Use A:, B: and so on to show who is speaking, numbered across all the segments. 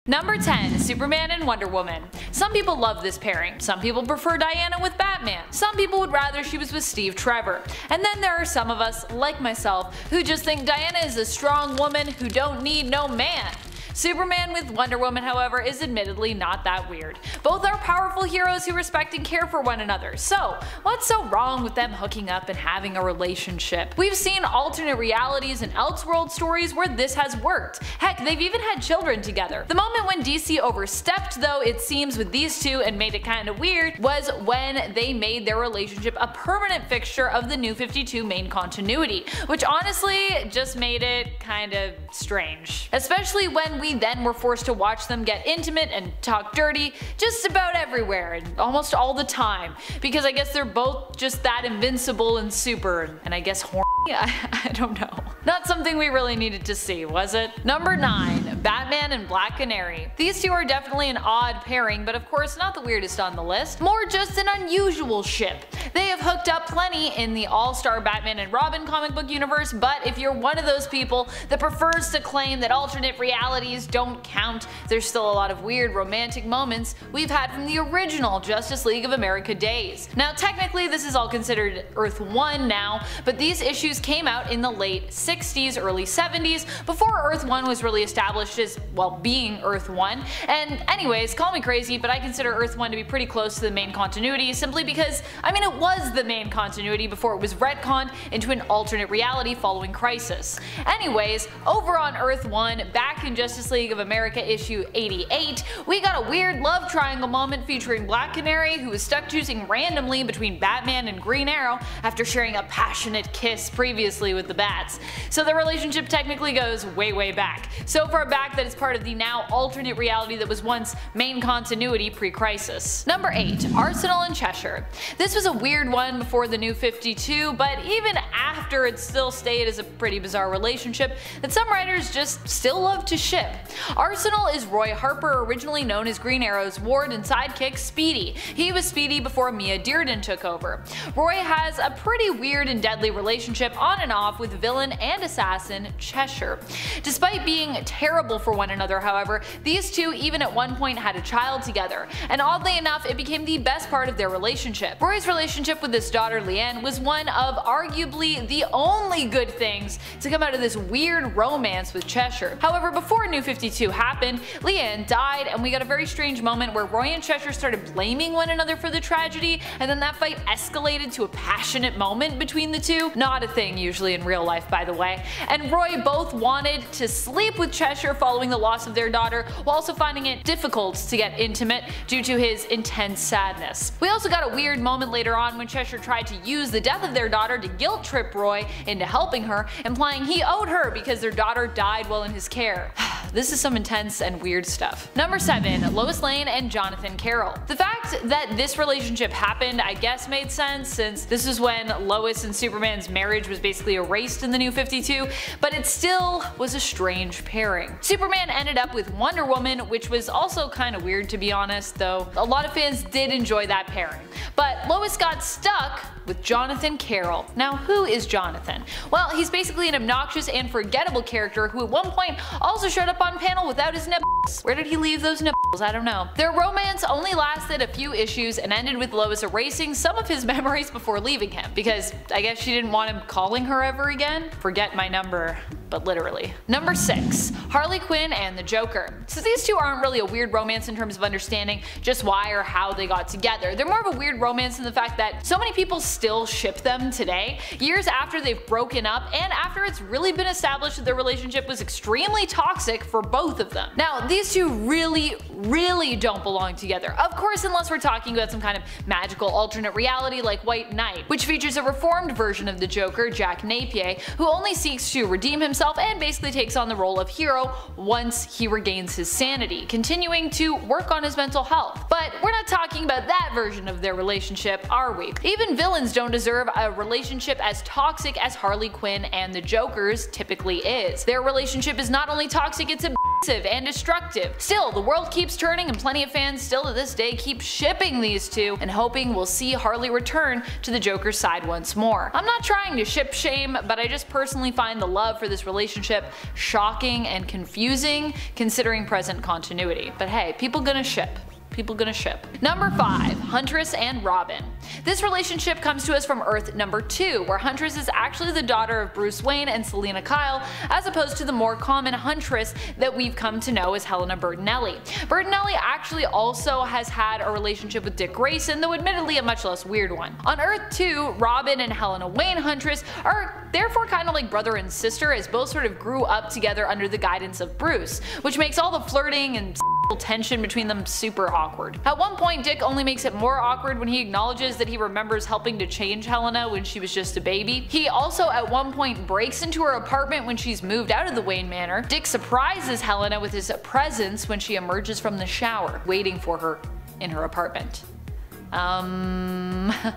A: Number 10. Superman and Wonder Woman. Some people love this pairing, some people prefer Diana with Batman, some people would rather she was with Steve Trevor, and then there are some of us, like myself, who just think Diana is a strong woman who don't need no man. Superman with Wonder Woman, however, is admittedly not that weird. Both are powerful heroes who respect and care for one another, so what's so wrong with them hooking up and having a relationship? We've seen alternate realities and Elseworld stories where this has worked. Heck, they've even had children together. The moment when DC overstepped, though, it seems, with these two and made it kinda weird, was when they made their relationship a permanent fixture of the New 52 main continuity, which honestly just made it kinda strange. Especially when we then were forced to watch them get intimate and talk dirty just about everywhere and almost all the time, because I guess they're both just that invincible and super, and I guess horny? I don't know. Not something we really needed to see, was it? Number 9. Batman and Black Canary. These two are definitely an odd pairing, but of course not the weirdest on the list, more just an unusual ship. They have hooked up plenty in the all-star Batman and Robin comic book universe, but if you're one of those people that prefers to claim that alternate realities don't count, there's still a lot of weird romantic moments we've had from the original Justice League of America days. Now technically this is all considered Earth 1 now, but these issues came out in the late 60s, early 70s, before Earth 1 was really established as, well, being Earth 1. And anyways, call me crazy, but I consider Earth 1 to be pretty close to the main continuity simply because, I mean, it was the main continuity before it was retconned into an alternate reality following Crisis. Anyways, over on Earth 1, back in Justice League of America issue 88, we got a weird love triangle moment featuring Black Canary, who was stuck choosing randomly between Batman and Green Arrow after sharing a passionate kiss previously with the Bats. So the relationship technically goes way back. So far back that it's part of the now alternate reality that was once main continuity pre-Crisis. Number 8. Arsenal and Cheshire. This was a weird one before the New 52, but even after it still stayed as a pretty bizarre relationship that some writers just still love to ship. Arsenal is Roy Harper, originally known as Green Arrow's ward and sidekick Speedy. He was Speedy before Mia Dearden took over. Roy has a pretty weird and deadly relationship on and off with villain and assassin Cheshire. Despite being terrible for one another, however, these two even at one point had a child together, and oddly enough it became the best part of their relationship. Roy's relationship with his daughter Leanne was one of arguably the only good things to come out of this weird romance with Cheshire. However, before New 52 happened, Leanne died, and we got a very strange moment where Roy and Cheshire started blaming one another for the tragedy, and then that fight escalated to a passionate moment between the two. Not a thing usually in real life, by the way. And Roy both wanted to sleep with Cheshire following the loss of their daughter, while also finding it difficult to get intimate due to his intense sadness. We also got a weird moment later on when Cheshire tried to use the death of their daughter to guilt trip Roy into helping her, implying he owed her because their daughter died while in his care. This is some intense and weird stuff. Number 7. Lois Lane and Jonathan Carroll. The fact that this relationship happened I guess made sense, since this is when Lois and Superman's marriage was basically erased in the New 52, but it still was a strange pairing. Superman ended up with Wonder Woman, which was also kinda weird to be honest, though a lot of fans did enjoy that pairing. But Lois got stuck with Jonathan Carroll. Now who is Jonathan? Well, he's basically an obnoxious and forgettable character who at one point also showed up on panel without his nipples. Where did he leave those nipples? I don't know. Their romance only lasted a few issues and ended with Lois erasing some of his memories before leaving him, because I guess she didn't want him calling her ever again. Forget my number, but literally. Number 6. Harley Quinn and the Joker. So these two aren't really a weird romance in terms of understanding just why or how they got together. They're more of a weird romance in the fact that so many people still ship them today, years after they've broken up and after it's really been established that their relationship was extremely toxic for both of them. Now these two really don't belong together. Of course, unless we're talking about some kind of magical alternate reality like White Knight, which features a reformed version of the Joker, Jack Napier, who only seeks to redeem himself and basically takes on the role of hero once he regains his sanity, continuing to work on his mental health. But we're not talking about that version of their relationship, are we? Even villains don't deserve a relationship as toxic as Harley Quinn and the Joker's typically is. Their relationship is not only toxic, it's a and destructive. Still, the world keeps turning and plenty of fans still to this day keep shipping these two and hoping we'll see Harley return to the Joker's side once more. I'm not trying to ship shame, but I just personally find the love for this relationship shocking and confusing considering present continuity. But hey, people gonna ship. People gonna ship. Number 5. Huntress and Robin. This relationship comes to us from Earth number 2, where Huntress is actually the daughter of Bruce Wayne and Selina Kyle, as opposed to the more common Huntress that we've come to know as Helena Bertinelli. Bertinelli actually also has had a relationship with Dick Grayson, though admittedly a much less weird one. On Earth 2, Robin and Helena Wayne Huntress are therefore kind of like brother and sister, as both sort of grew up together under the guidance of Bruce, which makes all the flirting and tension between them super awkward. At one point, Dick only makes it more awkward when he acknowledges that he remembers helping to change Helena when she was just a baby. He also at one point breaks into her apartment when she's moved out of the Wayne Manor. Dick surprises Helena with his presence when she emerges from the shower, waiting for her in her apartment.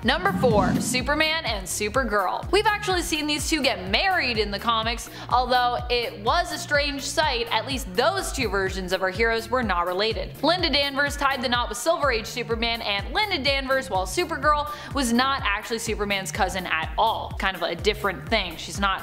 A: Number 4. Superman and Supergirl. We've actually seen these two get married in the comics, although it was a strange sight. At least those two versions of our heroes were not related. Linda Danvers tied the knot with Silver Age Superman, and Linda Danvers, while Supergirl, was not actually Superman's cousin at all. Kind of a different thing. She's not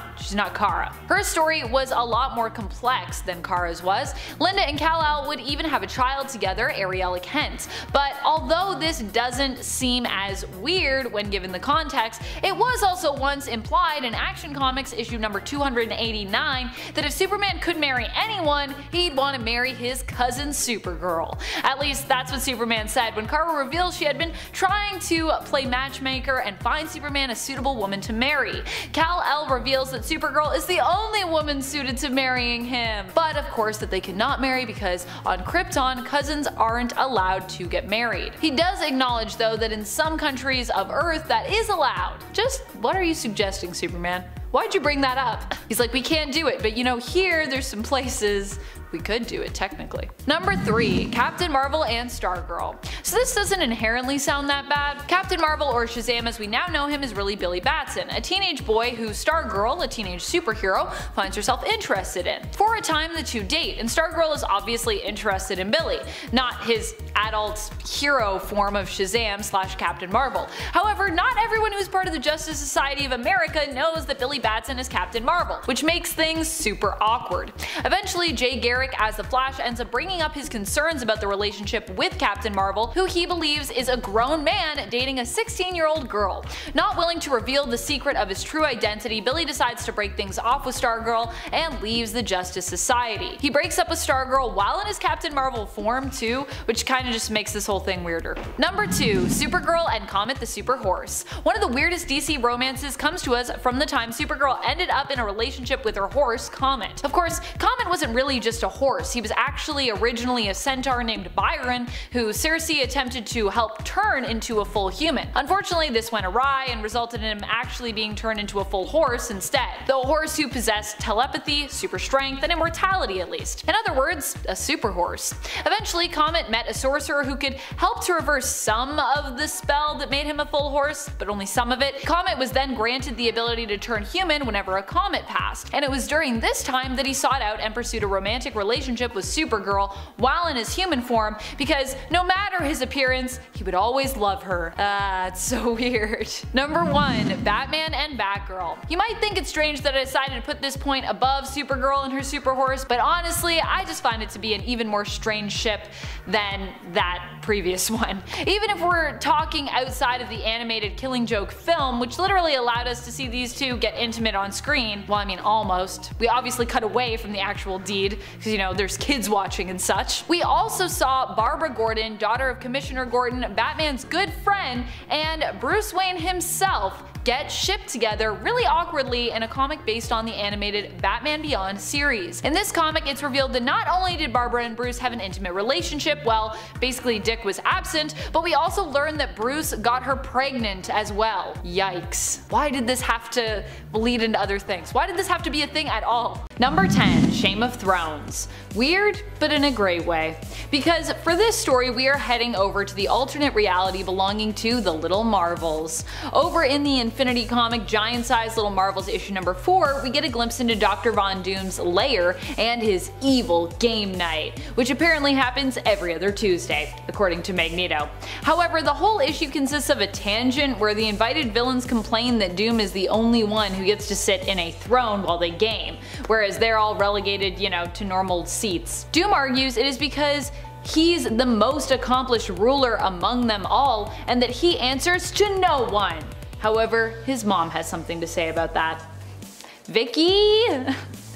A: Kara. Her story was a lot more complex than Kara's was. Linda and Kal-El would even have a child together, Ariella Kent. But although this doesn't seem as weird when given the context, it was also once implied in Action Comics issue number 289 that if Superman could marry anyone, he'd want to marry his cousin Supergirl. At least that's what Superman said when Kara reveals she had been trying to play matchmaker and find Superman a suitable woman to marry. Kal-El reveals that Supergirl is the only woman suited to marrying him, but of course that they cannot marry because on Krypton, cousins aren't allowed to get married. He does acknowledge though that in some countries of Earth that is allowed. Just what are you suggesting, Superman? Why'd you bring that up? He's like, we can't do it, but you know, here there's some places we could do it technically. Number 3. Captain Marvel and Stargirl. So this doesn't inherently sound that bad. Captain Marvel, or Shazam as we now know him, is really Billy Batson, a teenage boy who Stargirl, a teenage superhero, finds herself interested in. For a time the two date, and Stargirl is obviously interested in Billy, not his adult hero form of Shazam / Captain Marvel. However, not everyone who's part of the Justice Society of America knows that Billy Batson is Captain Marvel, which makes things super awkward. Eventually, Jay Garrick as the Flash ends up bringing up his concerns about the relationship with Captain Marvel, who he believes is a grown man dating a 16-year-old girl. Not willing to reveal the secret of his true identity, Billy decides to break things off with Stargirl and leaves the Justice Society. He breaks up with Stargirl while in his Captain Marvel form too, which kind of just makes this whole thing weirder. Number 2. Supergirl and Comet the Super Horse. One of the weirdest DC romances comes to us from the time Supergirl ended up in a relationship with her horse, Comet. Of course, Comet wasn't really just a horse. He was actually originally a centaur named Byron, who Circe attempted to help turn into a full human. Unfortunately, this went awry and resulted in him actually being turned into a full horse instead, though a horse who possessed telepathy, super strength, and immortality at least. In other words, a super horse. Eventually, Comet met a sorcerer who could help to reverse some of the spell that made him a full horse, but only some of it. Comet was then granted the ability to turn human whenever a comet passed, and it was during this time that he sought out and pursued a romantic relationship with Supergirl while in his human form, because no matter his appearance, he would always love her. It's so weird. Number 1. Batman and Batgirl. You might think it's strange that I decided to put this point above Supergirl and her super horse, but honestly, I just find it to be an even more strange ship than that previous one. Even if we're talking outside of the animated Killing Joke film, which literally allowed us to see these two get intimate on screen, well, I mean almost. We obviously cut away from the actual deed, because you know, there's kids watching and such. We also saw Barbara Gordon, daughter of Commissioner Gordon, Batman's good friend, and Bruce Wayne himself get shipped together really awkwardly in a comic based on the animated Batman Beyond series. In this comic, it's revealed that not only did Barbara and Bruce have an intimate relationship while basically Dick was absent, but we also learned that Bruce got her pregnant as well. Yikes. Why did this have to bleed into other things? Why did this have to be a thing at all? Number 10. Shame of Thrones. Weird, but in a great way. because for this story we are heading over to the alternate reality belonging to the Little Marvels. Over in the Infinity comic Giant Size Little Marvels issue number 4, we get a glimpse into Dr. Von Doom's lair and his evil game night, which apparently happens every other Tuesday, according to Magneto. However, the whole issue consists of a tangent where the invited villains complain that Doom is the only one who gets to sit in a throne while they game, whereas they're all relegated, to normal seats. Doom argues it is because he's the most accomplished ruler among them all and that he answers to no one. However, his mom has something to say about that. Vicky?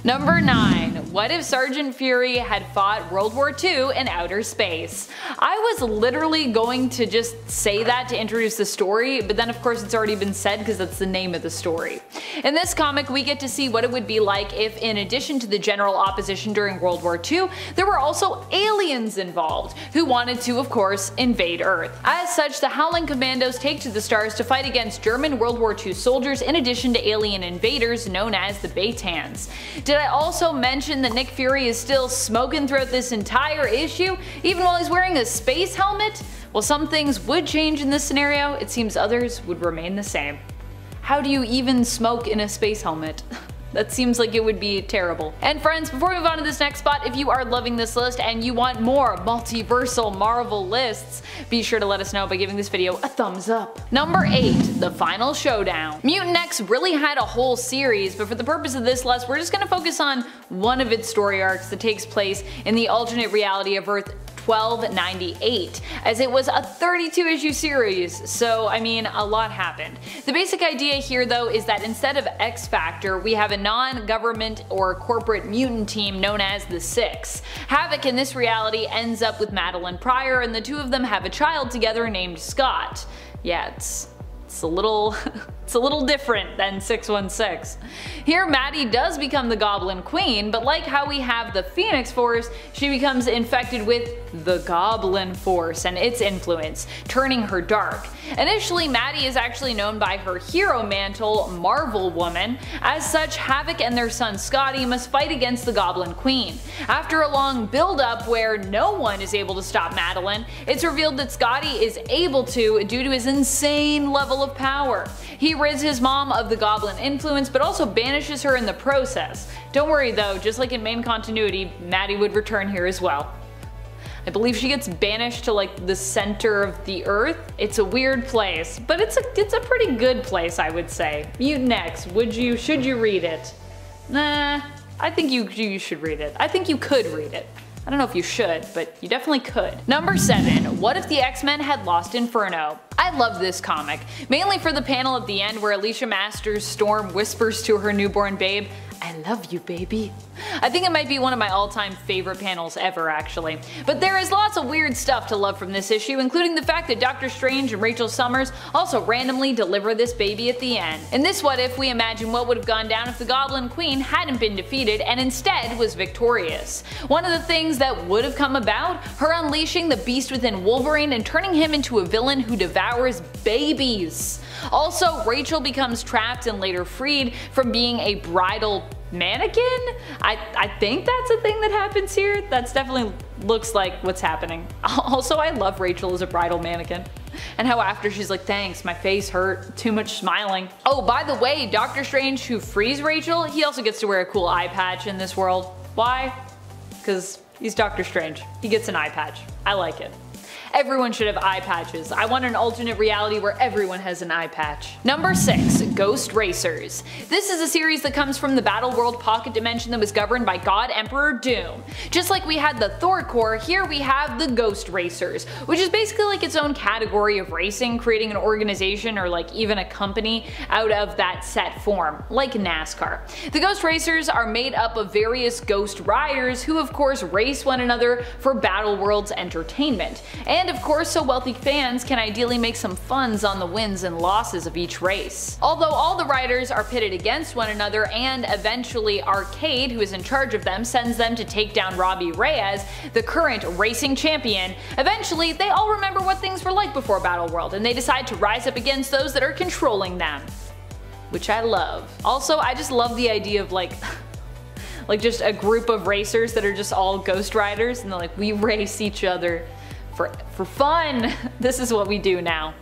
A: Number 9. What if Sergeant Fury had fought World War II in outer space? I was literally going to just say that to introduce the story, but then of course it's already been said because that's the name of the story. In this comic we get to see what it would be like if, in addition to the general opposition during World War II, there were also aliens involved, who wanted to of course invade Earth. As such, the Howling Commandos take to the stars to fight against German World War II soldiers in addition to alien invaders known as the Baytans. Did I also mention that Nick Fury is still smoking throughout this entire issue, even while he's wearing a space helmet? While some things would change in this scenario, it seems others would remain the same. How do you even smoke in a space helmet? That seems like it would be terrible. And friends, before we move on to this next spot, if you are loving this list and you want more multiversal Marvel lists, be sure to let us know by giving this video a thumbs up. Number 8. The Final Showdown. Mutant X really had a whole series, but for the purpose of this list, we're just going to focus on one of its story arcs that takes place in the alternate reality of Earth 1298, as it was a 32 issue series, so I mean a lot happened. The basic idea here though is that instead of X Factor, we have a non-government or corporate mutant team known as the Six. Havoc in this reality ends up with Madeline Pryor, and the two of them have a child together named Scott. Yeah, it's a little different than 616. Here Maddie does become the Goblin Queen, but like how we have the Phoenix Force, she becomes infected with the Goblin Force and its influence, turning her dark. Initially, Maddie is actually known by her hero mantle, Marvel Woman. As such, Havoc and their son Scotty must fight against the Goblin Queen. After a long build-up where no one is able to stop Madeline, it's revealed that Scotty is able to due to his insane level of power. He rids his mom of the Goblin influence, but also banishes her in the process. Don't worry though, just like in main continuity, Maddie would return here as well. I believe she gets banished to like the center of the earth. It's a weird place, but it's a pretty good place, I would say. Mutant X, should you read it? Nah, I think you should read it. I think you could read it. I don't know if you should, but you definitely could. Number 7. What if the X-Men had lost Inferno? I love this comic, mainly for the panel at the end where Alicia Masters Storm whispers to her newborn babe, "I love you, baby." I think it might be one of my all-time favorite panels ever, actually. But there is lots of weird stuff to love from this issue, including the fact that Doctor Strange and Rachel Summers also randomly deliver this baby at the end. In this What If, we imagine what would have gone down if the Goblin Queen hadn't been defeated and instead was victorious. One of the things that would have come about? Her unleashing the beast within Wolverine and turning him into a villain who devours babies. Also, Rachel becomes trapped and later freed from being a bridal mannequin? I think that's a thing that happens here. That's definitely looks like what's happening. Also, I love Rachel as a bridal mannequin. And how after she's like, "Thanks, my face hurt, too much smiling." Oh, by the way, Doctor Strange, who frees Rachel, he also gets to wear a cool eye patch in this world. Why? Because he's Doctor Strange. He gets an eye patch. I like it. Everyone should have eye patches. I want an alternate reality where everyone has an eye patch. Number 6. Ghost Racers. This is a series that comes from the Battle World pocket dimension that was governed by God Emperor Doom. Just like we had the Thor Corps, here we have the Ghost Racers, which is basically like its own category of racing, creating an organization or like even a company out of that set form, like NASCAR. The Ghost Racers are made up of various ghost riders who of course race one another for Battle World's entertainment. And of course, so wealthy fans can ideally make some funds on the wins and losses of each race. Although all the riders are pitted against one another, and eventually Arcade, who is in charge of them, sends them to take down Robbie Reyes, the current racing champion, eventually they all remember what things were like before Battle World, and they decide to rise up against those that are controlling them. Which I love. Also, I just love the idea of like Like just a group of racers that are just all Ghost Riders, and they're like, we race each other for fun. This is what we do now.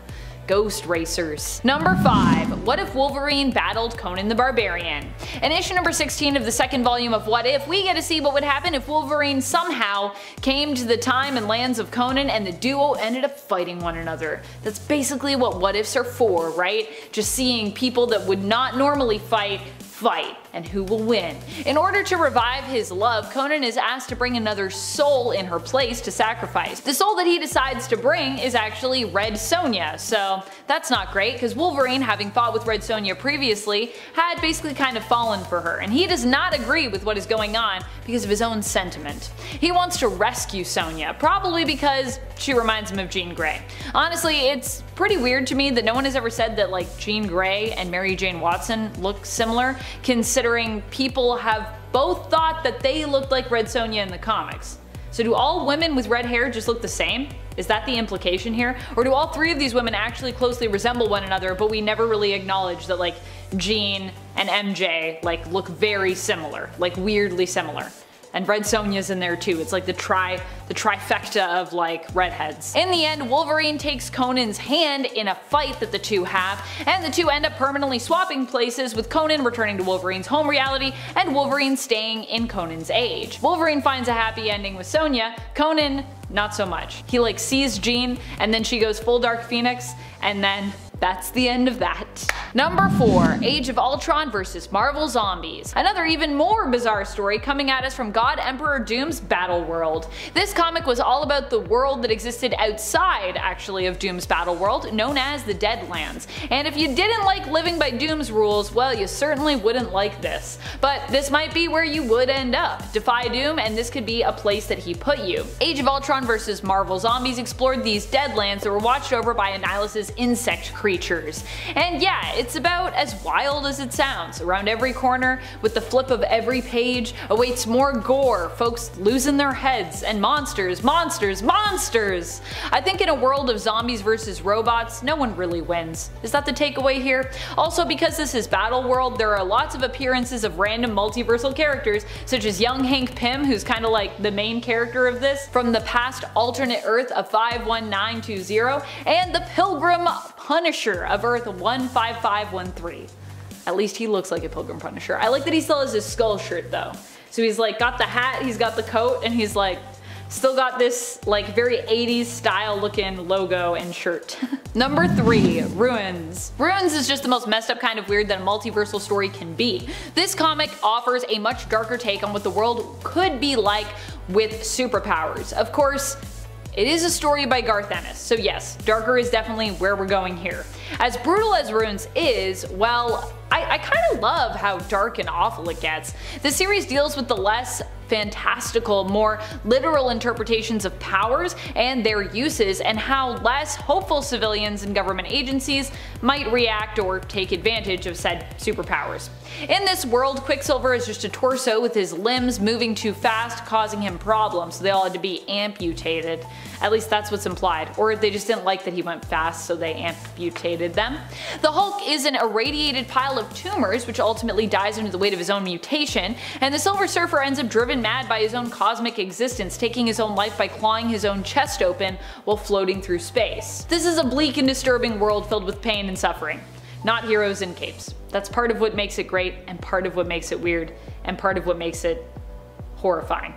A: Ghost Racers. Number 5. What if Wolverine battled Conan the Barbarian? In issue number 16 of the second volume of What If, we get to see what would happen if Wolverine somehow came to the time and lands of Conan and the duo ended up fighting one another. That's basically what ifs are for, right? Just seeing people that would not normally fight, and who will win. In order to revive his love, Conan is asked to bring another soul in her place to sacrifice. The soul that he decides to bring is actually Red Sonja, so that's not great because Wolverine, having fought with Red Sonja previously, had basically kind of fallen for her, and he does not agree with what is going on because of his own sentiment. He wants to rescue Sonja, probably because she reminds him of Jean Grey. Honestly, it's pretty weird to me that no one has ever said that like Jean Grey and Mary Jane Watson look similar, considering people have both thought that they looked like Red Sonja in the comics. So do all women with red hair just look the same? Is that the implication here? Or do all three of these women actually closely resemble one another, but we never really acknowledge that like Jean and MJ like look very similar, like weirdly similar. And Red Sonja's in there too. It's like the trifecta of like redheads. In the end, Wolverine takes Conan's hand in a fight that the two have, and the two end up permanently swapping places, with Conan returning to Wolverine's home reality and Wolverine staying in Conan's age. Wolverine finds a happy ending with Sonja. Conan, not so much. He like sees Jean and then she goes full Dark Phoenix, and then that's the end of that. Number 4. Age of Ultron vs. Marvel Zombies. Another even more bizarre story coming at us from God Emperor Doom's Battle World. This comic was all about the world that existed outside, actually, of Doom's Battle World, known as the Deadlands. And if you didn't like living by Doom's rules, well, you certainly wouldn't like this. But this might be where you would end up. Defy Doom, and this could be a place that he put you. Age of Ultron vs. Marvel Zombies explored these Deadlands that were watched over by Annihilus's insect creatures. And yeah, it's about as wild as it sounds. Around every corner, with the flip of every page, awaits more gore, folks losing their heads, and monsters, monsters, monsters! I think in a world of zombies versus robots, no one really wins. Is that the takeaway here? Also, because this is Battle World, there are lots of appearances of random multiversal characters, such as young Hank Pym, who's kinda like the main character of this, from the past alternate Earth of 51920, and the Pilgrim Punisher of Earth 15513. At least he looks like a Pilgrim Punisher. I like that he still has his skull shirt though. So he's like got the hat, he's got the coat, and he's like still got this like very 80s style looking logo and shirt. Number 3. Ruins. Ruins is just the most messed up kind of weird that a multiversal story can be. This comic offers a much darker take on what the world could be like with superpowers. Of course, it is a story by Garth Ennis, so yes, darker is definitely where we're going here. As brutal as Ruins is, well, I kinda love how dark and awful it gets. The series deals with the less fantastical, more literal interpretations of powers and their uses, and how less hopeful civilians and government agencies might react or take advantage of said superpowers. In this world, Quicksilver is just a torso with his limbs moving too fast, causing him problems, so they all had to be amputated. At least that's what's implied. Or they just didn't like that he went fast, so they amputated them. The Hulk is an irradiated pile of tumors, which ultimately dies under the weight of his own mutation, and the Silver Surfer ends up driven mad by his own cosmic existence, taking his own life by clawing his own chest open while floating through space. This is a bleak and disturbing world filled with pain and suffering, not heroes in capes. That's part of what makes it great, and part of what makes it weird, and part of what makes it horrifying.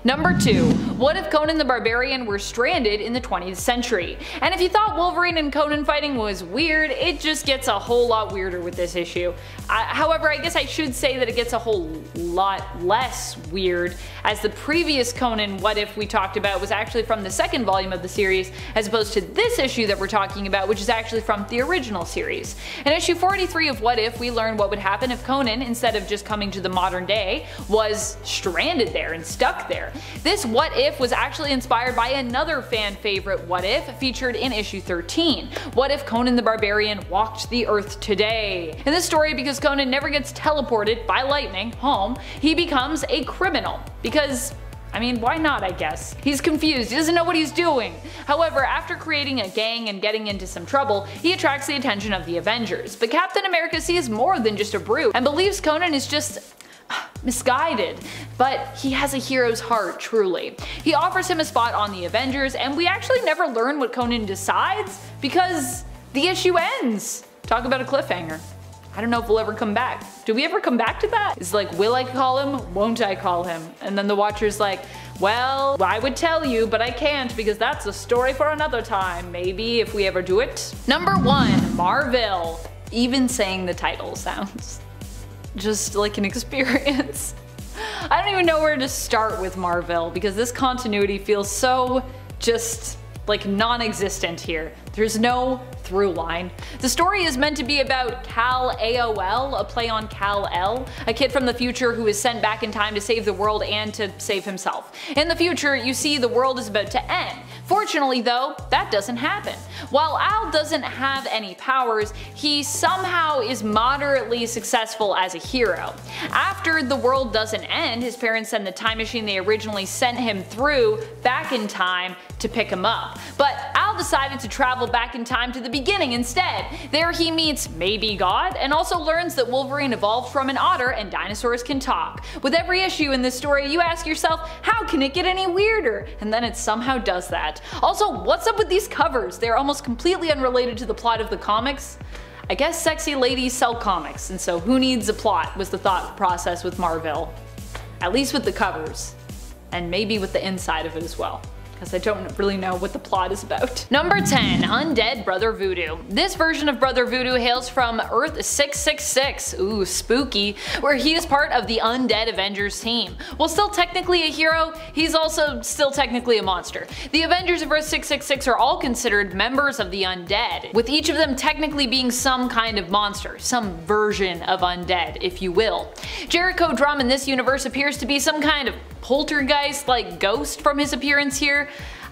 A: Number 2. What if Conan the Barbarian were stranded in the 20th century? And if you thought Wolverine and Conan fighting was weird, it just gets a whole lot weirder with this issue. However, I guess I should say that it gets a whole lot less weird, as the previous Conan What If we talked about was actually from the second volume of the series, as opposed to this issue that we're talking about, which is actually from the original series. In issue 43 of What If, we learn what would happen if Conan, instead of just coming to the modern day, was stranded there and stuck there. This What If was actually inspired by another fan favorite What If featured in issue 13. What if Conan the Barbarian walked the earth today? In this story, because Conan never gets teleported by lightning home, he becomes a criminal. Because, I mean, why not, I guess? He's confused, he doesn't know what he's doing. However, after creating a gang and getting into some trouble, he attracts the attention of the Avengers. But Captain America sees more than just a brute, and believes Conan is just misguided, but he has a hero's heart, truly. He offers him a spot on the Avengers, and we actually never learn what Conan decides because the issue ends. Talk about a cliffhanger. I don't know if we'll ever come back. Do we ever come back to that? It's like, will I call him? Won't I call him? And then the Watcher's like, well, I would tell you, but I can't because that's a story for another time. Maybe if we ever do it. Number 1, Mar-Vell. Even saying the title sounds just like an experience. I don't even know where to start with Mar-Vell because this continuity feels so just like non-existent here. There's no through line. The story is meant to be about Kal-El, a play on Kal-El, a kid from the future who is sent back in time to save the world and to save himself. In the future, you see the world is about to end. Fortunately though, that doesn't happen. While Al doesn't have any powers, he somehow is moderately successful as a hero. After the world doesn't end, his parents send the time machine they originally sent him through back in time to pick him up. But Al decided to travel back in time to the beginning instead. There he meets maybe God, and also learns that Wolverine evolved from an otter and dinosaurs can talk. With every issue in this story, you ask yourself, how can it get any weirder? And then it somehow does that. Also, what's up with these covers? They're almost completely unrelated to the plot of the comics. I guess sexy ladies sell comics, and so who needs a plot was the thought process with Mar-Vell. At least with the covers. And maybe with the inside of it as well, because I don't really know what the plot is about. Number 10, Undead Brother Voodoo. This version of Brother Voodoo hails from Earth 666, ooh spooky, where he is part of the Undead Avengers team. While still technically a hero, he's also still technically a monster. The Avengers of Earth 666 are all considered members of the Undead, with each of them technically being some kind of monster, some version of Undead, if you will. Jericho Drumm in this universe appears to be some kind of poltergeist-like ghost from his appearance here.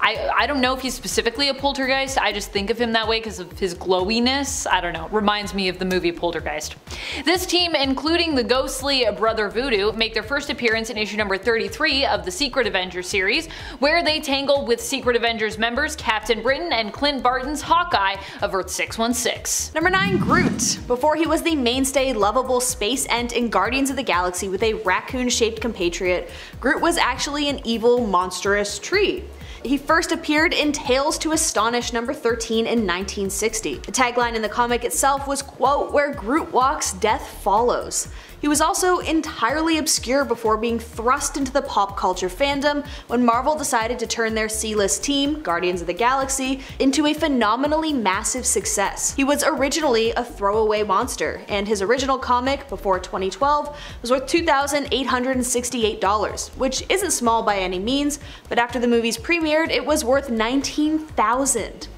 A: I don't know if he's specifically a poltergeist, I just think of him that way because of his glowiness. I don't know, reminds me of the movie Poltergeist. This team, including the ghostly Brother Voodoo, make their first appearance in issue number 33 of the Secret Avengers series, where they tangle with Secret Avengers members Captain Britain and Clint Barton's Hawkeye of Earth 616.
B: Number 9, Groot. Before he was the mainstay lovable space ent in Guardians of the Galaxy with a raccoon-shaped compatriot, Groot was actually an evil, monstrous tree. He first appeared in Tales to Astonish number 13 in 1960. The tagline in the comic itself was, quote, "Where Groot walks, death follows." He was also entirely obscure before being thrust into the pop culture fandom when Marvel decided to turn their C-list team, Guardians of the Galaxy, into a phenomenally massive success. He was originally a throwaway monster, and his original comic, before 2012, was worth $2,868, which isn't small by any means, but after the movies premiered, it was worth $19,000.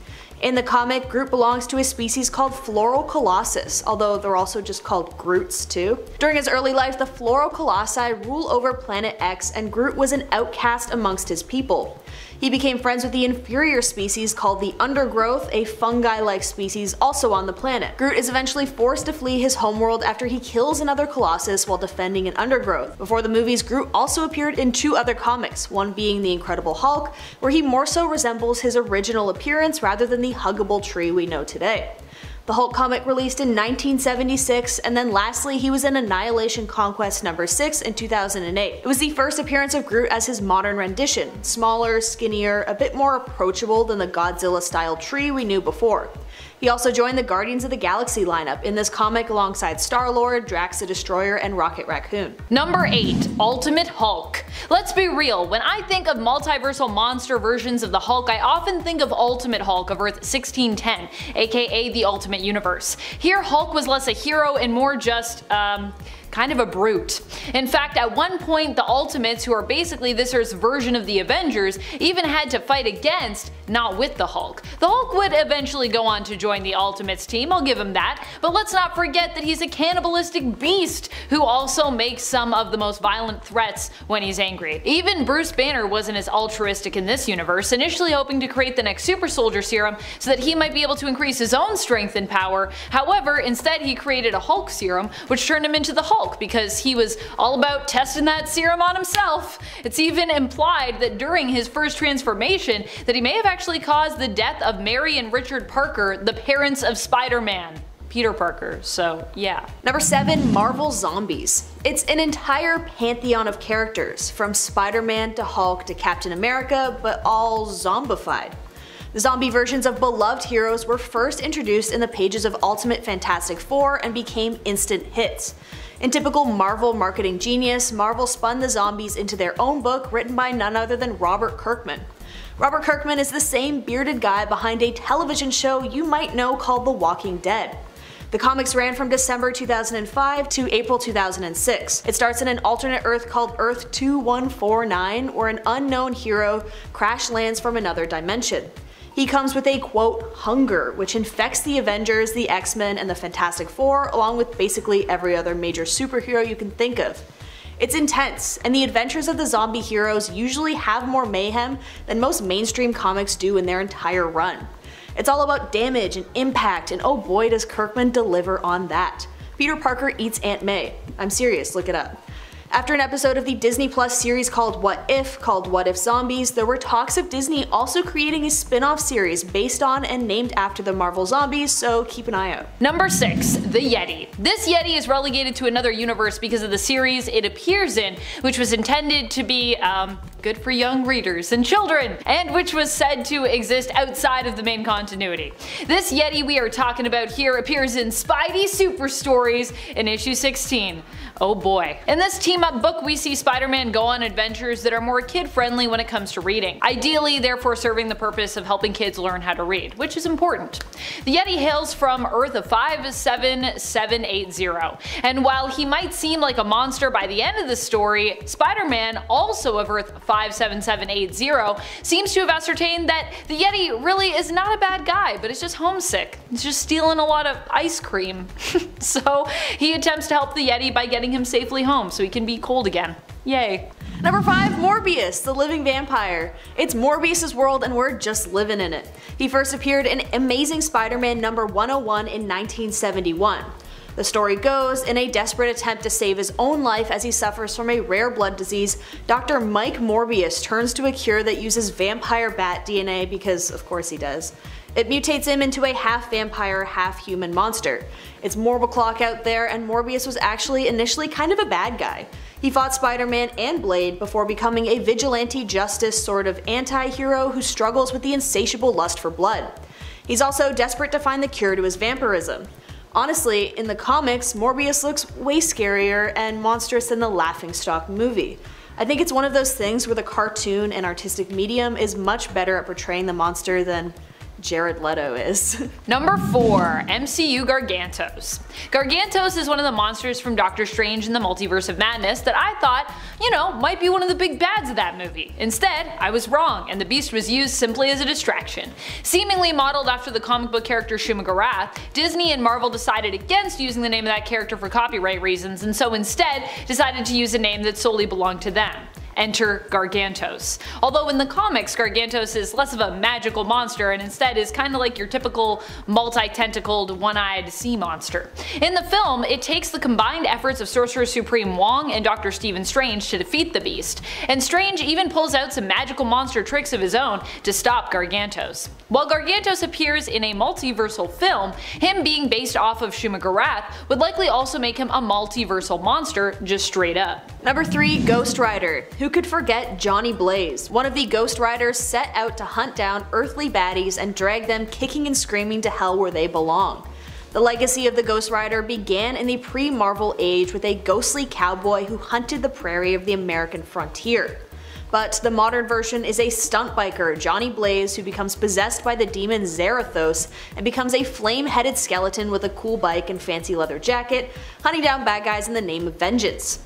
B: In the comic, Groot belongs to a species called Floral Colossus, although they're also just called Groots too. During his early life, the Floral Colossi rule over Planet X, and Groot was an outcast amongst his people. He became friends with the inferior species called the Undergrowth, a fungi-like species also on the planet. Groot is eventually forced to flee his homeworld after he kills another Colossus while defending an Undergrowth. Before the movies, Groot also appeared in 2 other comics, one being The Incredible Hulk, where he more so resembles his original appearance rather than the huggable tree we know today. The Hulk comic released in 1976, and then lastly he was in Annihilation Conquest number 6 in 2008. It was the first appearance of Groot as his modern rendition, smaller, skinnier, a bit more approachable than the Godzilla-style tree we knew before. He also joined the Guardians of the Galaxy lineup in this comic alongside Star-Lord, Drax the Destroyer, and Rocket Raccoon.
A: Number 8, Ultimate Hulk. Let's be real, when I think of multiversal monster versions of the Hulk, I often think of Ultimate Hulk of Earth 1610, aka the Ultimate Universe. Here Hulk was less a hero and more just, kind of a brute. In fact, at one point the Ultimates, who are basically this Earth's version of the Avengers, even had to fight against, not with the Hulk. The Hulk would eventually go on to join the Ultimates team, I'll give him that, but let's not forget that he's a cannibalistic beast who also makes some of the most violent threats when he's angry. Even Bruce Banner wasn't as altruistic in this universe, initially hoping to create the next super soldier serum so that he might be able to increase his own strength and power. However, instead he created a Hulk serum which turned him into the Hulk because he was all about testing that serum on himself. It's even implied that during his first transformation that he may have actually caused the death of Mary and Richard Parker, the parents of Spider-Man. Peter Parker, so yeah.
B: Number 7. Marvel Zombies. It's an entire pantheon of characters, from Spider-Man to Hulk to Captain America, but all zombified. The zombie versions of beloved heroes were first introduced in the pages of Ultimate Fantastic Four and became instant hits. In typical Marvel marketing genius, Marvel spun the zombies into their own book written by none other than Robert Kirkman. Robert Kirkman is the same bearded guy behind a television show you might know called The Walking Dead. The comics ran from December 2005 to April 2006. It starts in an alternate Earth called Earth 2149, where an unknown hero crash lands from another dimension. He comes with a quote, hunger, which infects the Avengers, the X-Men, and the Fantastic Four, along with basically every other major superhero you can think of. It's intense, and the adventures of the zombie heroes usually have more mayhem than most mainstream comics do in their entire run. It's all about damage and impact, and oh boy does Kirkman deliver on that. Peter Parker eats Aunt May. I'm serious, look it up. After an episode of the Disney Plus series called What If Zombies, there were talks of Disney also creating a spin-off series based on and named after the Marvel zombies, so keep an eye out.
A: Number 6. The Yeti. This Yeti is relegated to another universe because of the series it appears in, which was intended to be, good for young readers and children, and which was said to exist outside of the main continuity. This Yeti we are talking about here appears in Spidey Super Stories in issue 16. Oh boy. In this team-up book, we see Spider-Man go on adventures that are more kid-friendly when it comes to reading, ideally therefore serving the purpose of helping kids learn how to read, which is important. The Yeti hails from Earth of 57780, and while he might seem like a monster by the end of the story, Spider-Man, also of Earth 57780, seems to have ascertained that the Yeti really is not a bad guy, but is just homesick. He's just stealing a lot of ice cream. So he attempts to help the Yeti by getting him safely home so he can be cold again. Yay.
B: Number 5. Morbius, the living vampire. It's Morbius' world and we're just living in it. He first appeared in Amazing Spider-Man number 101 in 1971. The story goes, in a desperate attempt to save his own life as he suffers from a rare blood disease, Dr. Mike Morbius turns to a cure that uses vampire bat DNA because of course he does. It mutates him into a half-vampire, half-human monster. It's Morbiclock out there, and Morbius was actually initially kind of a bad guy. He fought Spider-Man and Blade before becoming a vigilante justice sort of anti-hero who struggles with the insatiable lust for blood. He's also desperate to find the cure to his vampirism. Honestly, in the comics, Morbius looks way scarier and monstrous than the Laughingstock movie. I think it's one of those things where the cartoon and artistic medium is much better at portraying the monster than Jared Leto is.
A: Number 4. MCU Gargantos. Gargantos is one of the monsters from Doctor Strange in the Multiverse of Madness that I thought, might be one of the big bads of that movie. Instead, I was wrong, and the beast was used simply as a distraction. Seemingly modeled after the comic book character Shuma-Gorath, Disney and Marvel decided against using the name of that character for copyright reasons, and so instead decided to use a name that solely belonged to them. Enter Gargantos. Although in the comics, Gargantos is less of a magical monster and instead is kinda like your typical multi-tentacled, one-eyed sea monster. In the film, it takes the combined efforts of Sorcerer Supreme Wong and Dr. Stephen Strange to defeat the beast, and Strange even pulls out some magical monster tricks of his own to stop Gargantos. While Gargantos appears in a multiversal film, him being based off of Shuma-Gorath would likely also make him a multiversal monster just straight up.
B: Number 3. Ghost Rider. Who could forget Johnny Blaze, one of the Ghost Riders set out to hunt down earthly baddies and drag them kicking and screaming to hell where they belong. The legacy of the Ghost Rider began in the pre-Marvel age with a ghostly cowboy who hunted the prairie of the American frontier. But the modern version is a stunt biker, Johnny Blaze, who becomes possessed by the demon Zarathos and becomes a flame-headed skeleton with a cool bike and fancy leather jacket, hunting down bad guys in the name of vengeance.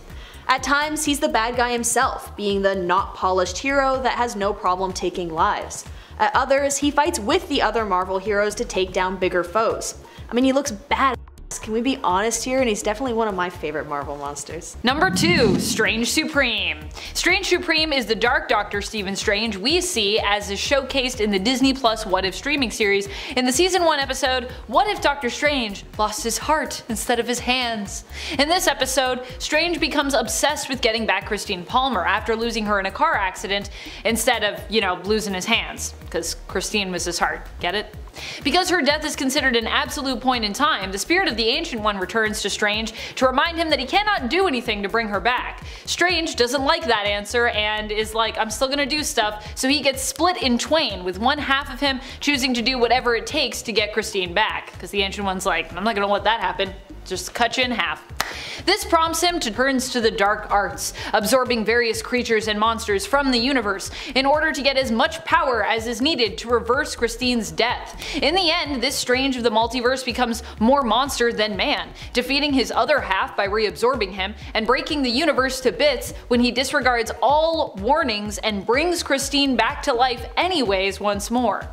B: At times, he's the bad guy himself, being the not polished hero that has no problem taking lives. At others, he fights with the other Marvel heroes to take down bigger foes. I mean, he looks badass, can we be honest here, and he's definitely one of my favorite Marvel monsters.
A: Number 2. Strange Supreme. Strange Supreme is the Dark Doctor Stephen Strange we see as is showcased in the Disney Plus What If streaming series in the Season 1 episode What If Doctor Strange Lost His Heart Instead of His Hands. In this episode, Strange becomes obsessed with getting back Christine Palmer after losing her in a car accident instead of, losing his hands, because Christine was his heart. Get it? Because her death is considered an absolute point in time, the spirit of the Ancient One returns to Strange to remind him that he cannot do anything to bring her back. Strange doesn't like that answer and is like, I'm still gonna do stuff, so he gets split in twain, with one half of him choosing to do whatever it takes to get Christine back, because the Ancient One's like, I'm not gonna let that happen. Just cut you in half. This prompts him to turn to the dark arts, absorbing various creatures and monsters from the universe in order to get as much power as is needed to reverse Christine's death. In the end, this Strange of the multiverse becomes more monster than man, defeating his other half by reabsorbing him and breaking the universe to bits when he disregards all warnings and brings Christine back to life anyways once more.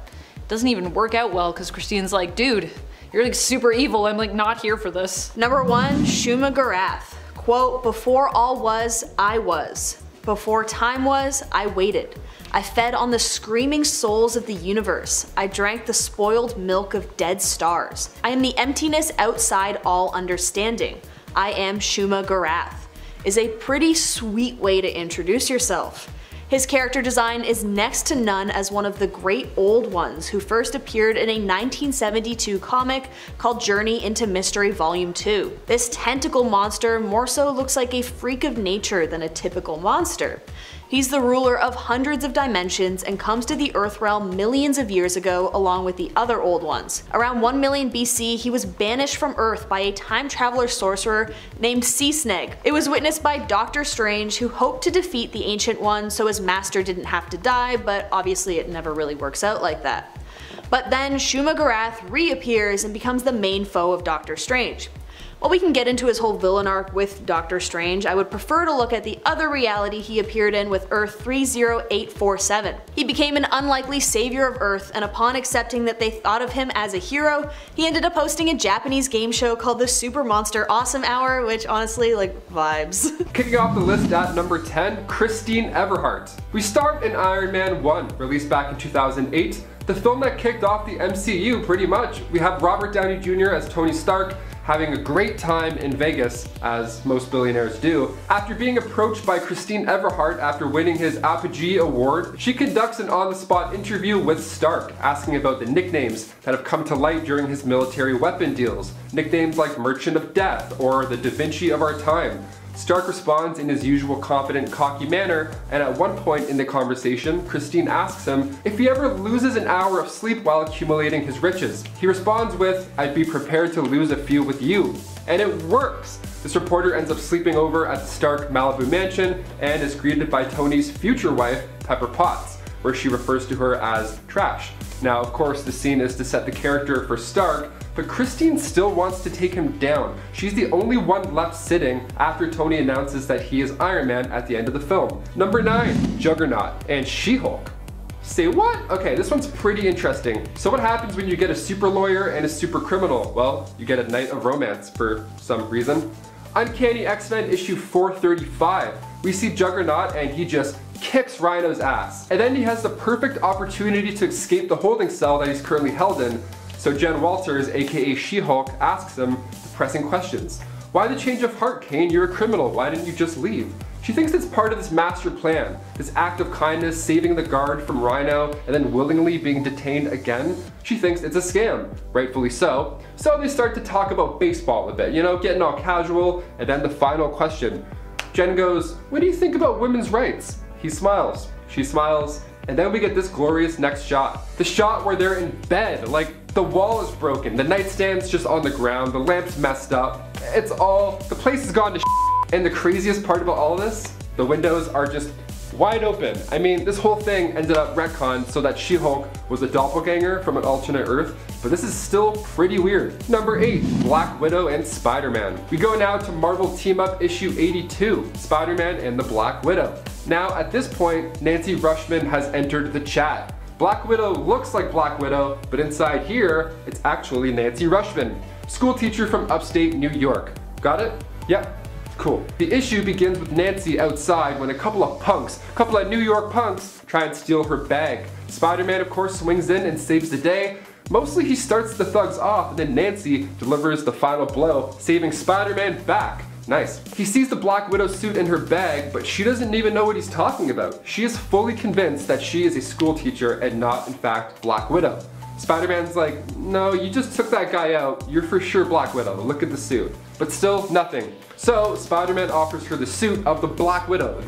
A: Doesn't even work out well because Christine's like, dude, you're like super evil, I'm like not here for this.
B: Number 1, Shuma Gorath. Quote, before all was, I was. Before time was, I waited. I fed on the screaming souls of the universe. I drank the spoiled milk of dead stars. I am the emptiness outside all understanding. I am Shuma Gorath. Is a pretty sweet way to introduce yourself. His character design is next to none as one of the great old ones who first appeared in a 1972 comic called Journey into Mystery Volume 2. This tentacle monster more so looks like a freak of nature than a typical monster. He's the ruler of hundreds of dimensions and comes to the Earth realm millions of years ago along with the other old ones. Around 1 million BC, he was banished from Earth by a time traveler sorcerer named Sea-Sneg. It was witnessed by Doctor Strange, who hoped to defeat the Ancient One so his master didn't have to die, but obviously it never really works out like that. But then Shuma Gorath reappears and becomes the main foe of Doctor Strange. While we can get into his whole villain arc with Doctor Strange, I would prefer to look at the other reality he appeared in with Earth 30847. He became an unlikely savior of Earth, and upon accepting that they thought of him as a hero, he ended up hosting a Japanese game show called the Super Monster Awesome Hour, which honestly, like, vibes.
C: Kicking off the list at number 10, Christine Everhart. We start in Iron Man 1, released back in 2008. The film that kicked off the MCU pretty much. We have Robert Downey Jr. as Tony Stark, having a great time in Vegas, as most billionaires do. After being approached by Christine Everhart after winning his Apogee Award, she conducts an on-the-spot interview with Stark, asking about the nicknames that have come to light during his military weapon deals. Nicknames like Merchant of Death or the Da Vinci of our time. Stark responds in his usual confident, cocky manner, and at one point in the conversation, Christine asks him if he ever loses an hour of sleep while accumulating his riches. He responds with, "I'd be prepared to lose a few with you." And it works! This reporter ends up sleeping over at the Stark Malibu mansion and is greeted by Tony's future wife, Pepper Potts, where she refers to her as trash. Now, of course, the scene is to set the character for Stark, but Christine still wants to take him down. She's the only one left sitting after Tony announces that he is Iron Man at the end of the film. Number 9, Juggernaut and She-Hulk. Say what? Okay, this one's pretty interesting. So what happens when you get a super lawyer and a super criminal? Well, you get a night of romance for some reason. Uncanny X-Men issue 435. We see Juggernaut and he just kicks Rhino's ass. And then he has the perfect opportunity to escape the holding cell that he's currently held in. So Jen Walters, aka She-Hulk, asks him the pressing questions. Why the change of heart, Kane? You're a criminal. Why didn't you just leave? She thinks it's part of this master plan, this act of kindness, saving the guard from Rhino, and then willingly being detained again. She thinks it's a scam, rightfully so. So they start to talk about baseball a bit, you know, getting all casual, and then the final question. Jen goes, "What do you think about women's rights?" He smiles, she smiles, and then we get this glorious next shot. The shot where they're in bed, like the wall is broken, the nightstand's just on the ground, the lamp's messed up. It's all, the place has gone to shit. And the craziest part about all of this, the windows are just wide open. I mean, this whole thing ended up retconned so that She-Hulk was a doppelganger from an alternate Earth, but this is still pretty weird. Number 8, Black Widow and Spider-Man. We go now to Marvel Team Up issue 82, Spider-Man and the Black Widow. Now, at this point, Nancy Rushman has entered the chat. Black Widow looks like Black Widow, but inside here, it's actually Nancy Rushman, school teacher from upstate New York. Got it? Yep. Cool. The issue begins with Nancy outside when a couple of New York punks, try and steal her bag. Spider-Man, of course, swings in and saves the day. Mostly he starts the thugs off, and then Nancy delivers the final blow, saving Spider-Man back. Nice. He sees the Black Widow suit in her bag, but she doesn't even know what he's talking about. She is fully convinced that she is a school teacher and not, in fact, Black Widow. Spider-Man's like, no, you just took that guy out. You're for sure Black Widow. Look at the suit. But still, nothing. So Spider-Man offers her the suit of the Black Widow,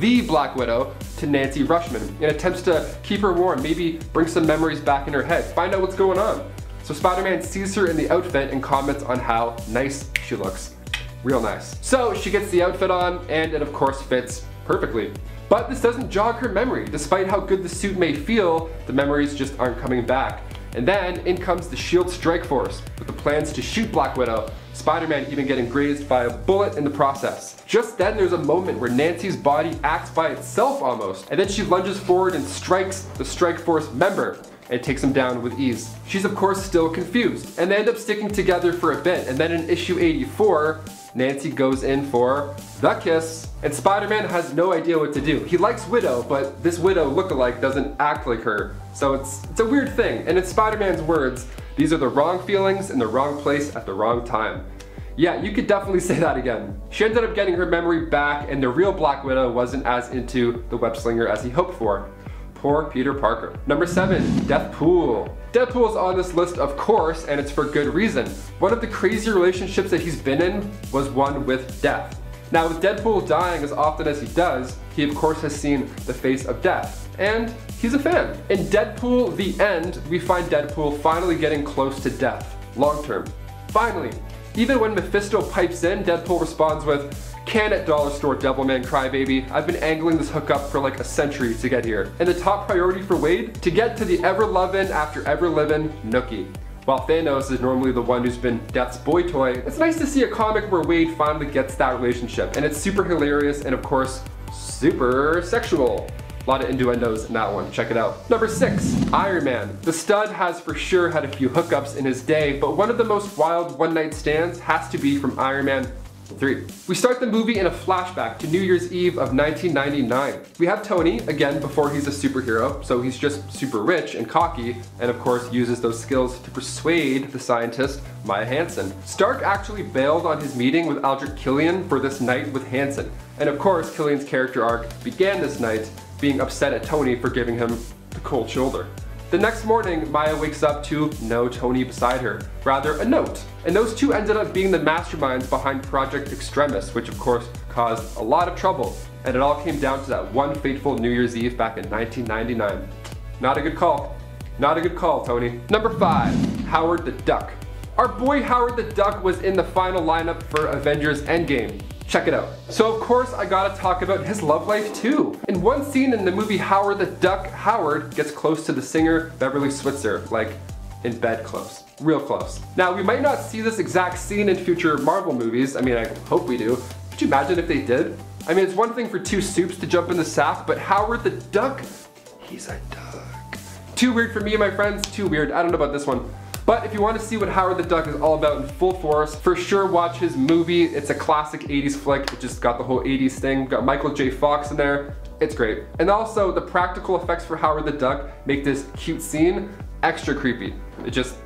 C: to Nancy Rushman, in attempts to keep her warm, maybe bring some memories back in her head, find out what's going on. So Spider-Man sees her in the outfit and comments on how nice she looks. Real nice. So she gets the outfit on, and it of course fits perfectly. But this doesn't jog her memory. Despite how good the suit may feel, the memories just aren't coming back. And then in comes the S.H.I.E.L.D. strike force with the plans to shoot Black Widow, Spider-Man even getting grazed by a bullet in the process. Just then there's a moment where Nancy's body acts by itself almost, and then she lunges forward and strikes the strike force member and takes him down with ease. She's of course still confused, and they end up sticking together for a bit, and then in issue 84, Nancy goes in for the kiss, and Spider-Man has no idea what to do. He likes Widow, but this Widow lookalike doesn't act like her, so it's a weird thing, and in Spider-Man's words, these are the wrong feelings in the wrong place at the wrong time. Yeah, you could definitely say that again. She ended up getting her memory back, and the real Black Widow wasn't as into the web slinger as he hoped for. Poor Peter Parker. Number 7, Deathpool. Deadpool's on this list of course, and it's for good reason. One of the crazy relationships that he's been in was one with death. Now with Deadpool dying as often as he does, he of course has seen the face of death, and he's a fan. In Deadpool The End, we find Deadpool finally getting close to death, long term. Finally. Even when Mephisto pipes in, Deadpool responds with, "Can at dollar store Devilman Crybaby. I've been angling this hookup for like a century to get here." And the top priority for Wade? To get to the ever-lovin' after ever-livin' Nookie. While Thanos is normally the one who's been Death's boy toy, it's nice to see a comic where Wade finally gets that relationship. And it's super hilarious and of course, super sexual. A lot of innuendos in that one, check it out. Number 6, Iron Man. The stud has for sure had a few hookups in his day, but one of the most wild one-night stands has to be from Iron Man 3. We start the movie in a flashback to New Year's Eve of 1999. We have Tony, again before he's a superhero, so he's just super rich and cocky, and of course uses those skills to persuade the scientist, Maya Hansen. Stark actually bailed on his meeting with Aldrich Killian for this night with Hansen, and of course Killian's character arc began this night being upset at Tony for giving him the cold shoulder. The next morning, Maya wakes up to no Tony beside her, rather a note. And those two ended up being the masterminds behind Project Extremis, which of course caused a lot of trouble. And it all came down to that one fateful New Year's Eve back in 1999. Not a good call. Not a good call, Tony. Number 5, Howard the Duck. Our boy Howard the Duck was in the final lineup for Avengers Endgame. Check it out. So of course I gotta talk about his love life too. In one scene in the movie Howard the Duck, Howard gets close to the singer Beverly Switzer, like in bed close. Real close. Now we might not see this exact scene in future Marvel movies, I mean I hope we do. Could you imagine if they did? I mean it's one thing for two soups to jump in the sack, but Howard the Duck, he's a duck. Too weird for me and my friends, too weird. I don't know about this one. But if you want to see what Howard the Duck is all about in full force, for sure watch his movie. It's a classic 80s flick. It just got the whole 80s thing. Got Michael J. Fox in there. It's great. And also the practical effects for Howard the Duck make this cute scene extra creepy. It just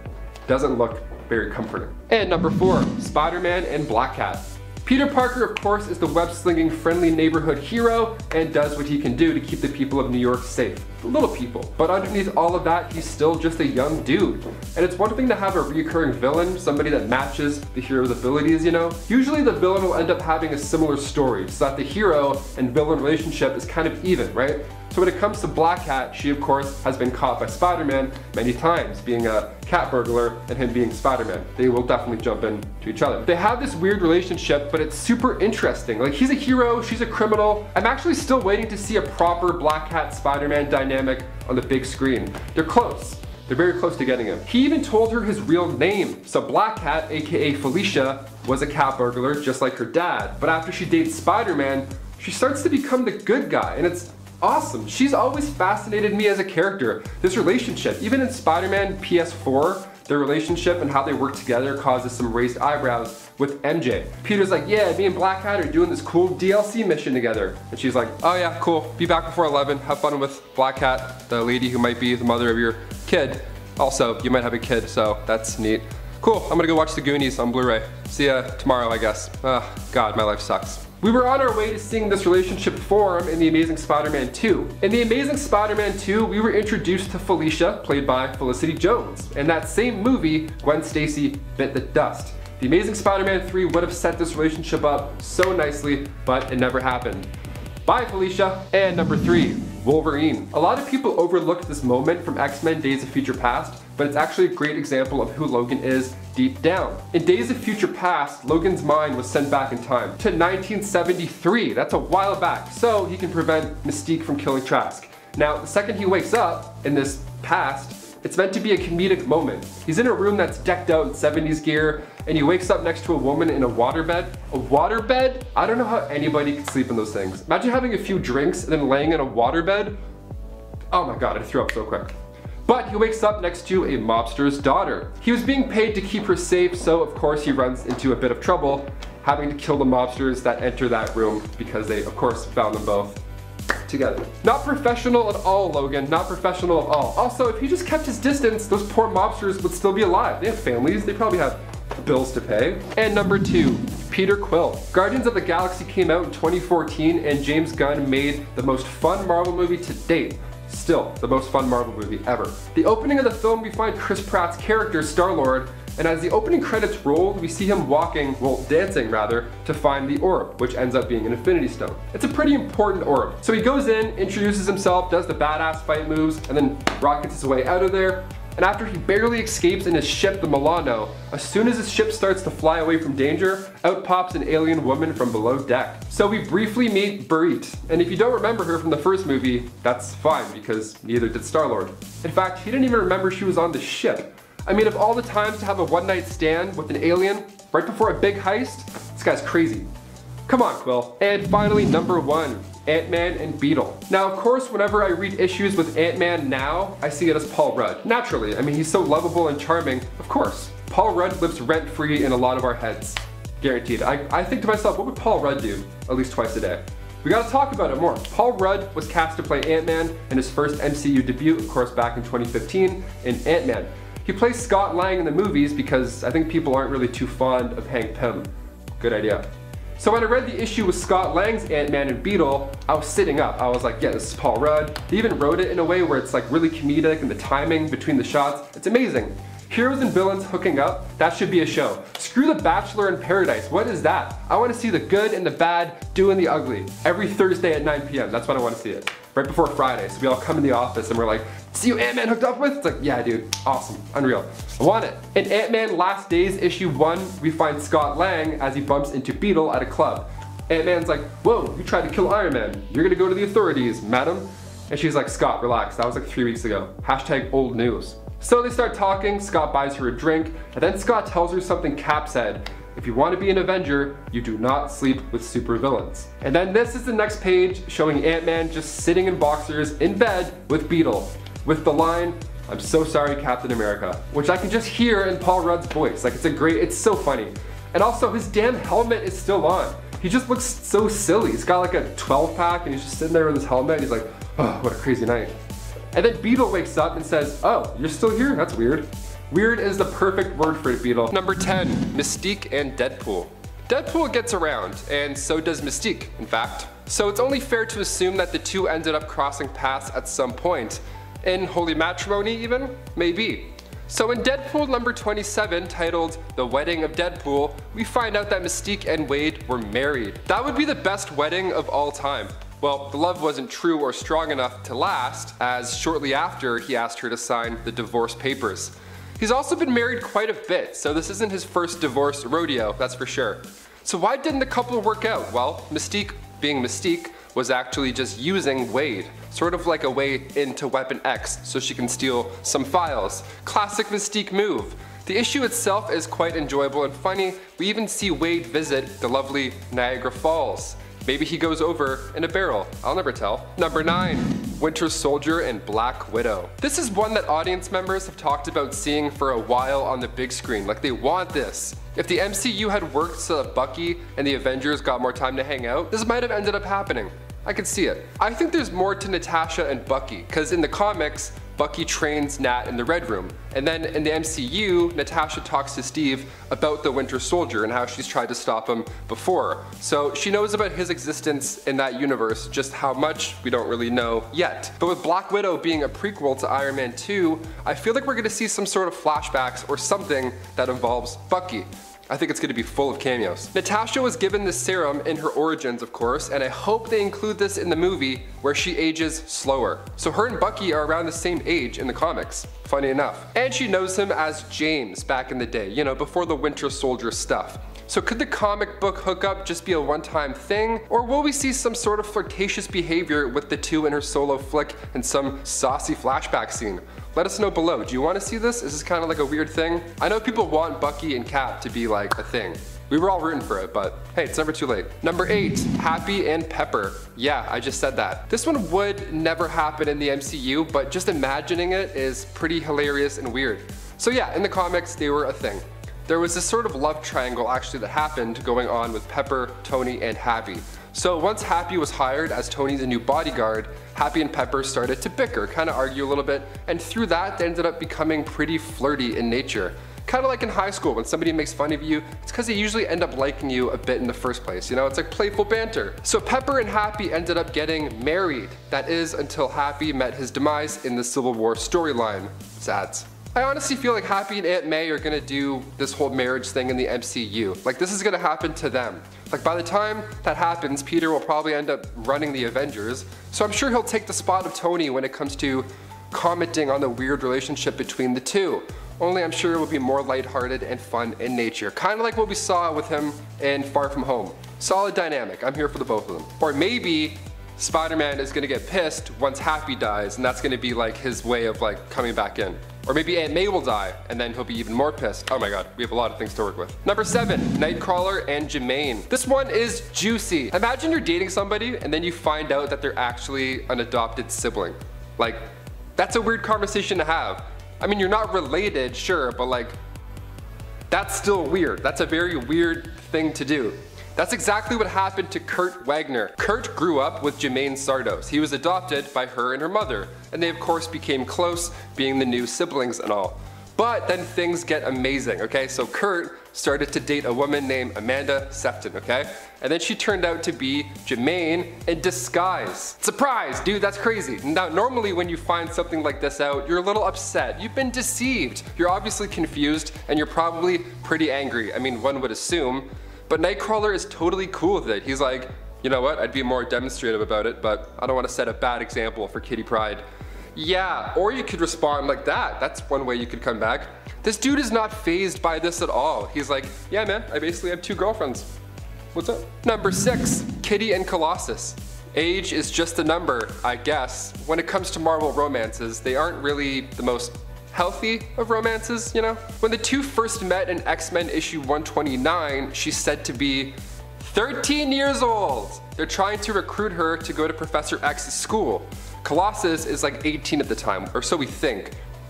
C: doesn't look very comforting. And number 4, Spider-Man and Black Cat. Peter Parker, of course, is the web-slinging friendly neighborhood hero and does what he can do to keep the people of New York safe. The little people. But underneath all of that, he's still just a young dude. And it's one thing to have a recurring villain, somebody that matches the hero's abilities, you know? Usually the villain will end up having a similar story, so that the hero and villain relationship is kind of even, right? So when it comes to Black Cat, she of course has been caught by Spider-Man many times, being a cat burglar and him being Spider-Man. They will definitely jump into each other. They have this weird relationship, but it's super interesting. Like he's a hero, she's a criminal. I'm actually still waiting to see a proper Black Cat Spider-Man dynamic on the big screen. They're close. They're very close to getting him. He even told her his real name. So Black Cat, aka Felicia, was a cat burglar just like her dad. But after she dates Spider-Man, she starts to become the good guy, and it's awesome. She's always fascinated me as a character. This relationship, even in Spider-Man PS4, their relationship and how they work together causes some raised eyebrows with MJ. Peter's like, yeah, me and Black Cat are doing this cool DLC mission together. And she's like, oh yeah, cool. Be back before 11. Have fun with Black Cat, the lady who might be the mother of your kid. Also, you might have a kid, so that's neat. Cool, I'm gonna go watch The Goonies on Blu-ray. See ya tomorrow, I guess. God, my life sucks. We were on our way to seeing this relationship form in The Amazing Spider-Man 2. In The Amazing Spider-Man 2, we were introduced to Felicia, played by Felicity Jones. In that same movie, Gwen Stacy bit the dust. The Amazing Spider-Man 3 would have set this relationship up so nicely, but it never happened. Bye, Felicia. And number 3, Wolverine. A lot of people overlooked this moment from X-Men Days of Future Past, but it's actually a great example of who Logan is deep down. In Days of Future Past, Logan's mind was sent back in time to 1973. That's a while back, so he can prevent Mystique from killing Trask. Now, the second he wakes up in this past, it's meant to be a comedic moment. He's in a room that's decked out in 70s gear, and he wakes up next to a woman in a waterbed. A waterbed? I don't know how anybody could sleep in those things. Imagine having a few drinks and then laying in a waterbed. Oh my god, I threw up so quick. But he wakes up next to a mobster's daughter. He was being paid to keep her safe, so of course he runs into a bit of trouble, having to kill the mobsters that enter that room because they of course found them both together. Not professional at all, Logan, not professional at all. Also, if he just kept his distance, those poor mobsters would still be alive. They have families, they probably have bills to pay. And number 2, Peter Quill. Guardians of the Galaxy came out in 2014 and James Gunn made the most fun Marvel movie to date. Still, the most fun Marvel movie ever. The opening of the film, we find Chris Pratt's character, Star-Lord, and as the opening credits roll, we see him walking, well, dancing rather, to find the orb, which ends up being an Infinity Stone. It's a pretty important orb. So he goes in, introduces himself, does the badass fight moves, and then rockets his way out of there. And after he barely escapes in his ship, the Milano, as soon as his ship starts to fly away from danger, out pops an alien woman from below deck. So we briefly meet Berit, and if you don't remember her from the first movie, that's fine, because neither did Star-Lord. In fact, he didn't even remember she was on the ship. I mean, of all the times to have a one-night stand with an alien, right before a big heist, this guy's crazy. Come on, Quill. And finally, number 1. Ant-Man and Beetle. Now, of course, whenever I read issues with Ant-Man now, I see it as Paul Rudd. Naturally, I mean, he's so lovable and charming, of course. Paul Rudd lives rent-free in a lot of our heads. Guaranteed. I think to myself, what would Paul Rudd do at least twice a day? We gotta talk about it more. Paul Rudd was cast to play Ant-Man in his first MCU debut, of course, back in 2015 in Ant-Man. He plays Scott Lang in the movies because I think people aren't really too fond of Hank Pym. Good idea. So when I read the issue with Scott Lang's Ant-Man and Beetle, I was sitting up. I was like, yeah, this is Paul Rudd. They even wrote it in a way where it's like really comedic and the timing between the shots, it's amazing. Heroes and villains hooking up, that should be a show. Screw The Bachelor in Paradise, what is that? I want to see the good and the bad doing the ugly. Every Thursday at 9 p.m, that's when I want to see it. Right before Friday, so we all come in the office and we're like, see you Ant-Man hooked up with? It's like, yeah dude, awesome, unreal. I want it. In Ant-Man Last Days issue 1, we find Scott Lang as he bumps into Beetle at a club. Ant-Man's like, whoa, you tried to kill Iron Man. You're gonna go to the authorities, madam. And she's like, Scott, relax, that was like 3 weeks ago. Hashtag old news. So they start talking, Scott buys her a drink, and then Scott tells her something Cap said. If you want to be an Avenger, you do not sleep with supervillains. And then this is the next page showing Ant-Man just sitting in boxers in bed with Beetle, with the line, I'm so sorry, Captain America, which I can just hear in Paul Rudd's voice. Like, it's so funny. And also, his damn helmet is still on. He just looks so silly. He's got like a 12-pack and he's just sitting there with his helmet and he's like, oh, what a crazy night. And then Beetle wakes up and says, oh, you're still here? That's weird. Weird is the perfect word for it, Beetle. Number 10, Mystique and Deadpool. Deadpool gets around, and so does Mystique, in fact. So it's only fair to assume that the two ended up crossing paths at some point. In holy matrimony even? Maybe. So in Deadpool number 27, titled The Wedding of Deadpool, we find out that Mystique and Wade were married. That would be the best wedding of all time. Well, the love wasn't true or strong enough to last, as shortly after he asked her to sign the divorce papers. He's also been married quite a bit, so this isn't his first divorce rodeo, that's for sure. So why didn't the couple work out? Well, Mystique, being Mystique, was actually just using Wade, sort of like a way into Weapon X so she can steal some files. Classic Mystique move. The issue itself is quite enjoyable and funny. We even see Wade visit the lovely Niagara Falls. Maybe he goes over in a barrel, I'll never tell. Number 9, Winter Soldier and Black Widow. This is one that audience members have talked about seeing for a while on the big screen, like they want this. If the MCU had worked so that Bucky and the Avengers got more time to hang out, this might have ended up happening. I could see it. I think there's more to Natasha and Bucky, because in the comics, Bucky trains Nat in the Red Room. And then in the MCU, Natasha talks to Steve about the Winter Soldier and how she's tried to stop him before. So she knows about his existence in that universe, just how much we don't really know yet. But with Black Widow being a prequel to Iron Man 2, I feel like we're going to see some sort of flashbacks or something that involves Bucky. I think it's going to be full of cameos. Natasha was given this serum in her origins, of course, and I hope they include this in the movie where she ages slower. So her and Bucky are around the same age in the comics, funny enough. And she knows him as James back in the day, you know, before the Winter Soldier stuff. So could the comic book hookup just be a one-time thing, or will we see some sort of flirtatious behavior with the two in her solo flick and some saucy flashback scene? Let us know below. Do you want to see this? Is this kind of like a weird thing? I know people want Bucky and Cap to be like a thing. We were all rooting for it, but hey, it's never too late. Number 8, Happy and Pepper. Yeah, I just said that. This one would never happen in the MCU, but just imagining it is pretty hilarious and weird. So yeah, in the comics, they were a thing. There was this sort of love triangle actually that happened going on with Pepper, Tony, and Happy. So once Happy was hired as Tony's new bodyguard, Happy and Pepper started to bicker, kind of argue a little bit, and through that they ended up becoming pretty flirty in nature. Kind of like in high school, when somebody makes fun of you, it's because they usually end up liking you a bit in the first place, you know, it's like playful banter. So Pepper and Happy ended up getting married. That is, until Happy met his demise in the Civil War storyline. Sads. I honestly feel like Happy and Aunt May are gonna do this whole marriage thing in the MCU. Like, this is gonna happen to them. Like, by the time that happens, Peter will probably end up running the Avengers, so I'm sure he'll take the spot of Tony when it comes to commenting on the weird relationship between the two. Only I'm sure it will be more lighthearted and fun in nature. Kind of like what we saw with him in Far From Home. Solid dynamic, I'm here for the both of them. Or maybe Spider-Man is gonna get pissed once Happy dies, and that's gonna be like his way of like coming back in. Or maybe Aunt May will die, and then he'll be even more pissed. Oh my god, we have a lot of things to work with. Number 7, Nightcrawler and Jermaine. This one is juicy. Imagine you're dating somebody, and then you find out that they're actually an adopted sibling. Like, that's a weird conversation to have. I mean, you're not related, sure, but like, that's still weird. That's a very weird thing to do. That's exactly what happened to Kurt Wagner. Kurt grew up with Jermaine Sardos. He was adopted by her and her mother, and they of course became close, being the new siblings and all. But then things get amazing, okay? So Kurt started to date a woman named Amanda Sefton, okay? And then she turned out to be Jermaine in disguise. Surprise, dude, that's crazy. Now, normally when you find something like this out, you're a little upset. You've been deceived. You're obviously confused, and you're probably pretty angry. I mean, one would assume. But Nightcrawler is totally cool with it. He's like, you know what, I'd be more demonstrative about it, but I don't want to set a bad example for Kitty Pryde. Yeah, or you could respond like that. That's one way you could come back. This dude is not fazed by this at all. He's like, yeah man, I basically have 2 girlfriends. What's up? Number 6, Kitty and Colossus. Age is just a number, I guess. When it comes to Marvel romances, they aren't really the most healthy of romances, you know? When the two first met in X-Men issue 129, she's said to be 13 years old. They're trying to recruit her to go to Professor X's school. Colossus is like 18 at the time, or so we think.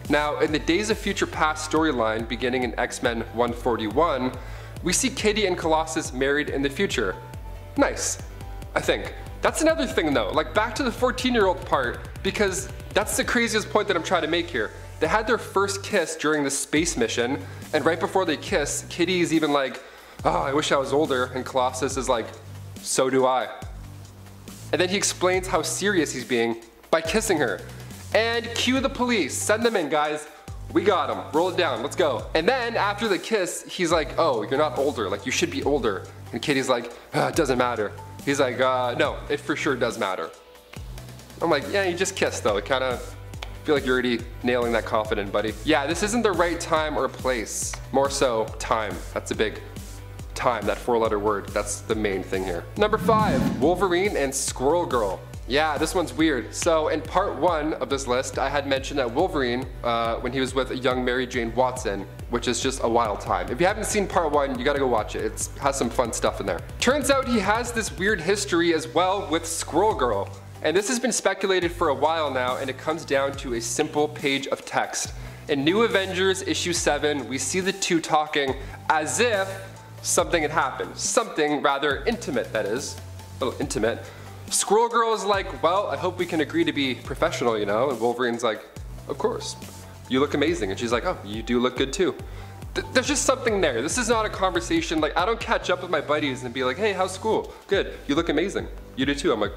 C: Now, in the Days of Future Past storyline beginning in X-Men 141, we see Kitty and Colossus married in the future. Nice, I think. That's another thing though, like back to the 14-year-old part, because that's the craziest point that I'm trying to make here. They had their first kiss during the space mission, and right before they kiss, Kitty is even like, oh, I wish I was older, and Colossus is like, so do I. And then he explains how serious he's being by kissing her. And cue the police, send them in guys, we got him, roll it down, let's go. And then after the kiss, he's like, oh, you're not older, like you should be older. And Kitty's like, it doesn't matter. He's like, no, it for sure does matter. I'm like, yeah, you just kissed though, it kinda, feel like you're already nailing that confident, buddy. Yeah, this isn't the right time or place. More so, time. That's a big time, that 4-letter word. That's the main thing here. Number 5, Wolverine and Squirrel Girl. Yeah, this one's weird. So in part 1 of this list, I had mentioned that Wolverine, when he was with a young Mary Jane Watson, which is just a wild time. If you haven't seen part 1, you gotta go watch it. It has some fun stuff in there. Turns out he has this weird history as well with Squirrel Girl. And this has been speculated for a while now, and it comes down to a simple page of text. In New Avengers issue 7, we see the two talking as if something had happened. Something rather intimate, that is. A little intimate. Squirrel Girl is like, well, I hope we can agree to be professional, you know? And Wolverine's like, of course. You look amazing. And she's like, oh, you do look good too. There's just something there. This is not a conversation, like I don't catch up with my buddies and be like, hey, how's school? Good, you look amazing. You do too. I'm like,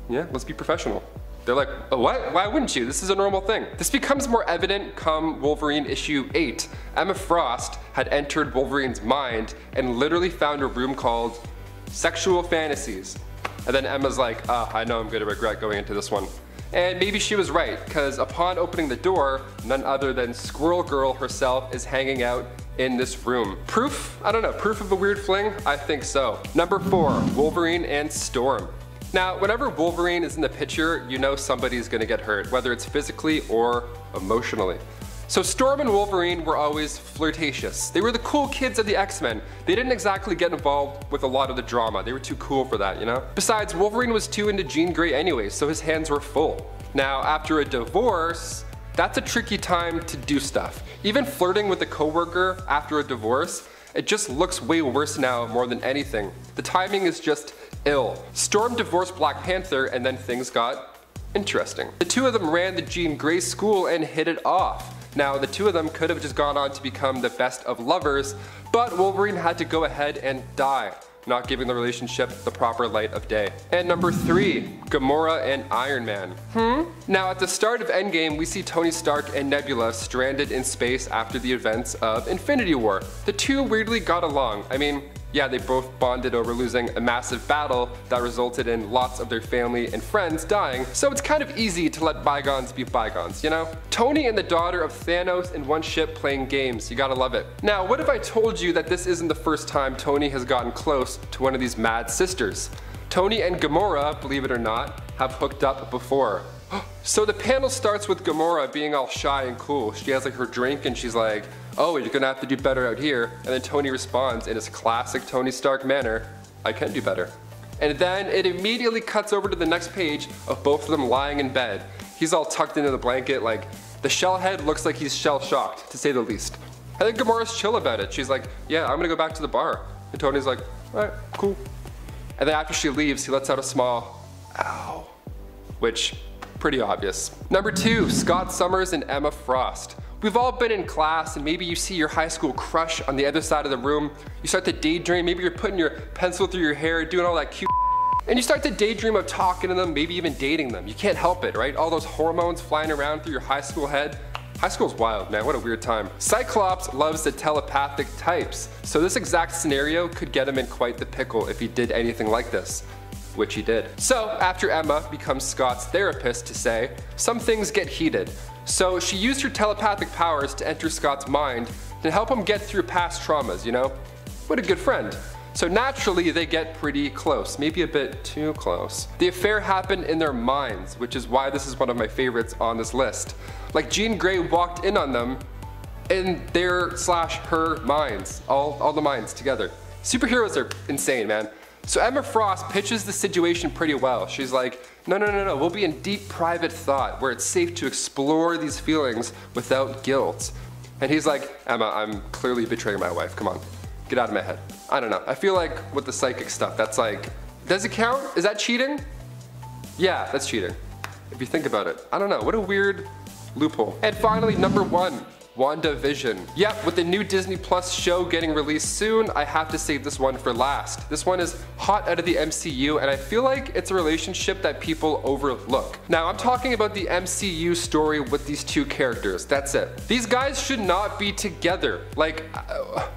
C: yeah, let's be professional. They're like, oh, what? Why wouldn't you? This is a normal thing. This becomes more evident come Wolverine issue 8. Emma Frost had entered Wolverine's mind and literally found a room called Sexual Fantasies. And then Emma's like, I know I'm gonna regret going into this one. And maybe she was right, because upon opening the door, none other than Squirrel Girl herself is hanging out in this room. Proof? I don't know, proof of a weird fling? I think so. Number 4, Wolverine and Storm. Now, whenever Wolverine is in the picture, you know somebody's gonna get hurt, whether it's physically or emotionally. So Storm and Wolverine were always flirtatious. They were the cool kids of the X-Men. They didn't exactly get involved with a lot of the drama. They were too cool for that, you know? Besides, Wolverine was too into Jean Grey anyway, so his hands were full. Now, after a divorce, that's a tricky time to do stuff. Even flirting with a coworker after a divorce, it just looks way worse now more than anything. The timing is just ill. Storm divorced Black Panther and then things got interesting. The two of them ran the Jean Grey school and hit it off. Now, the two of them could have just gone on to become the best of lovers, but Wolverine had to go ahead and die, not giving the relationship the proper light of day. And number 3, Gamora and Iron Man. Now, at the start of Endgame, we see Tony Stark and Nebula stranded in space after the events of Infinity War. The two weirdly got along. I mean, yeah, they both bonded over losing a massive battle that resulted in lots of their family and friends dying, so it's kind of easy to let bygones be bygones, you know? Tony and the daughter of Thanos in one ship playing games, you gotta love it. Now, what if I told you that this isn't the first time Tony has gotten close to one of these mad sisters? Tony and Gamora, believe it or not, have hooked up before. So the panel starts with Gamora being all shy and cool. She has like her drink and she's like, oh, you're gonna have to do better out here. And then Tony responds in his classic Tony Stark manner, I can do better. And then it immediately cuts over to the next page of both of them lying in bed. He's all tucked into the blanket, like the shell head looks like he's shell shocked, to say the least. And then Gamora's chill about it. She's like, yeah, I'm gonna go back to the bar. And Tony's like, alright, cool. And then after she leaves, he lets out a small, ow, which, pretty obvious. Number 2, Scott Summers and Emma Frost. We've all been in class and maybe you see your high school crush on the other side of the room. You start to daydream, maybe you're putting your pencil through your hair, doing all that cute and you start to daydream of talking to them, maybe even dating them. You can't help it, right? All those hormones flying around through your high school head. High school's wild, man, what a weird time. Cyclops loves the telepathic types, so this exact scenario could get him in quite the pickle if he did anything like this. Which he did. So after Emma becomes Scott's therapist to say, some things get heated. So she used her telepathic powers to enter Scott's mind to help him get through past traumas, you know? What a good friend. So naturally they get pretty close, maybe a bit too close. The affair happened in their minds, which is why this is one of my favorites on this list. Like Jean Grey walked in on them in their/her minds, all the minds together. Superheroes are insane, man. So Emma Frost pitches the situation pretty well. She's like, no, we'll be in deep private thought where it's safe to explore these feelings without guilt. And he's like, Emma, I'm clearly betraying my wife, come on, get out of my head. I don't know, I feel like with the psychic stuff, that's like, does it count? Is that cheating? Yeah, that's cheating. If you think about it. I don't know, what a weird loophole. And finally, number 1. WandaVision. Yep, with the new Disney Plus show getting released soon, I have to save this one for last. This one is hot out of the MCU and I feel like it's a relationship that people overlook. Now I'm talking about the MCU story with these two characters, that's it. These guys should not be together. Like,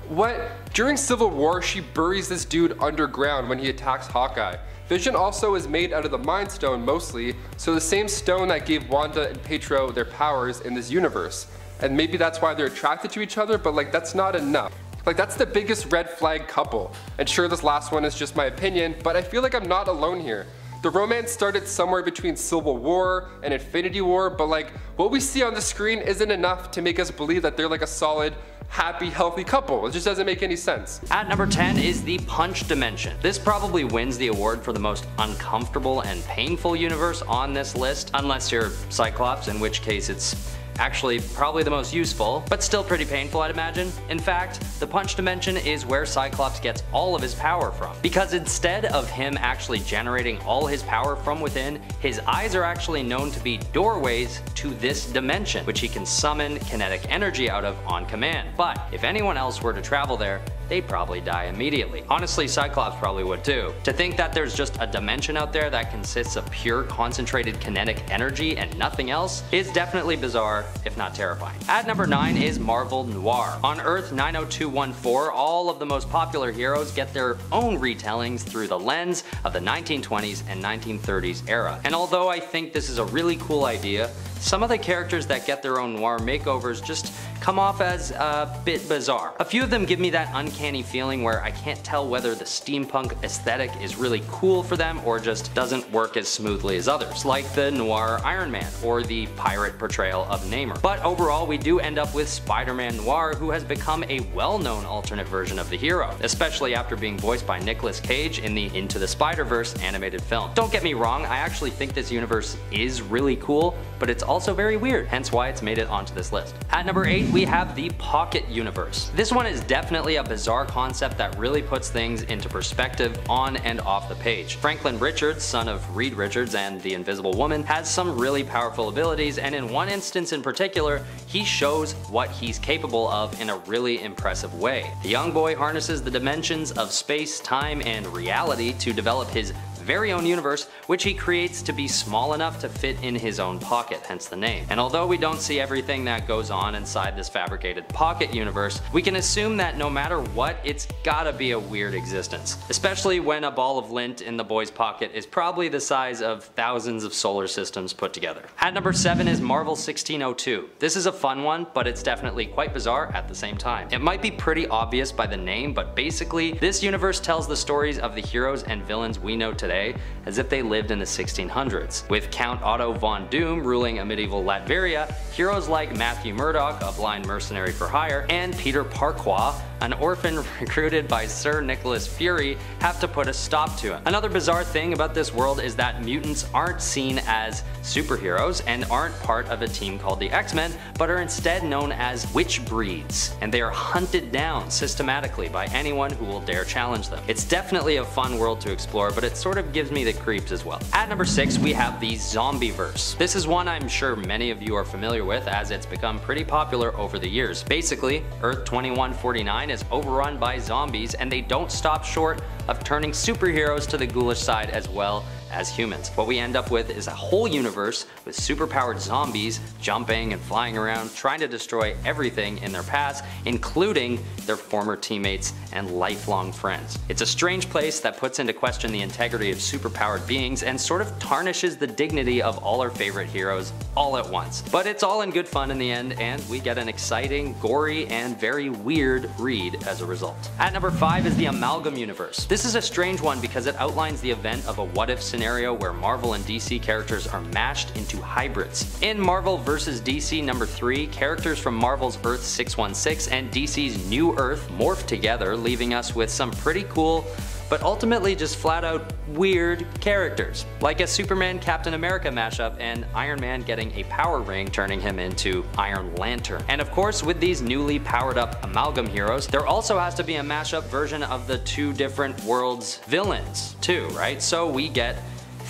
C: what? During Civil War, she buries this dude underground when he attacks Hawkeye. Vision also is made out of the Mind Stone mostly, so the same stone that gave Wanda and Pietro their powers in this universe. And maybe that's why they're attracted to each other, but like that's not enough. Like that's the biggest red flag couple. And sure, this last one is just my opinion, but I feel like I'm not alone here. The romance started somewhere between Civil War and Infinity War, but like what we see on the screen isn't enough to make us believe that they're like a solid, happy, healthy couple. It just doesn't make any sense.
D: At number 10 is the Punch Dimension. This probably wins the award for the most uncomfortable and painful universe on this list, unless you're Cyclops, in which case it's Actually, probably the most useful, but still pretty painful, I'd imagine. In fact, the punch dimension is where Cyclops gets all of his power from. Because instead of him actually generating all his power from within, his eyes are actually known to be doorways to this dimension, which he can summon kinetic energy out of on command. But if anyone else were to travel there, they'd probably die immediately. Honestly, Cyclops probably would too. To think that there's just a dimension out there that consists of pure concentrated kinetic energy and nothing else is definitely bizarre, if not terrifying. At number 9 is Marvel Noir. On Earth 90214, all of the most popular heroes get their own retellings through the lens of the 1920s and 1930s era. And although I think this is a really cool idea, some of the characters that get their own noir makeovers just come off as a bit bizarre. A few of them give me that uncanny feeling where I can't tell whether the steampunk aesthetic is really cool for them or just doesn't work as smoothly as others, like the noir Iron Man or the pirate portrayal of Namor. But overall, we do end up with Spider-Man Noir, who has become a well-known alternate version of the hero, especially after being voiced by Nicolas Cage in the Into the Spider-Verse animated film. Don't get me wrong, I actually think this universe is really cool, but it's also very weird, hence why it's made it onto this list. At number 8, we have the Pocket Universe. This one is definitely a bizarre concept that really puts things into perspective on and off the page. Franklin Richards, son of Reed Richards and the Invisible Woman, has some really powerful abilities, and in one instance in particular, he shows what he's capable of in a really impressive way. The young boy harnesses the dimensions of space, time, and reality to develop his very own universe, which he creates to be small enough to fit in his own pocket, hence the name. And although we don't see everything that goes on inside this fabricated pocket universe, we can assume that no matter what, it's gotta be a weird existence. Especially when a ball of lint in the boy's pocket is probably the size of thousands of solar systems put together. At number 7 is Marvel 1602. This is a fun one, but it's definitely quite bizarre at the same time. It might be pretty obvious by the name, but basically, this universe tells the stories of the heroes and villains we know today as if they lived in the 1600s. With Count Otto von Doom ruling a medieval Latveria, heroes like Matthew Murdock, a blind mercenary for hire, and Peter Parquois, an orphan recruited by Sir Nicholas Fury, have to put a stop to him. Another bizarre thing about this world is that mutants aren't seen as superheroes and aren't part of a team called the X-Men, but are instead known as witch breeds, and they are hunted down systematically by anyone who will dare challenge them. It's definitely a fun world to explore, but it sort of gives me the creeps as well. At number 6, we have the Zombieverse. This is one I'm sure many of you are familiar with, as it's become pretty popular over the years. Basically, Earth 2149 is overrun by zombies, and they don't stop short of turning superheroes to the ghoulish side as well as humans. What we end up with is a whole universe with superpowered zombies jumping and flying around, trying to destroy everything in their paths, including their former teammates and lifelong friends. It's a strange place that puts into question the integrity of superpowered beings and sort of tarnishes the dignity of all our favorite heroes all at once. But it's all in good fun in the end, and we get an exciting, gory, and very weird read as a result. At number 5 is the Amalgam Universe. This is a strange one because it outlines the event of a what-if scenario where Marvel and DC characters are mashed into hybrids. In Marvel vs. DC number 3, characters from Marvel's Earth 616 and DC's New Earth morph together, leaving us with some pretty cool, but ultimately just flat out weird characters, like a Superman Captain America mashup and Iron Man getting a power ring turning him into Iron Lantern. And of course, with these newly powered up Amalgam heroes, there also has to be a mashup version of the two different worlds' villains too, right? So we get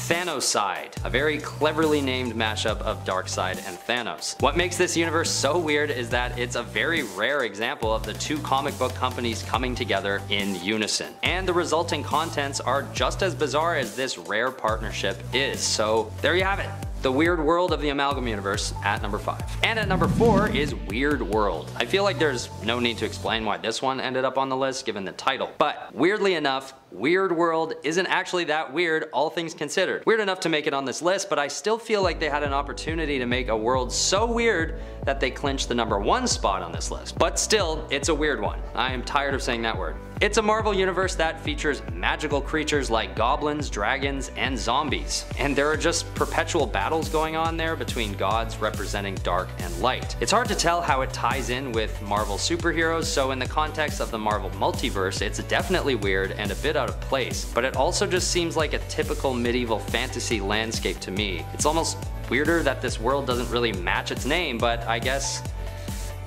D: Thanoside, a very cleverly named mashup of Darkseid and Thanos. What makes this universe so weird is that it's a very rare example of the two comic book companies coming together in unison. And the resulting contents are just as bizarre as this rare partnership is. So there you have it. The Weird World of the Amalgam Universe at number 5. And at number 4 is Weird World. I feel like there's no need to explain why this one ended up on the list given the title. But weirdly enough, Weird World isn't actually that weird, all things considered. Weird enough to make it on this list, but I still feel like they had an opportunity to make a world so weird that they clinched the number 1 spot on this list. But still, it's a weird one. I am tired of saying that word. It's a Marvel universe that features magical creatures like goblins, dragons, and zombies. And there are just perpetual battles going on there between gods representing dark and light. It's hard to tell how it ties in with Marvel superheroes, so in the context of the Marvel multiverse, it's definitely weird and a bit out of place. But it also just seems like a typical medieval fantasy landscape to me. It's almost Weirder that this world doesn't really match its name, but I guess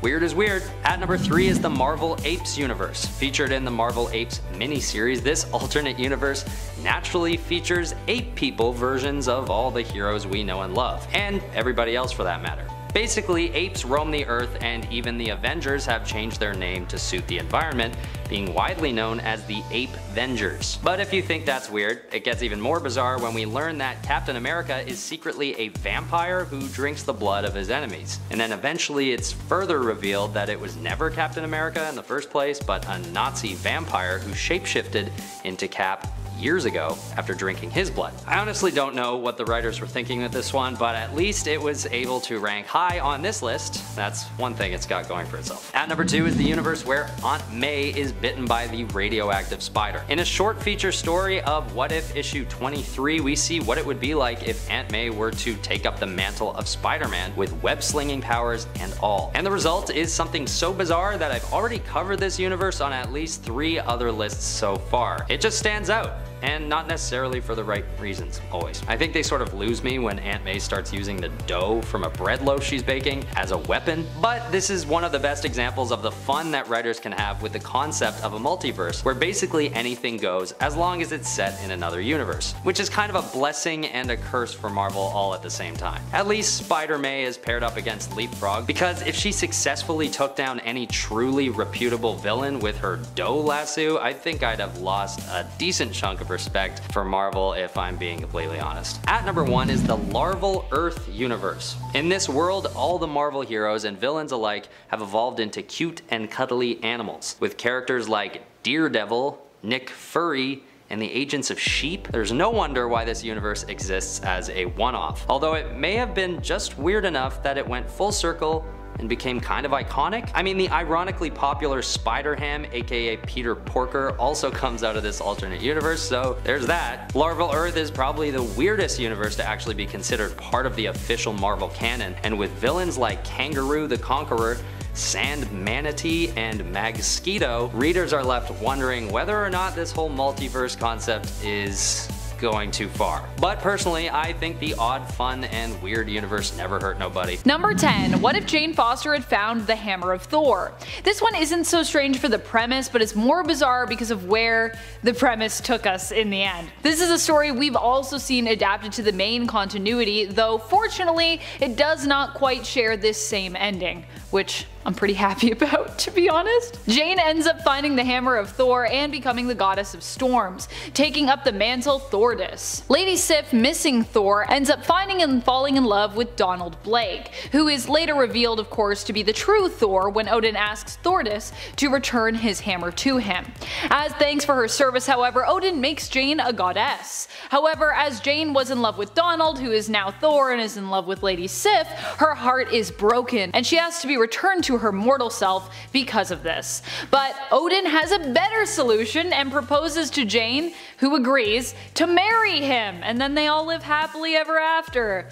D: weird is weird. At number 3 is the Marvel Apes universe. Featured in the Marvel Apes miniseries, this alternate universe naturally features ape people versions of all the heroes we know and love, and everybody else for that matter. Basically, apes roam the earth, and even the Avengers have changed their name to suit the environment, being widely known as the Ape-Vengers. But if you think that's weird, it gets even more bizarre when we learn that Captain America is secretly a vampire who drinks the blood of his enemies. And then eventually it's further revealed that it was never Captain America in the first place, but a Nazi vampire who shapeshifted into Cap years ago after drinking his blood. I honestly don't know what the writers were thinking with this one, but at least it was able to rank high on this list. That's one thing it's got going for itself. At number 2 is the universe where Aunt May is bitten by the radioactive spider. In a short feature story of What If issue 23, we see what it would be like if Aunt May were to take up the mantle of Spider-Man with web-slinging powers and all. And the result is something so bizarre that I've already covered this universe on at least 3 other lists so far. It just stands out. And not necessarily for the right reasons, always. I think they sort of lose me when Aunt May starts using the dough from a bread loaf she's baking as a weapon, but this is one of the best examples of the fun that writers can have with the concept of a multiverse, where basically anything goes as long as it's set in another universe, which is kind of a blessing and a curse for Marvel all at the same time. At least Spider-May is paired up against Leapfrog, because if she successfully took down any truly reputable villain with her dough lasso, I think I'd have lost a decent chunk of respect for Marvel, if I'm being completely honest. At number 1 is the Larval Earth universe. In this world, all the Marvel heroes and villains alike have evolved into cute and cuddly animals, with characters like Daredevil, Nick Fury, and the Agents of S.H.I.E.L.D. There's no wonder why this universe exists as a one-off, although it may have been just weird enough that it went full circle and became kind of iconic. I mean, the ironically popular Spider-Ham, aka Peter Porker, also comes out of this alternate universe, so there's that. Larval Earth is probably the weirdest universe to actually be considered part of the official Marvel canon, and with villains like Kangaroo the Conqueror, Sand Manatee, and Magsquito, readers are left wondering whether or not this whole multiverse concept is going too far. But personally, I think the odd, fun, and weird universe never hurt nobody.
A: Number 10. What if Jane Foster had found the Hammer of Thor? This one isn't so strange for the premise, but it's more bizarre because of where the premise took us in the end. This is a story we've also seen adapted to the main continuity, though fortunately it does not quite share this same ending, which I'm pretty happy about, to be honest. Jane ends up finding the Hammer of Thor and becoming the goddess of storms, taking up the mantle Thordis. Lady Sif, missing Thor, ends up finding and falling in love with Donald Blake, who is later revealed, of course, to be the true Thor when Odin asks Thordis to return his hammer to him. As thanks for her service, however, Odin makes Jane a goddess. However, as Jane was in love with Donald, who is now Thor and is in love with Lady Sif, her heart is broken, and she has to be returned to her mortal self because of this. But Odin has a better solution and proposes to Jane, who agrees, to marry him, and then they all live happily ever after.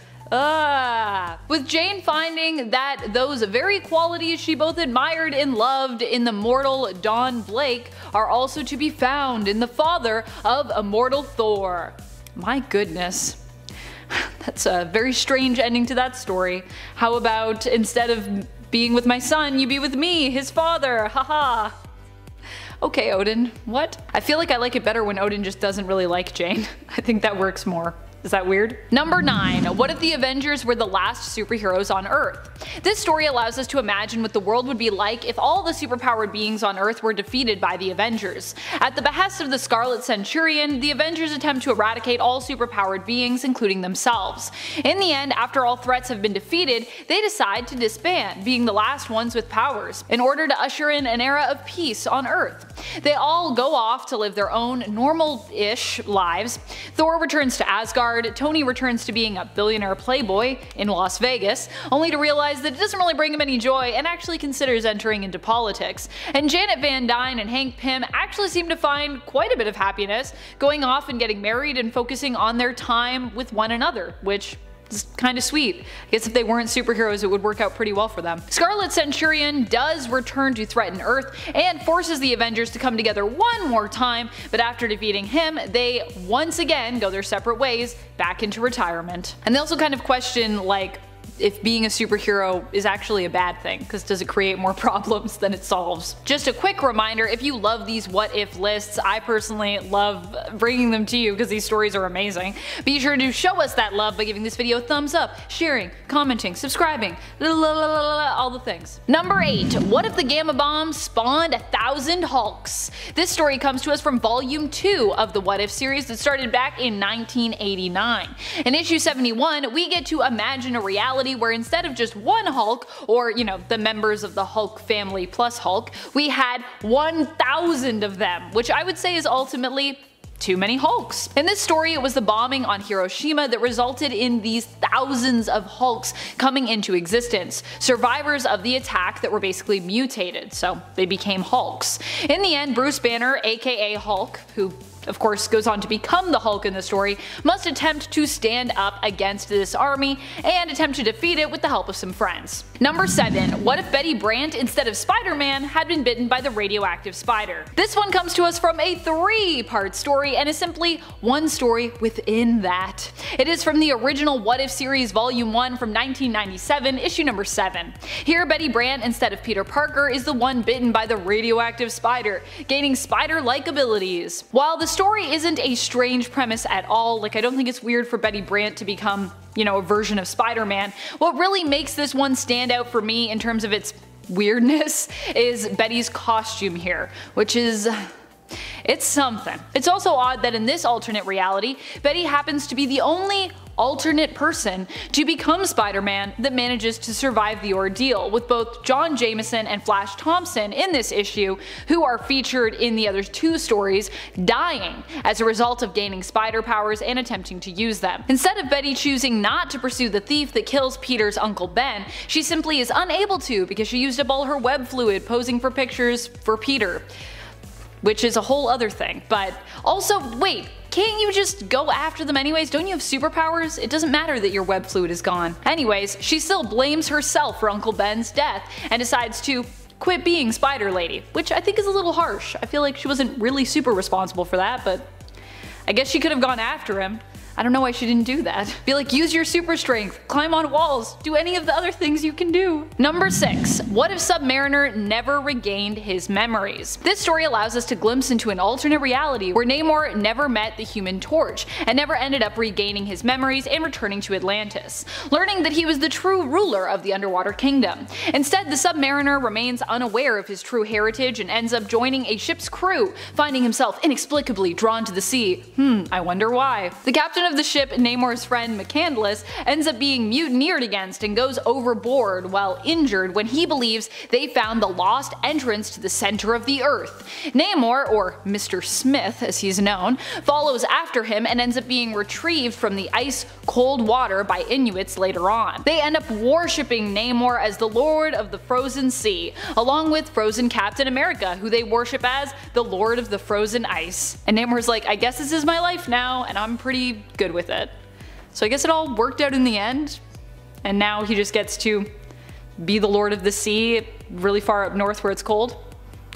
A: With Jane finding that those very qualities she both admired and loved in the mortal Don Blake are also to be found in the father of immortal Thor. My goodness. That's a very strange ending to that story. How about instead of being with my son, you be with me, his father, haha. Okay, Odin, what? I feel like I like it better when Odin just doesn't really like Jane. I think that works more. Is that weird? Number 9. What if the Avengers were the last superheroes on Earth? This story allows us to imagine what the world would be like if all the superpowered beings on Earth were defeated by the Avengers. At the behest of the Scarlet Centurion, the Avengers attempt to eradicate all superpowered beings, including themselves. In the end, after all threats have been defeated, they decide to disband, being the last ones with powers, in order to usher in an era of peace on Earth. They all go off to live their own normal-ish lives. Thor returns to Asgard, Tony returns to being a billionaire playboy in Las Vegas, only to realize that it doesn't really bring him any joy and actually considers entering into politics. And Janet Van Dyne and Hank Pym actually seem to find quite a bit of happiness, going off and getting married and focusing on their time with one another, which It's kind of sweet. I guess if they weren't superheroes it would work out pretty well for them. Scarlet Centurion does return to threaten Earth and forces the Avengers to come together one more time, but after defeating him, they once again go their separate ways back into retirement. And they also kind of question, like, if being a superhero is actually a bad thing, because does it create more problems than it solves? Just a quick reminder, if you love these what if lists, I personally love bringing them to you because these stories are amazing. Be sure to show us that love by giving this video a thumbs up, sharing, commenting, subscribing, all the things. Number 8. What if the Gamma Bomb spawned 1,000 Hulks? This story comes to us from volume 2 of the What If series that started back in 1989. In issue 71, we get to imagine a reality where instead of just one Hulk, or you know, the members of the Hulk family plus Hulk, we had 1,000 of them, which I would say is ultimately too many Hulks. In this story, it was the bombing on Hiroshima that resulted in these thousands of Hulks coming into existence, survivors of the attack that were basically mutated, so they became Hulks. In the end, Bruce Banner, aka Hulk, who of course goes on to become the Hulk in the story, must attempt to stand up against this army and attempt to defeat it with the help of some friends. Number 7. What if Betty Brant, instead of Spider-Man, had been bitten by the radioactive spider? This one comes to us from a 3-part story and is simply one story within that. It is from the original What If series volume 1 from 1997, issue number 7. Here Betty Brant, instead of Peter Parker, is the one bitten by the radioactive spider, gaining spider-like abilities. While the story isn't a strange premise at all, like I don't think it's weird for Betty Brant to become, you know, a version of Spider-Man. What really makes this one stand out for me in terms of its weirdness is Betty's costume here, which is... it's something. It's also odd that in this alternate reality, Betty happens to be the only alternate person to become Spider-Man that manages to survive the ordeal, with both John Jameson and Flash Thompson in this issue, who are featured in the other 2 stories, dying as a result of gaining spider powers and attempting to use them. Instead of Betty choosing not to pursue the thief that kills Peter's Uncle Ben, she simply is unable to because she used up all her web fluid posing for pictures for Peter. Which is a whole other thing, but also, wait, can't you just go after them anyways? Don't you have superpowers? It doesn't matter that your web fluid is gone. Anyways, she still blames herself for Uncle Ben's death and decides to quit being Spider Lady, which I think is a little harsh. I feel like she wasn't really super responsible for that, but I guess she could have gone after him. I don't know why she didn't do that. Be like, use your super strength, climb on walls, do any of the other things you can do. Number 6. What if Submariner never regained his memories? This story allows us to glimpse into an alternate reality where Namor never met the Human Torch and never ended up regaining his memories and returning to Atlantis, learning that he was the true ruler of the Underwater Kingdom. Instead, the Submariner remains unaware of his true heritage and ends up joining a ship's crew, finding himself inexplicably drawn to the sea. I wonder why. The captain of the ship, Namor's friend McCandless, ends up being mutineered against and goes overboard while injured when he believes they found the lost entrance to the center of the earth. Namor, or Mr. Smith as he's known, follows after him and ends up being retrieved from the ice-cold water by Inuits later on. They end up worshipping Namor as the Lord of the Frozen Sea, along with frozen Captain America, who they worship as the Lord of the Frozen Ice. And Namor's like, I guess this is my life now, and I'm pretty good with it. So I guess it all worked out in the end, and now he just gets to be the Lord of the Sea really far up north where it's cold.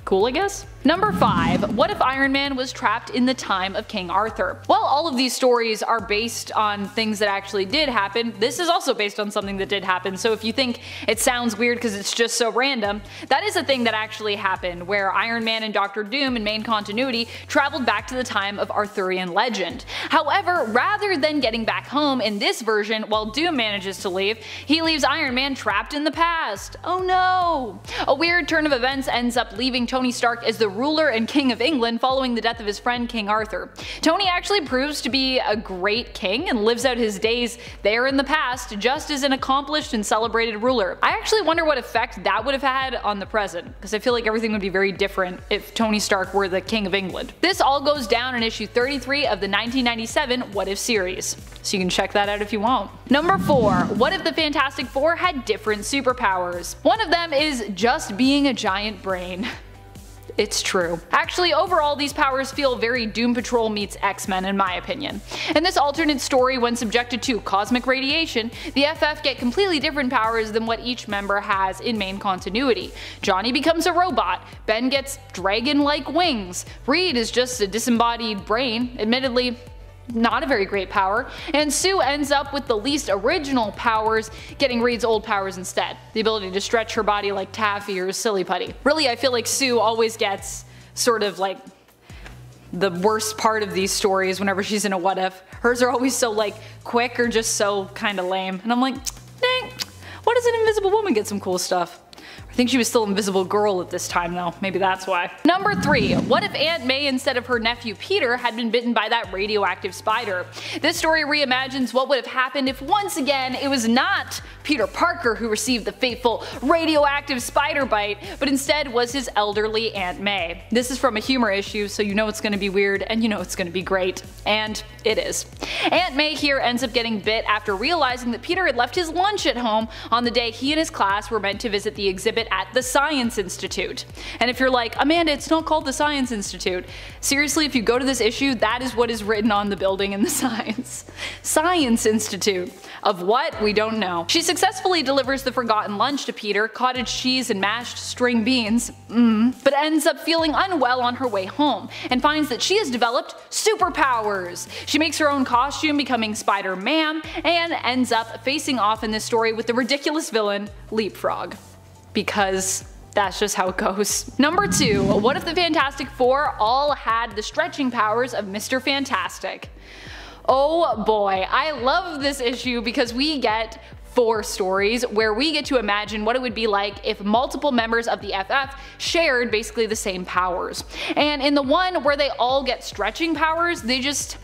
A: Cool, I guess? Number 5. What if Iron Man was trapped in the time of King Arthur? While all of these stories are based on things that actually did happen, this is also based on something that did happen, so if you think it sounds weird because it's just so random, that is a thing that actually happened, where Iron Man and Doctor Doom in main continuity traveled back to the time of Arthurian legend. However, rather than getting back home in this version while Doom manages to leave, he leaves Iron Man trapped in the past. Oh no! A weird turn of events ends up leaving Tony Stark as the ruler and king of England following the death of his friend King Arthur. Tony actually proves to be a great king and lives out his days there in the past just as an accomplished and celebrated ruler. I actually wonder what effect that would have had on the present, because I feel like everything would be very different if Tony Stark were the king of England. This all goes down in issue 33 of the 1997 What If series, so you can check that out if you want. Number 4. What if the Fantastic Four had different superpowers? One of them is just being a giant brain. It's true. Actually, overall, these powers feel very Doom Patrol meets X-Men in my opinion. In this alternate story, when subjected to cosmic radiation, the FF get completely different powers than what each member has in main continuity. Johnny becomes a robot, Ben gets dragon-like wings, Reed is just a disembodied brain, admittedly not a very great power, and Sue ends up with the least original powers, getting Reed's old powers instead, the ability to stretch her body like Taffy or Silly Putty. Really, I feel like Sue always gets sort of like the worst part of these stories whenever she's in a what if. Hers are always so like quick or just so kinda lame, and I'm like, dang, why does an Invisible Woman get some cool stuff? I think she was still Invisible Girl at this time though, maybe that's why. Number 3. What if Aunt May instead of her nephew Peter had been bitten by that radioactive spider? This story reimagines what would have happened if once again it was not Peter Parker who received the fateful radioactive spider bite, but instead was his elderly Aunt May. This is from a humor issue, so you know it's gonna be weird and you know it's gonna be great. And it is. Aunt May here ends up getting bit after realizing that Peter had left his lunch at home on the day he and his class were meant to visit the exhibit at the Science Institute. And if you're like, Amanda, it's not called the Science Institute. Seriously, if you go to this issue, that is what is written on the building in the Science Institute. Of what? We don't know. She successfully delivers the forgotten lunch to Peter, cottage cheese and mashed string beans, but ends up feeling unwell on her way home, and finds that she has developed superpowers. She makes her own costume, becoming Spider-Man, and ends up facing off in this story with the ridiculous villain, Leapfrog. Because that's just how it goes. Number 2. What if the Fantastic Four all had the stretching powers of Mr. Fantastic? Oh boy, I love this issue because we get 4 stories where we get to imagine what it would be like if multiple members of the FF shared basically the same powers. And in the one where they all get stretching powers, they just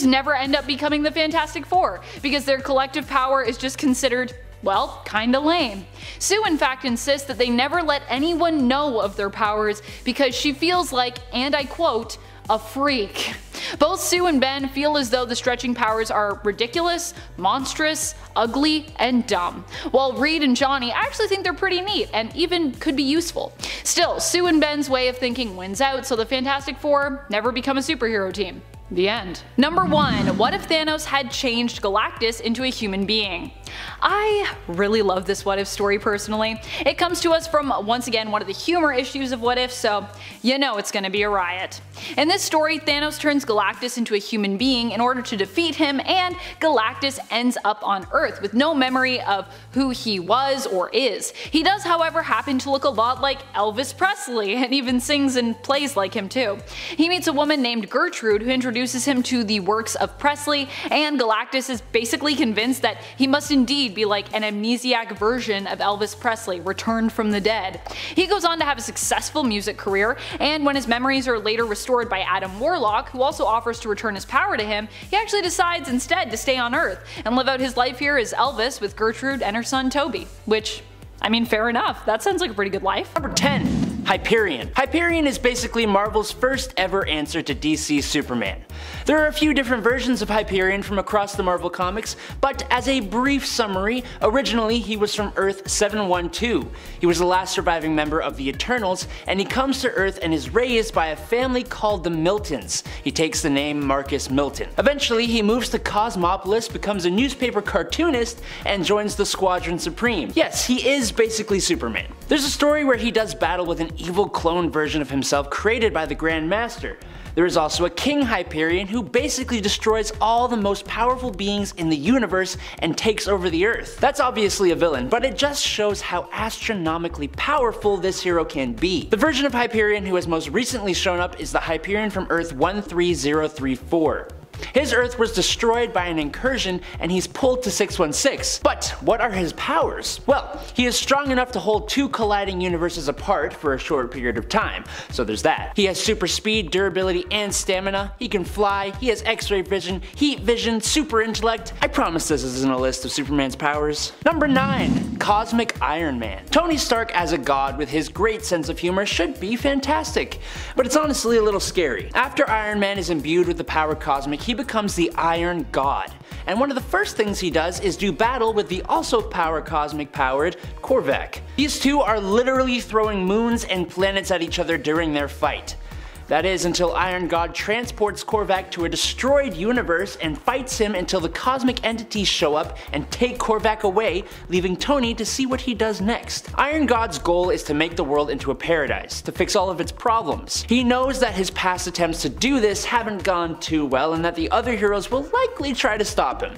A: never end up becoming the Fantastic Four because their collective power is just considered, well, kinda lame. Sue in fact insists that they never let anyone know of their powers because she feels like, and I quote, a freak. Both Sue and Ben feel as though the stretching powers are ridiculous, monstrous, ugly, and dumb, while Reed and Johnny actually think they're pretty neat and even could be useful. Still, Sue and Ben's way of thinking wins out, so the Fantastic Four never become a superhero team. The end. Number 1. What if Thanos had changed Galactus into a human being? I really love this What If story personally. It comes to us from, once again, one of the humor issues of What If, so you know it's gonna be a riot. In this story, Thanos turns Galactus into a human being in order to defeat him, and Galactus ends up on Earth with no memory of who he was or is. He does, however, happen to look a lot like Elvis Presley, and even sings and plays like him too. He meets a woman named Gertrude who introduces him to the works of Presley, and Galactus is basically convinced that he must indeed be like an amnesiac version of Elvis Presley, returned from the dead. He goes on to have a successful music career, and when his memories are later restored by Adam Warlock, who also offers to return his power to him, he actually decides instead to stay on Earth and live out his life here as Elvis with Gertrude and her son Toby. Which, I mean, fair enough, that sounds like a pretty good life.
E: Number 10. Hyperion. Hyperion is basically Marvel's first ever answer to DC's Superman. There are a few different versions of Hyperion from across the Marvel comics, but as a brief summary, originally he was from Earth 712. He was the last surviving member of the Eternals, and he comes to Earth and is raised by a family called the Miltons. He takes the name Marcus Milton. Eventually he moves to Cosmopolis, becomes a newspaper cartoonist, and joins the Squadron Supreme. Yes, he is basically Superman. There's a story where he does battle with an evil clone version of himself created by the Grand Master. There is also a King Hyperion who basically destroys all the most powerful beings in the universe and takes over the Earth. That's obviously a villain, but it just shows how astronomically powerful this hero can be. The version of Hyperion who has most recently shown up is the Hyperion from Earth 13034. His Earth was destroyed by an incursion and he's pulled to 616. But what are his powers? Well, he is strong enough to hold 2 colliding universes apart for a short period of time, so there's that. He has super speed, durability, and stamina. He can fly, he has X-ray vision, heat vision, super intellect. I promise this isn't a list of Superman's powers. Number 9. Cosmic Iron Man. Tony Stark as a god with his great sense of humor should be fantastic, but it's honestly a little scary. After Iron Man is imbued with the power Cosmic, he becomes the Iron God. And one of the first things he does is do battle with the also cosmic powered Korvac. These two are literally throwing moons and planets at each other during their fight. That is, until Iron God transports Korvac to a destroyed universe and fights him until the cosmic entities show up and take Korvac away, leaving Tony to see what he does next. Iron God's goal is to make the world into a paradise, to fix all of its problems. He knows that his past attempts to do this haven't gone too well and that the other heroes will likely try to stop him.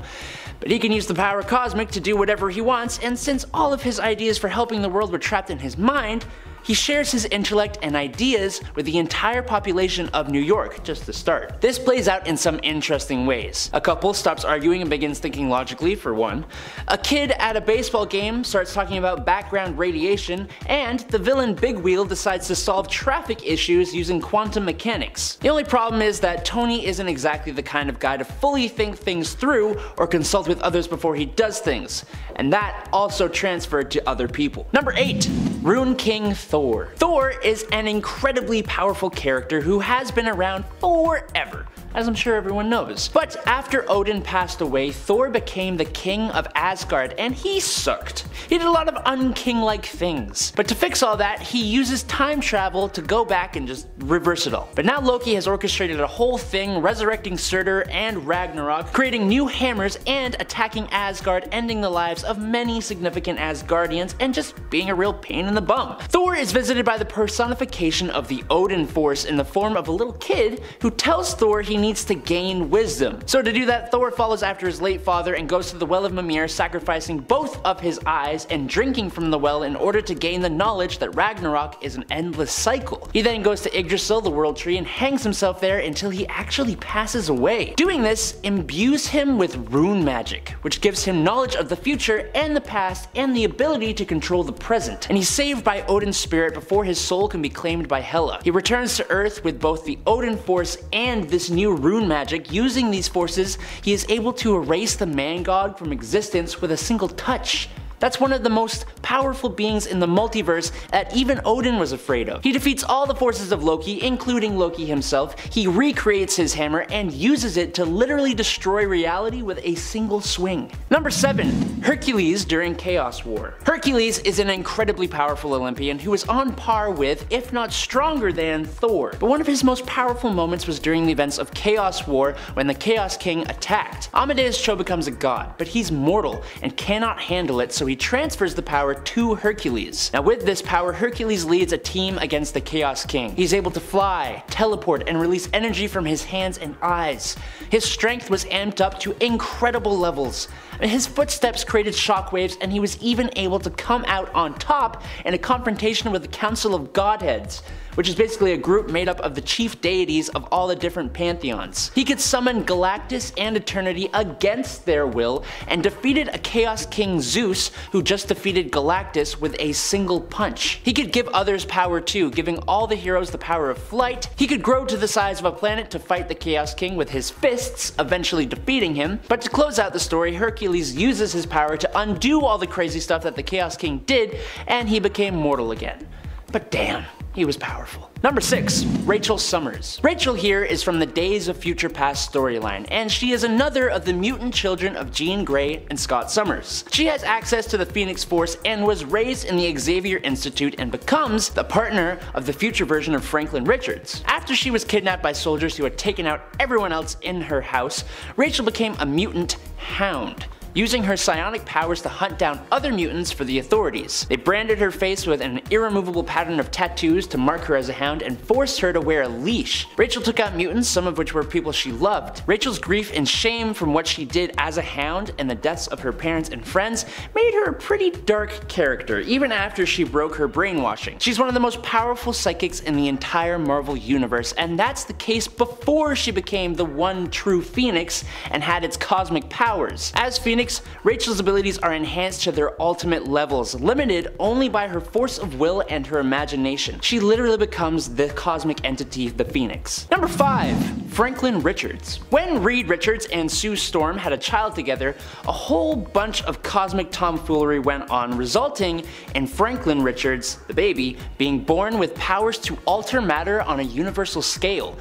E: But he can use the power cosmic to do whatever he wants, and since all of his ideas for helping the world were trapped in his mind, he shares his intellect and ideas with the entire population of New York, just to start. This plays out in some interesting ways. A couple stops arguing and begins thinking logically, for one. A kid at a baseball game starts talking about background radiation, and the villain Big Wheel decides to solve traffic issues using quantum mechanics. The only problem is that Tony isn't exactly the kind of guy to fully think things through or consult with others before he does things, and that also transferred to other people. Number 8. Rune King Thor. Thor is an incredibly powerful character who has been around forever, as I'm sure everyone knows. But after Odin passed away, Thor became the king of Asgard, and he sucked. He did a lot of unking-like things. But to fix all that, he uses time travel to go back and just reverse it all. But now Loki has orchestrated a whole thing, resurrecting Surtur and Ragnarok, creating new hammers and attacking Asgard, ending the lives of many significant Asgardians and just being a real pain in the bum. Thor is visited by the personification of the Odin Force in the form of a little kid who tells Thor he needs to gain wisdom. So to do that, Thor follows after his late father and goes to the Well of Mimir, sacrificing both of his eyes and drinking from the well in order to gain the knowledge that Ragnarok is an endless cycle. He then goes to Yggdrasil, the World Tree, and hangs himself there until he actually passes away. Doing this imbues him with rune magic, which gives him knowledge of the future and the past and the ability to control the present. And he's saved by Odin's spirit before his soul can be claimed by Hela. He returns to Earth with both the Odin Force and this new rune magic. Using these forces, he is able to erase the man god from existence with a single touch. That's one of the most powerful beings in the multiverse that even Odin was afraid of. He defeats all the forces of Loki, including Loki himself. He recreates his hammer and uses it to literally destroy reality with a single swing. Number 7. Hercules during Chaos War. Hercules is an incredibly powerful Olympian who is on par with, if not stronger than, Thor. But one of his most powerful moments was during the events of Chaos War when the Chaos King attacked. Amadeus Cho becomes a god, but he's mortal and cannot handle it, so he transfers the power to Hercules. Now with this power, Hercules leads a team against the Chaos King. He's able to fly, teleport, and release energy from his hands and eyes. His strength was amped up to incredible levels. His footsteps created shockwaves, and he was even able to come out on top in a confrontation with the Council of Godheads, which is basically a group made up of the chief deities of all the different pantheons. He could summon Galactus and Eternity against their will, and defeated a Chaos King Zeus who just defeated Galactus with a single punch. He could give others power too, giving all the heroes the power of flight. He could grow to the size of a planet to fight the Chaos King with his fists, eventually defeating him. But to close out the story, Hercules uses his power to undo all the crazy stuff that the Chaos King did, and he became mortal again. But damn, he was powerful. Number 6. Rachel Summers. Rachel here is from the Days of Future Past storyline, and she is another of the mutant children of Jean Grey and Scott Summers. She has access to the Phoenix Force and was raised in the Xavier Institute and becomes the partner of the future version of Franklin Richards. After she was kidnapped by soldiers who had taken out everyone else in her house, Rachel became a mutant hound, using her psionic powers to hunt down other mutants for the authorities. They branded her face with an irremovable pattern of tattoos to mark her as a hound and forced her to wear a leash. Rachel took out mutants, some of which were people she loved. Rachel's grief and shame from what she did as a hound and the deaths of her parents and friends made her a pretty dark character, even after she broke her brainwashing. She's one of the most powerful psychics in the entire Marvel universe, and that's the case before she became the one true Phoenix and had its cosmic powers. As Phoenix, Rachel's abilities are enhanced to their ultimate levels, limited only by her force of will and her imagination. She literally becomes the cosmic entity, the Phoenix. Number 5. Franklin Richards. When Reed Richards and Sue Storm had a child together, a whole bunch of cosmic tomfoolery went on, resulting in Franklin Richards, the baby, being born with powers to alter matter on a universal scale.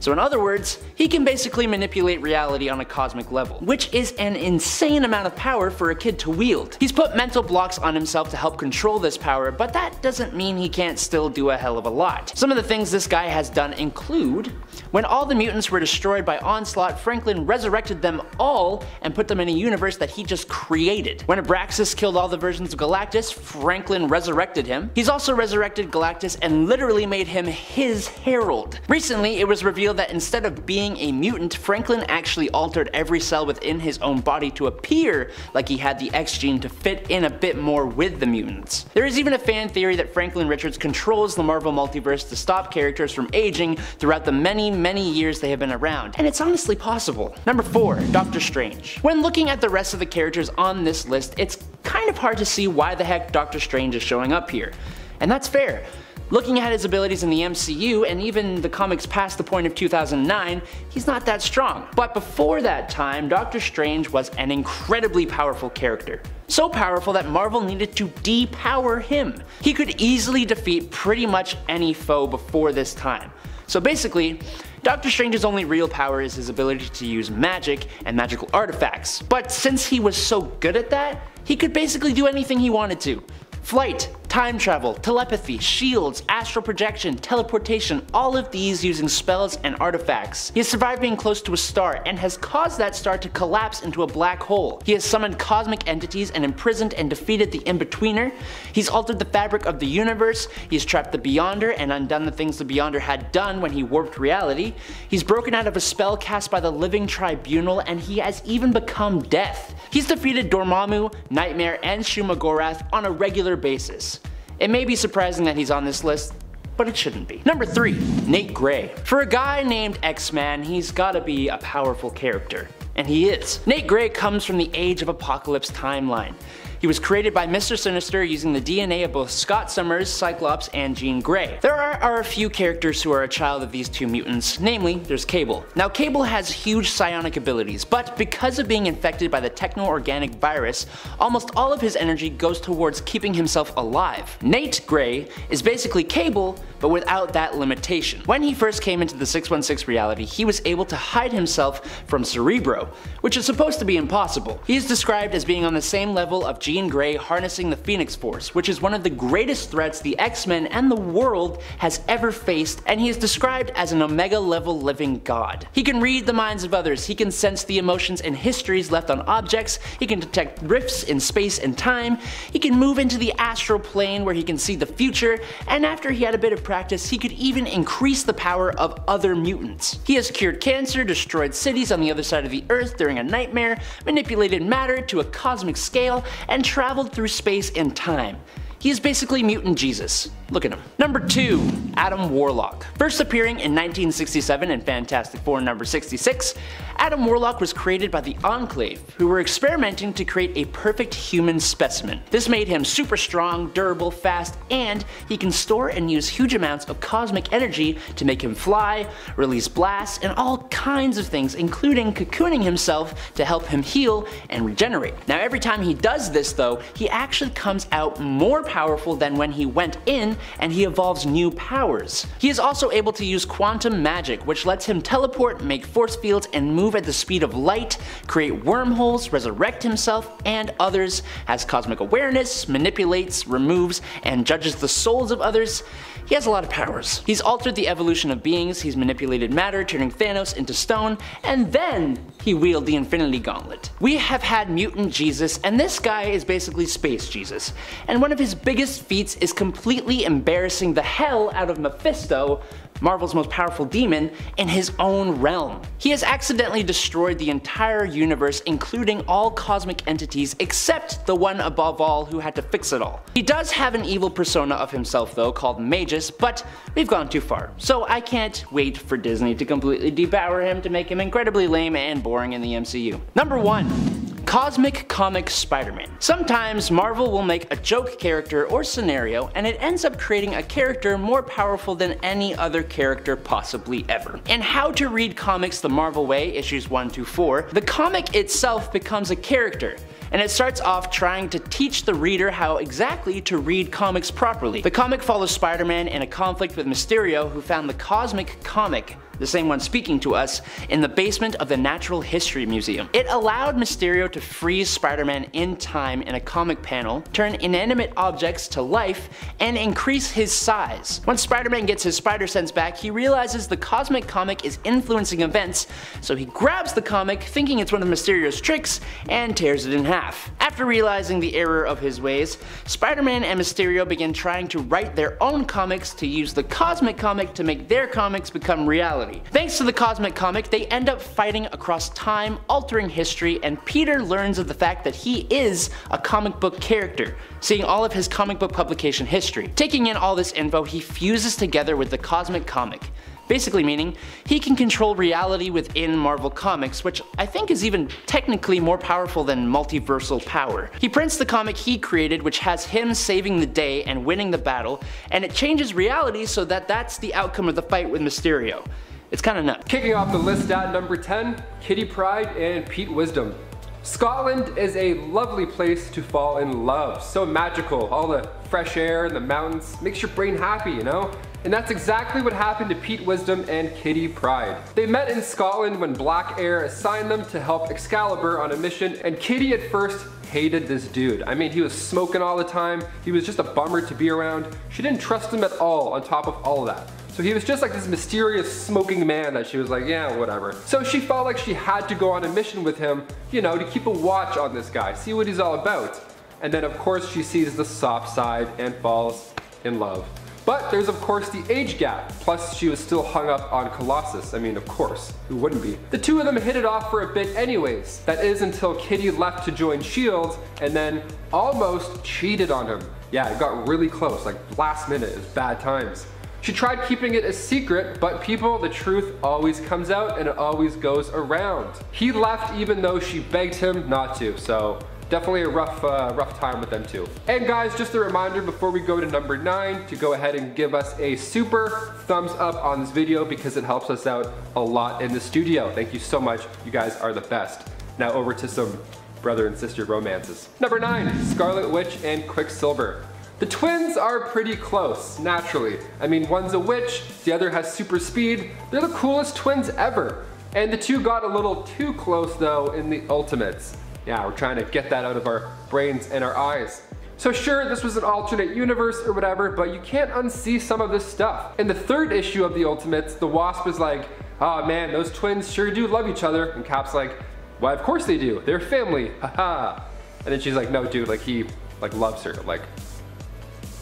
E: So in other words, he can basically manipulate reality on a cosmic level, which is an insane amount of power for a kid to wield. He's put mental blocks on himself to help control this power, but that doesn't mean he can't still do a hell of a lot. Some of the things this guy has done include, when all the mutants were destroyed by Onslaught, Franklin resurrected them all and put them in a universe that he just created. When Abraxas killed all the versions of Galactus, Franklin resurrected him. He's also resurrected Galactus and literally made him his herald. Recently, it was revealed that instead of being a mutant, Franklin actually altered every cell within his own body to appear like he had the X gene to fit in a bit more with the mutants. There is even a fan theory that Franklin Richards controls the Marvel multiverse to stop characters from aging throughout the many years they have been around, and it's honestly possible. Number 4, Doctor Strange. When looking at the rest of the characters on this list, it's kind of hard to see why the heck Doctor Strange is showing up here. And that's fair. Looking at his abilities in the MCU and even the comics past the point of 2009, he's not that strong. But before that time, Doctor Strange was an incredibly powerful character. So powerful that Marvel needed to depower him. He could easily defeat pretty much any foe before this time. So basically, Doctor Strange's only real power is his ability to use magic and magical artifacts. But since he was so good at that, he could basically do anything he wanted to. Flight, time travel, telepathy, shields, astral projection, teleportation, all of these using spells and artifacts. He has survived being close to a star and has caused that star to collapse into a black hole. He has summoned cosmic entities and imprisoned and defeated the In-Betweener. He's altered the fabric of the universe. He's trapped the Beyonder and undone the things the Beyonder had done when he warped reality. He's broken out of a spell cast by the Living Tribunal, and he has even become Death. He's defeated Dormammu, Nightmare, and Shumagorath on a regular basis. It may be surprising that he's on this list, but it shouldn't be. Number 3, Nate Gray. For a guy named X-Man, he's gotta be a powerful character. And he is. Nate Gray comes from the Age of Apocalypse timeline. He was created by Mr. Sinister using the DNA of both Scott Summers, Cyclops, and Jean Grey. There are a few characters who are a child of these two mutants, namely, there's Cable. Now Cable has huge psionic abilities, but because of being infected by the techno-organic virus, almost all of his energy goes towards keeping himself alive. Nate Gray is basically Cable, but without that limitation. When he first came into the 616 reality, he was able to hide himself from Cerebro, which is supposed to be impossible. He is described as being on the same level of Jean Grey harnessing the Phoenix Force, which is one of the greatest threats the X-Men and the world has ever faced, and he is described as an Omega level living god. He can read the minds of others, he can sense the emotions and histories left on objects, he can detect rifts in space and time, he can move into the astral plane where he can see the future, and after he had a bit of practice, he could even increase the power of other mutants. He has cured cancer, destroyed cities on the other side of the Earth during a nightmare, manipulated matter to a cosmic scale, and traveled through space and time. He is basically mutant Jesus. Look at him. Number 2, Adam Warlock. First appearing in 1967 in Fantastic Four number 66, Adam Warlock was created by the Enclave, who were experimenting to create a perfect human specimen. This made him super strong, durable, fast, and he can store and use huge amounts of cosmic energy to make him fly, release blasts, and all kinds of things, including cocooning himself to help him heal and regenerate. Now every time he does this though, he actually comes out more powerful than when he went in, and he evolves new powers. He is also able to use quantum magic, which lets him teleport, make force fields, and move at the speed of light, create wormholes, resurrect himself and others, has cosmic awareness, manipulates, removes, and judges the souls of others. He has a lot of powers. He's altered the evolution of beings, he's manipulated matter, turning Thanos into stone, and then he wielded the Infinity Gauntlet. We have had Mutant Jesus, and this guy is basically Space Jesus. And one of his biggest feats is completely embarrassing the hell out of Mephisto, Marvel's most powerful demon, in his own realm. He has accidentally destroyed the entire universe, including all cosmic entities except the one above all who had to fix it all. He does have an evil persona of himself though, called Magus, but we've gone too far, so I can't wait for Disney to completely depower him to make him incredibly lame and boring in the MCU. Number 1. Cosmic Comic Spider-Man. Sometimes Marvel will make a joke character or scenario and it ends up creating a character more powerful than any other character possibly ever. In How to Read Comics the Marvel Way, issues 1-4, the comic itself becomes a character, and it starts off trying to teach the reader how exactly to read comics properly. The comic follows Spider-Man in a conflict with Mysterio, who found the Cosmic Comic, the same one speaking to us, in the basement of the Natural History Museum. It allowed Mysterio to freeze Spider-Man in time in a comic panel, turn inanimate objects to life, and increase his size. Once Spider-Man gets his spider sense back, he realizes the cosmic comic is influencing events, so he grabs the comic, thinking it's one of Mysterio's tricks, and tears it in half. After realizing the error of his ways, Spider-Man and Mysterio begin trying to write their own comics to use the cosmic comic to make their comics become reality. Thanks to the cosmic comic, they end up fighting across time, altering history, and Peter learns of the fact that he is a comic book character, seeing all of his comic book publication history. Taking in all this info, he fuses together with the cosmic comic, basically meaning he can control reality within Marvel Comics, which I think is even technically more powerful than multiversal power. He prints the comic he created, which has him saving the day and winning the battle, and it changes reality so that that's the outcome of the fight with Mysterio. It's kinda nuts.
C: Kicking off the list at number 10, Kitty Pryde and Pete Wisdom. Scotland is a lovely place to fall in love. So magical, all the fresh air and the mountains makes your brain happy, you know? And that's exactly what happened to Pete Wisdom and Kitty Pryde. They met in Scotland when Black Air assigned them to help Excalibur on a mission, and Kitty at first hated this dude. I mean, he was smoking all the time, he was just a bummer to be around. She didn't trust him at all on top of all of that. So he was just like this mysterious smoking man that she was like, yeah, whatever. So she felt like she had to go on a mission with him, you know, to keep a watch on this guy, see what he's all about. And then of course she sees the soft side and falls in love. But there's of course the age gap, plus she was still hung up on Colossus. I mean, of course, who wouldn't be? The two of them hit it off for a bit anyways. That is until Kitty left to join S.H.I.E.L.D. and then almost cheated on him. Yeah, it got really close, like last minute, it was bad times. She tried keeping it a secret, but people, the truth always comes out and it always goes around. He left even though she begged him not to, so definitely a rough time with them too. And guys, just a reminder before we go to number 9 to go ahead and give us a super thumbs up on this video because it helps us out a lot in the studio. Thank you so much, you guys are the best. Now over to some brother and sister romances. Number 9, Scarlet Witch and Quicksilver. The twins are pretty close, naturally. I mean, one's a witch, the other has super speed. They're the coolest twins ever. And the two got a little too close though in the Ultimates. Yeah, we're trying to get that out of our brains and our eyes. So sure, this was an alternate universe or whatever, but you can't unsee some of this stuff. In the 3rd issue of the Ultimates, the Wasp is like, oh man, those twins sure do love each other. And Cap's like, why of course they do, they're family, haha. And then she's like, no dude, like he loves her,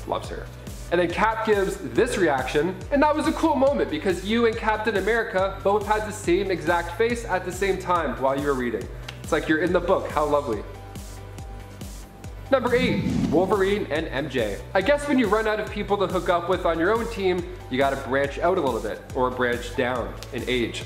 C: loves her. And then Cap gives this reaction, and that was a cool moment because you and Captain America both had the same exact face at the same time while you were reading. It's like you're in the book, how lovely. Number 8, Wolverine and MJ. I guess when you run out of people to hook up with on your own team, you gotta branch out a little bit, or branch down in age.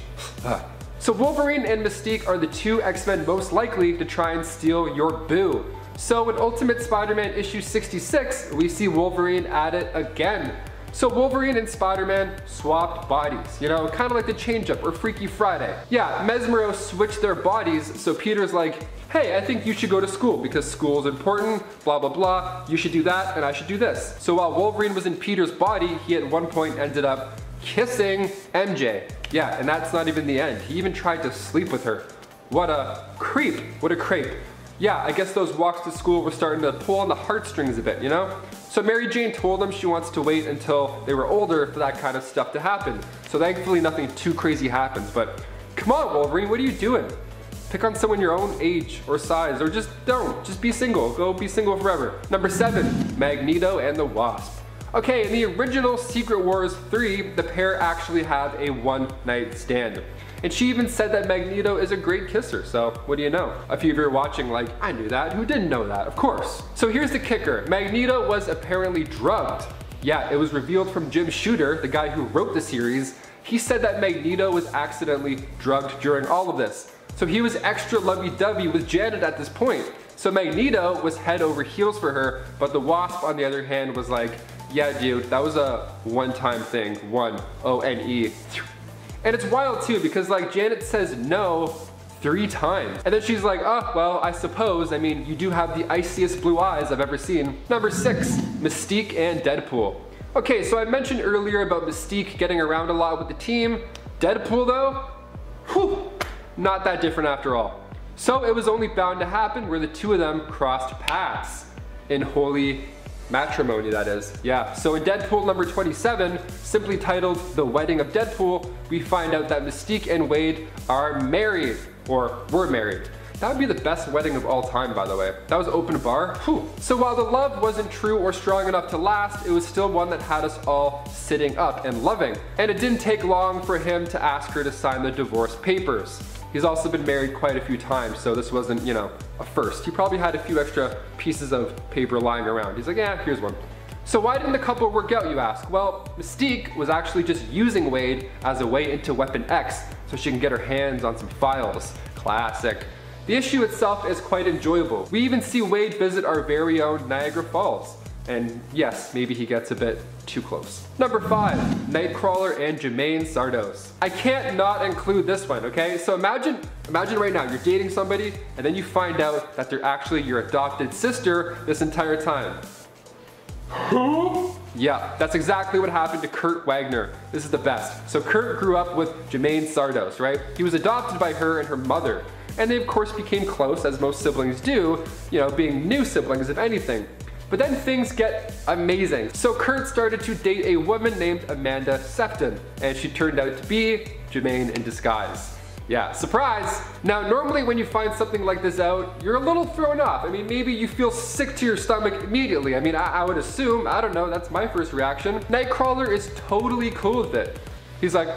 C: So Wolverine and Mystique are the two X-Men most likely to try and steal your boo. So in Ultimate Spider-Man issue 66, we see Wolverine at it again. So Wolverine and Spider-Man swapped bodies, you know, kind of like the Change Up or Freaky Friday. Yeah, Mesmero switched their bodies, so Peter's like, hey, I think you should go to school because school is important, blah blah blah, you should do that and I should do this. So while Wolverine was in Peter's body, he at one point ended up kissing MJ. Yeah, and that's not even the end. He even tried to sleep with her. What a creep, what a creep. Yeah, I guess those walks to school were starting to pull on the heartstrings a bit, you know? So Mary Jane told them she wants to wait until they were older for that kind of stuff to happen. So thankfully nothing too crazy happens, but come on Wolverine, what are you doing? Pick on someone your own age or size, or just don't, just be single, go be single forever. Number 7, Magneto and the Wasp. Okay, in the original Secret Wars 3, the pair actually have a one-night stand. And she even said that Magneto is a great kisser, so what do you know? A few of you are watching like, I knew that, who didn't know that? Of course. So here's the kicker, Magneto was apparently drugged. Yeah, it was revealed from Jim Shooter, the guy who wrote the series. He said that Magneto was accidentally drugged during all of this. So he was extra lovey-dovey with Janet at this point. So Magneto was head over heels for her, but the Wasp on the other hand was like, yeah dude, that was a one-time thing, one-O-N-E. And it's wild too because like Janet says no 3 times. And then she's like, oh, well, I suppose, I mean, you do have the iciest blue eyes I've ever seen. Number 6, Mystique and Deadpool. Okay, so I mentioned earlier about Mystique getting around a lot with the team. Deadpool though, whew, not that different after all. So it was only bound to happen where the two of them crossed paths. In holy matrimony, that is. Yeah, so in Deadpool number 27, simply titled The Wedding of Deadpool, we find out that Mystique and Wade are married, or were married. That would be the best wedding of all time, by the way. That was open bar. Whew. So while the love wasn't true or strong enough to last, it was still one that had us all sitting up and loving. And it didn't take long for him to ask her to sign the divorce papers. He's also been married quite a few times, so this wasn't, you know, a first. He probably had a few extra pieces of paper lying around. He's like, yeah, here's one. So why didn't the couple work out, you ask? Well, Mystique was actually just using Wade as a way into Weapon X so she can get her hands on some files. Classic. The issue itself is quite enjoyable. We even see Wade visit our very own Niagara Falls. And yes, maybe he gets a bit too close. Number 5, Nightcrawler and Jermaine Sardos. I can't not include this one, okay? So imagine right now, you're dating somebody and then you find out that they're actually your adopted sister this entire time. Who? Yeah, that's exactly what happened to Kurt Wagner. This is the best. So Kurt grew up with Jermaine Sardos, right? He was adopted by her and her mother. And they of course became close, as most siblings do, you know, being new siblings if anything. But then things get amazing. So Kurt started to date a woman named Amanda Sefton, and she turned out to be Jermaine in disguise. Yeah, surprise! Now normally when you find something like this out, you're a little thrown off. I mean, maybe you feel sick to your stomach immediately. I mean, I would assume, I don't know, that's my first reaction. Nightcrawler is totally cool with it. He's like,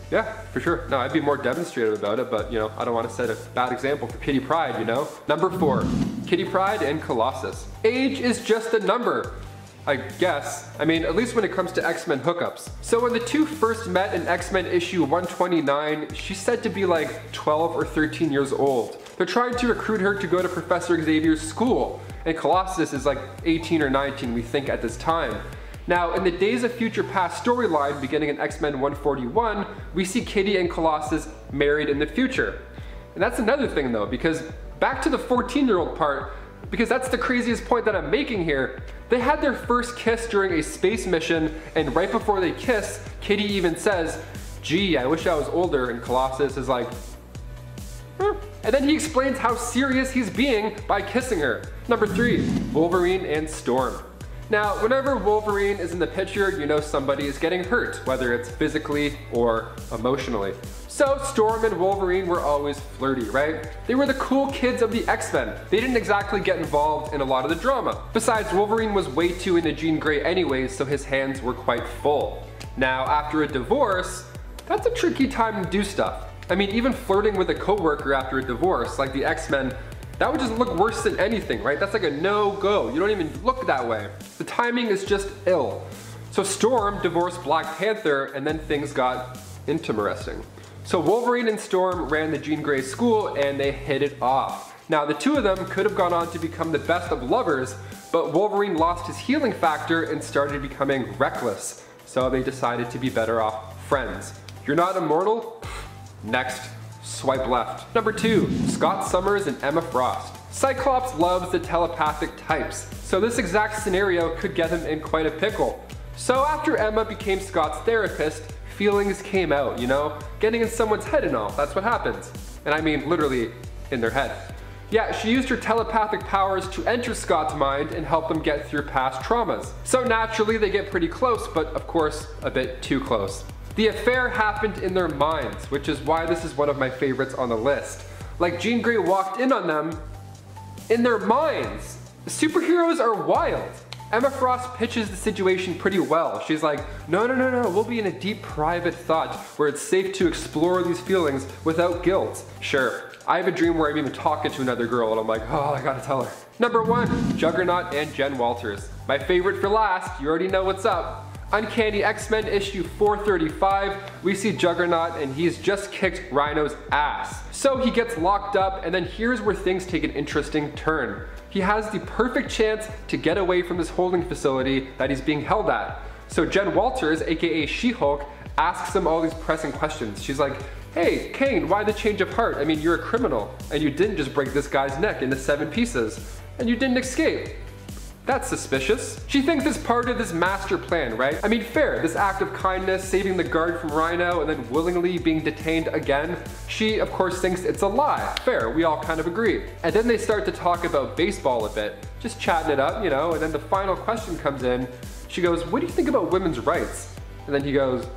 C: yeah, for sure. No, I'd be more demonstrative about it, but you know, I don't want to set a bad example for Kitty Pryde, you know? Number 4, Kitty Pryde and Colossus. Age is just a number, I guess. I mean, at least when it comes to X-Men hookups. So when the two first met in X-Men issue 129, she's said to be like 12 or 13 years old. They're trying to recruit her to go to Professor Xavier's school, and Colossus is like 18 or 19, we think, at this time. Now, in the Days of Future Past storyline beginning in X-Men 141, we see Kitty and Colossus married in the future. And that's another thing though, because back to the 14-year-old part, because that's the craziest point that I'm making here, they had their first kiss during a space mission, and right before they kiss, Kitty even says, gee, I wish I was older, and Colossus is like, and then he explains how serious he's being by kissing her. Number 3, Wolverine and Storm. Now, whenever Wolverine is in the picture, you know somebody is getting hurt, whether it's physically or emotionally. So Storm and Wolverine were always flirty, right? They were the cool kids of the X-Men. They didn't exactly get involved in a lot of the drama. Besides, Wolverine was way too into Jean Grey anyways, so his hands were quite full. Now, after a divorce, that's a tricky time to do stuff. I mean, even flirting with a coworker after a divorce, like the X-Men, that would just look worse than anything, right? That's like a no-go. You don't even look that way. The timing is just ill. So Storm divorced Black Panther, and then things got interesting. So Wolverine and Storm ran the Jean Grey school, and they hit it off. Now, the two of them could have gone on to become the best of lovers, but Wolverine lost his healing factor and started becoming reckless. So they decided to be better off friends. You're not immortal? Next. Swipe left. Number 2, Scott Summers and Emma Frost. Cyclops loves the telepathic types, so this exact scenario could get him in quite a pickle. So after Emma became Scott's therapist, feelings came out, you know? Getting in someone's head and all, that's what happens. And I mean literally in their head. Yeah, she used her telepathic powers to enter Scott's mind and help him get through past traumas. So naturally they get pretty close, but of course a bit too close. The affair happened in their minds, which is why this is one of my favorites on the list. Like Jean Grey walked in on them in their minds. Superheroes are wild. Emma Frost pitches the situation pretty well. She's like, no, we'll be in a deep private thought where it's safe to explore these feelings without guilt. Sure, I have a dream where I'm even talking to another girl and I'm like, oh, I gotta tell her. Number 1, Juggernaut and Jen Walters. My favorite for last, you already know what's up. Uncanny X-Men issue 435, we see Juggernaut and he's just kicked Rhino's ass. So he gets locked up, and then here's where things take an interesting turn. He has the perfect chance to get away from this holding facility that he's being held at. So Jen Walters, aka She-Hulk, asks him all these pressing questions. She's like, hey, Kane, why the change of heart? I mean, you're a criminal, and you didn't just break this guy's neck into 7 pieces, and you didn't escape. That's suspicious. She thinks it's part of this master plan, right? I mean, fair, this act of kindness, saving the guard from Rhino and then willingly being detained again. She, of course, thinks it's a lie. Fair, we all kind of agree. And then they start to talk about baseball a bit, just chatting it up, you know, and then the final question comes in. She goes, "What do you think about women's rights?" And then he goes,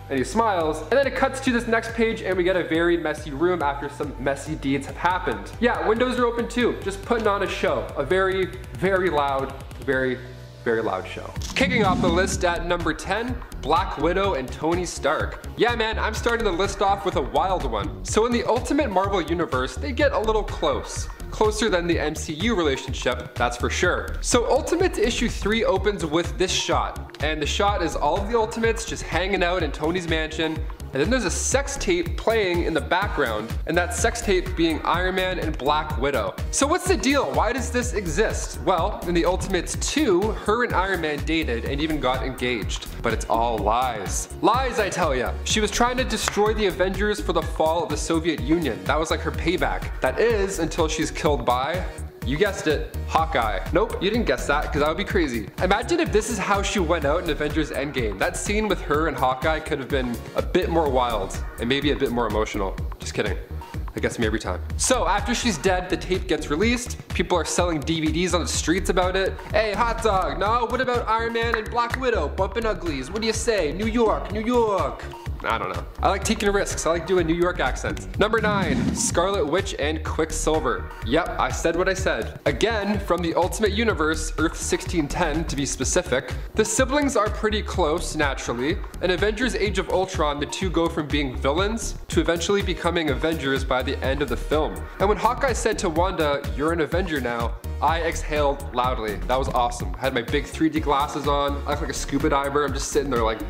C: and he smiles, and then it cuts to this next page and we get a very messy room after some messy deeds have happened. Yeah, windows are open too, just putting on a show. A very, very loud, very loud show. Kicking off the list at number 10, Black Widow and Tony Stark. Yeah man, I'm starting the list off with a wild one. So in the Ultimate Marvel Universe, they get a little close. Closer than the MCU relationship, that's for sure. So Ultimates issue 3 opens with this shot, and the shot is all of the Ultimates just hanging out in Tony's mansion, and then there's a sex tape playing in the background, and that sex tape being Iron Man and Black Widow. So what's the deal? Why does this exist? Well, in the Ultimates 2, her and Iron Man dated and even got engaged, but it's all lies. Lies, I tell ya. She was trying to destroy the Avengers for the fall of the Soviet Union. That was like her payback. That is, until she's killed by, you guessed it, Hawkeye. Nope, you didn't guess that, because that would be crazy. Imagine if this is how she went out in Avengers Endgame. That scene with her and Hawkeye could have been a bit more wild, and maybe a bit more emotional. Just kidding. That gets me every time. So after she's dead, the tape gets released. People are selling DVDs on the streets about it. Hey, hot dog, no, what about Iron Man and Black Widow? Bumpin' uglies, what do you say? New York, New York. I don't know. I like taking risks. I like doing New York accents. Number 9, Scarlet Witch and Quicksilver. Yep, I said what I said. Again, from the Ultimate Universe, Earth 1610 to be specific, the siblings are pretty close, naturally. In Avengers Age of Ultron, the two go from being villains to eventually becoming Avengers by the end of the film. And when Hawkeye said to Wanda, "You're an Avenger now," I exhaled loudly. That was awesome. I had my big 3D glasses on. I look like a scuba diver. I'm just sitting there like,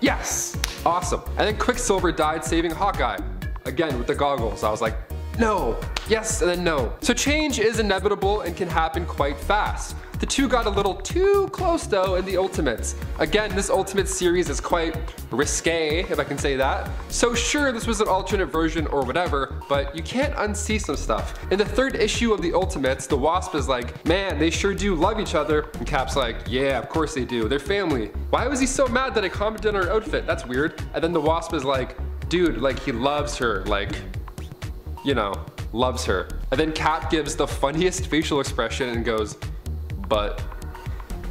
C: yes, awesome. And then Quicksilver died saving Hawkeye. Again, with the goggles, I was like, no, yes, and then no. So change is inevitable and can happen quite fast. The two got a little too close though in the Ultimates. Again, this Ultimate series is quite risque, if I can say that. So sure, this was an alternate version or whatever, but you can't unsee some stuff. In the 3rd issue of the Ultimates, the Wasp is like, "Man, they sure do love each other." And Cap's like, "Yeah, of course they do, they're family. Why was he so mad that I commented on her outfit? That's weird." And then the Wasp is like, "Dude, like he loves her, like, you know, loves her." And then Cap gives the funniest facial expression and goes, "But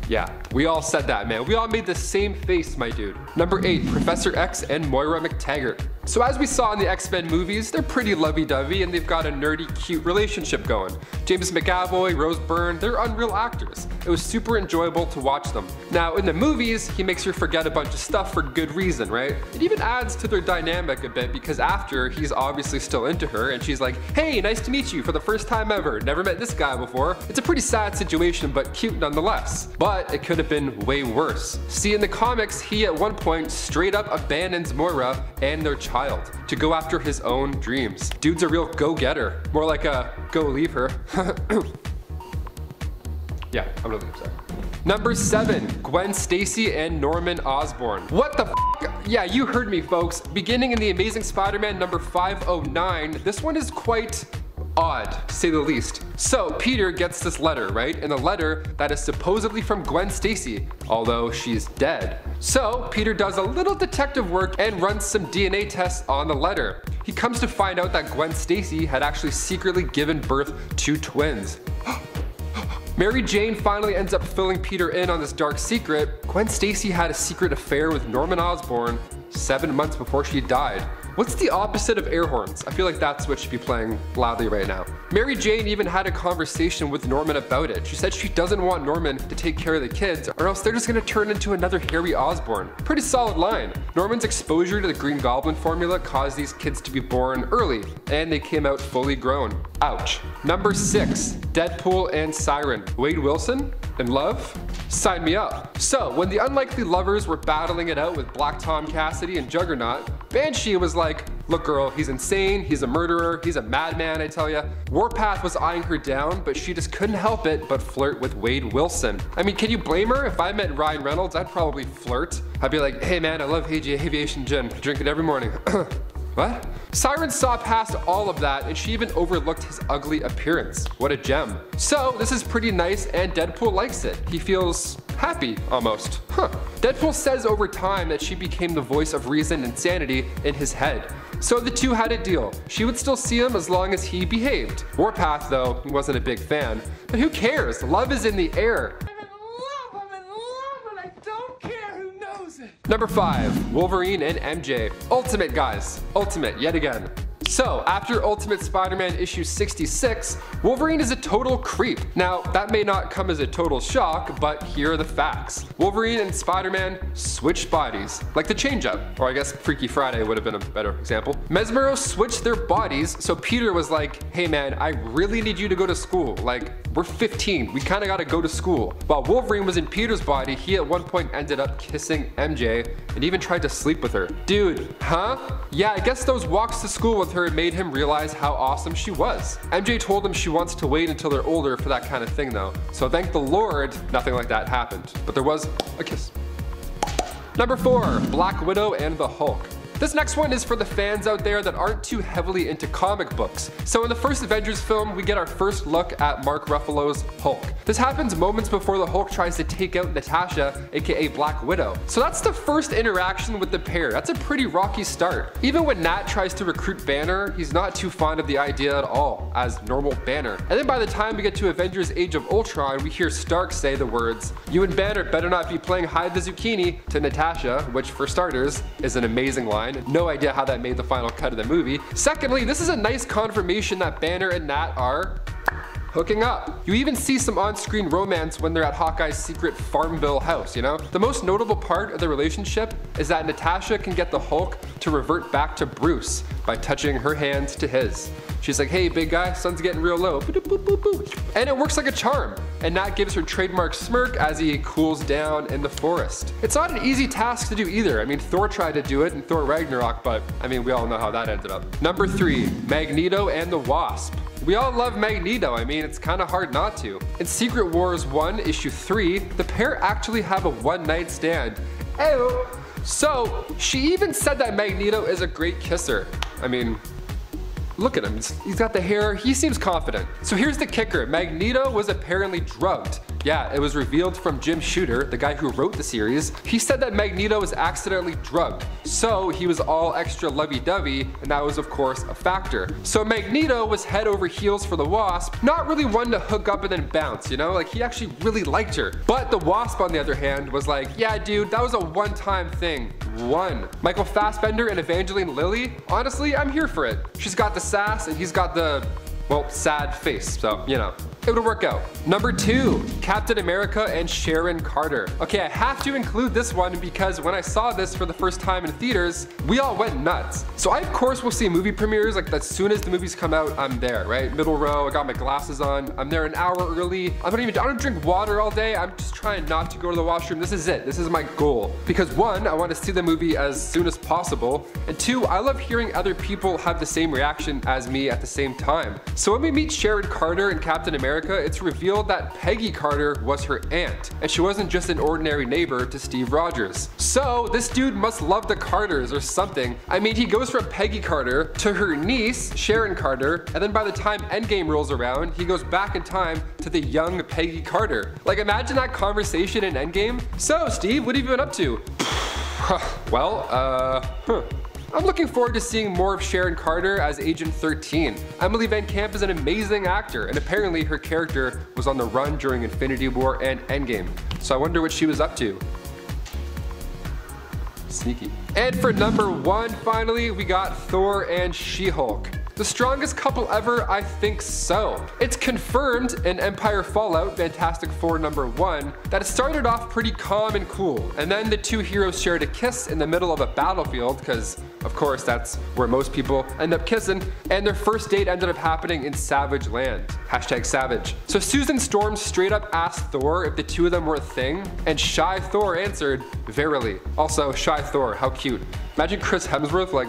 C: yeah, we all said that, man. We all made the same face, my dude." Number 8, Professor X and Moira McTaggart. So as we saw in the X-Men movies, they're pretty lovey-dovey and they've got a nerdy, cute relationship going. James McAvoy, Rose Byrne, they're unreal actors. It was super enjoyable to watch them. Now in the movies, he makes her forget a bunch of stuff for good reason, right? It even adds to their dynamic a bit because after, he's obviously still into her and she's like, "Hey, nice to meet you for the first time ever. Never met this guy before." It's a pretty sad situation, but cute nonetheless. But it could have been way worse. See, in the comics, he at one point straight up abandons Moira and their child to go after his own dreams. Dude's a real go-getter. More like a go leave her. Yeah, I'm gonna leave, sorry. Number 7, Gwen Stacy and Norman Osborn. What the f? Yeah, you heard me, folks. Beginning in The Amazing Spider-Man number 509, this one is quite odd, to say the least. So Peter gets this letter, right? And the letter that is supposedly from Gwen Stacy, although she's dead. So Peter does a little detective work and runs some DNA tests on the letter. He comes to find out that Gwen Stacy had actually secretly given birth to twins. Mary Jane finally ends up filling Peter in on this dark secret. Gwen Stacy had a secret affair with Norman Osborn 7 months before she died. What's the opposite of air horns? I feel like that's what should be playing loudly right now. Mary Jane even had a conversation with Norman about it. She said she doesn't want Norman to take care of the kids or else they're just gonna turn into another Harry Osborn. Pretty solid line. Norman's exposure to the Green Goblin formula caused these kids to be born early and they came out fully grown. Ouch. Number 6, Deadpool and Siren. Wade Wilson? In love? Sign me up. So, when the unlikely lovers were battling it out with Black Tom Cassidy and Juggernaut, Banshee was like, "Look girl, he's insane, he's a murderer, he's a madman, I tell ya." Warpath was eyeing her down, but she just couldn't help it but flirt with Wade Wilson. I mean, can you blame her? If I met Ryan Reynolds, I'd probably flirt. I'd be like, "Hey man, I love Haji Aviation Gin, drink it every morning." What? Siren saw past all of that and she even overlooked his ugly appearance. What a gem. So this is pretty nice and Deadpool likes it. He feels happy almost. Huh. Deadpool says over time that she became the voice of reason and sanity in his head. So the two had a deal. She would still see him as long as he behaved. Warpath though, he wasn't a big fan. But who cares? Love is in the air. Number 5, Wolverine and MJ. Ultimate, guys. Ultimate, yet again. So, after Ultimate Spider-Man issue 66, Wolverine is a total creep. Now, that may not come as a total shock, but here are the facts. Wolverine and Spider-Man switched bodies, like the change-up, or I guess Freaky Friday would have been a better example. Mesmero switched their bodies, so Peter was like, hey man, I really need you to go to school. Like, we're 15, we kinda gotta go to school. While Wolverine was in Peter's body, he at one point ended up kissing MJ and even tried to sleep with her. Dude, huh? Yeah, I guess those walks to school with her made him realize how awesome she was. MJ told him she wants to wait until they're older for that kind of thing though. So thank the Lord, nothing like that happened. But there was a kiss. Number 4, Black Widow and the Hulk. This next one is for the fans out there that aren't too heavily into comic books. So in the first Avengers film, we get our first look at Mark Ruffalo's Hulk. This happens moments before the Hulk tries to take out Natasha, aka Black Widow. So that's the first interaction with the pair. That's a pretty rocky start. Even when Nat tries to recruit Banner, he's not too fond of the idea at all, as normal Banner. And then by the time we get to Avengers Age of Ultron, we hear Stark say the words, "You and Banner better not be playing hide the zucchini" to Natasha, which for starters is an amazing line. No idea how that made the final cut of the movie. Secondly, this is a nice confirmation that Banner and Nat are hooking up. You even see some on-screen romance when they're at Hawkeye's secret Farmville house, you know? The most notable part of the relationship is that Natasha can get the Hulk to revert back to Bruce by touching her hands to his. She's like, hey big guy, sun's getting real low. And it works like a charm. And Nat gives her trademark smirk as he cools down in the forest. It's not an easy task to do either. I mean, Thor tried to do it in Thor Ragnarok, but I mean, we all know how that ended up. Number 3, Magneto and the Wasp. We all love Magneto, I mean, it's kinda hard not to. In Secret Wars 1, issue 3, the pair actually have a one-night stand. Ew. So, she even said that Magneto is a great kisser. I mean, look at him, he's got the hair, he seems confident. So here's the kicker, Magneto was apparently drugged. Yeah, it was revealed from Jim Shooter, the guy who wrote the series. He said that Magneto was accidentally drugged, so he was all extra lovey-dovey, and that was of course a factor. So Magneto was head over heels for the Wasp, not really one to hook up and then bounce, you know? Like he actually really liked her. But the Wasp on the other hand was like, yeah dude, that was a one-time thing. Michael Fassbender and Evangeline Lilly, honestly, I'm here for it. She's got the sass and he's got the, well, sad face, so, you know. It would work out. Number 2, Captain America and Sharon Carter. Okay, I have to include this one because when I saw this for the first time in theaters, we all went nuts. So I of course will see movie premieres, like as soon as the movies come out, I'm there, right? Middle row, I got my glasses on, I'm there an hour early. I don't drink water all day, I'm just trying not to go to the washroom. This is it, this is my goal. Because 1, I want to see the movie as soon as possible, and 2, I love hearing other people have the same reaction as me at the same time. So when we meet Sharon Carter and Captain America, it's revealed that Peggy Carter was her aunt, and she wasn't just an ordinary neighbor to Steve Rogers. So this dude must love the Carters or something. I mean, he goes from Peggy Carter to her niece, Sharon Carter, and then by the time Endgame rolls around, he goes back in time to the young Peggy Carter. Like imagine that conversation in Endgame. So Steve, what have you been up to? Well, I'm looking forward to seeing more of Sharon Carter as Agent 13. Emily Van Camp is an amazing actor, and apparently her character was on the run during Infinity War and Endgame. So I wonder what she was up to. Sneaky. And for number 1, finally, we got Thor and She-Hulk. The strongest couple ever? I think so. It's confirmed in Empire Fallout Fantastic Four #1 that it started off pretty calm and cool, and then the two heroes shared a kiss in the middle of a battlefield, because of course that's where most people end up kissing, and their first date ended up happening in Savage Land. #Savage. So Susan Storm straight up asked Thor if the two of them were a thing, and Shy Thor answered, verily. Also, Shy Thor, how cute. Imagine Chris Hemsworth like,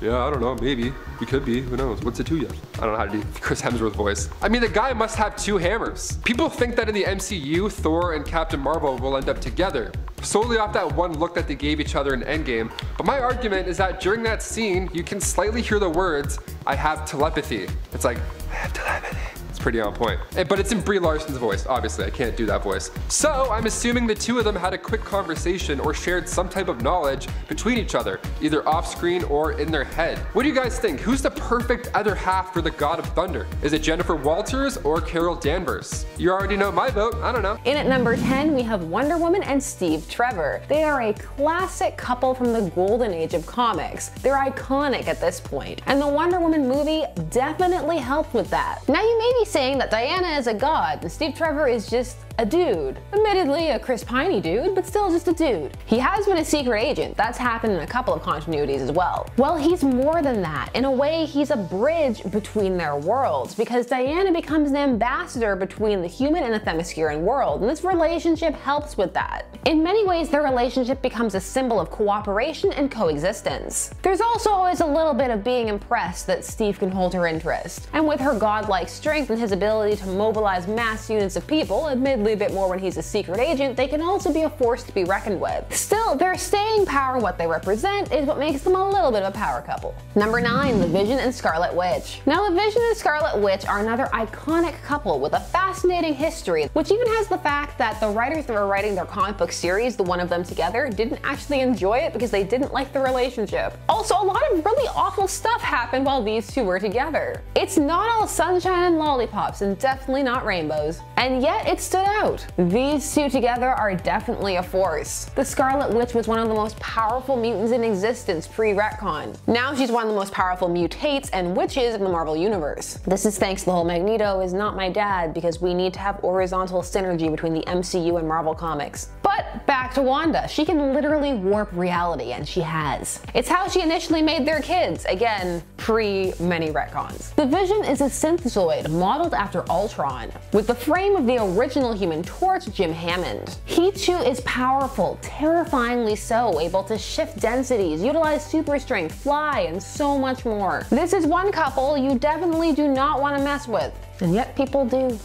C: Yeah, I don't know, maybe. We could be, who knows? What's it to you? I don't know how to do Chris Hemsworth voice. I mean, the guy must have 2 hammers. People think that in the MCU, Thor and Captain Marvel will end up together, solely off that one look that they gave each other in Endgame. But my argument is that during that scene, you can slightly hear the words, "I have telepathy." It's like, I have telepathy. It's pretty on point. But it's in Brie Larson's voice, obviously, I can't do that voice. So I'm assuming the 2 of them had a quick conversation or shared some type of knowledge between each other, either off screen or in their head. What do you guys think? Who's the perfect other half for the God of Thunder? Is it Jennifer Walters or Carol Danvers? You already know my vote, I don't know.
F: In at number 10, we have Wonder Woman and Steve Trevor. They are a classic couple from the golden age of comics. They're iconic at this point, and the Wonder Woman movie definitely helped with that. Now you may be saying that Diana is a god and Steve Trevor is just a dude. Admittedly a Chris Pine dude, but still just a dude. He has been a secret agent. That's happened in a couple of continuities as well. Well, he's more than that. In a way, he's a bridge between their worlds, because Diana becomes an ambassador between the human and the Themysciran world, and this relationship helps with that. In many ways, their relationship becomes a symbol of cooperation and coexistence. There's also always a little bit of being impressed that Steve can hold her interest, and with her godlike strength and his ability to mobilize mass units of people, admittedly a bit more when he's a secret agent, they can also be a force to be reckoned with. Still, their staying power, what they represent, is what makes them a little bit of a power couple. Number 9, the Vision and Scarlet Witch. Now, the Vision and Scarlet Witch are another iconic couple with a fascinating history, which even has the fact that the writers that were writing their comic book series, the one of them together, didn't actually enjoy it because they didn't like the relationship. Also, a lot of really awful stuff happened while these two were together. It's not all sunshine and lollipops, and definitely not rainbows. And yet it stood out. These two together are definitely a force. The Scarlet Witch was one of the most powerful mutants in existence pre-retcon. Now she's one of the most powerful mutates and witches in the Marvel Universe. This is thanks to the whole Magneto is not my dad, because we need to have horizontal synergy between the MCU and Marvel Comics. But back to Wanda. She can literally warp reality, and she has. It's how she initially made their kids. Again, pre-many retcons. The Vision is a synthezoid modeled after Ultron, with the frame of the original Human Torch, Jim Hammond. He too is powerful, terrifyingly so, able to shift densities, utilize super strength, fly, and so much more. This is one couple you definitely do not want to mess with. And yet people do.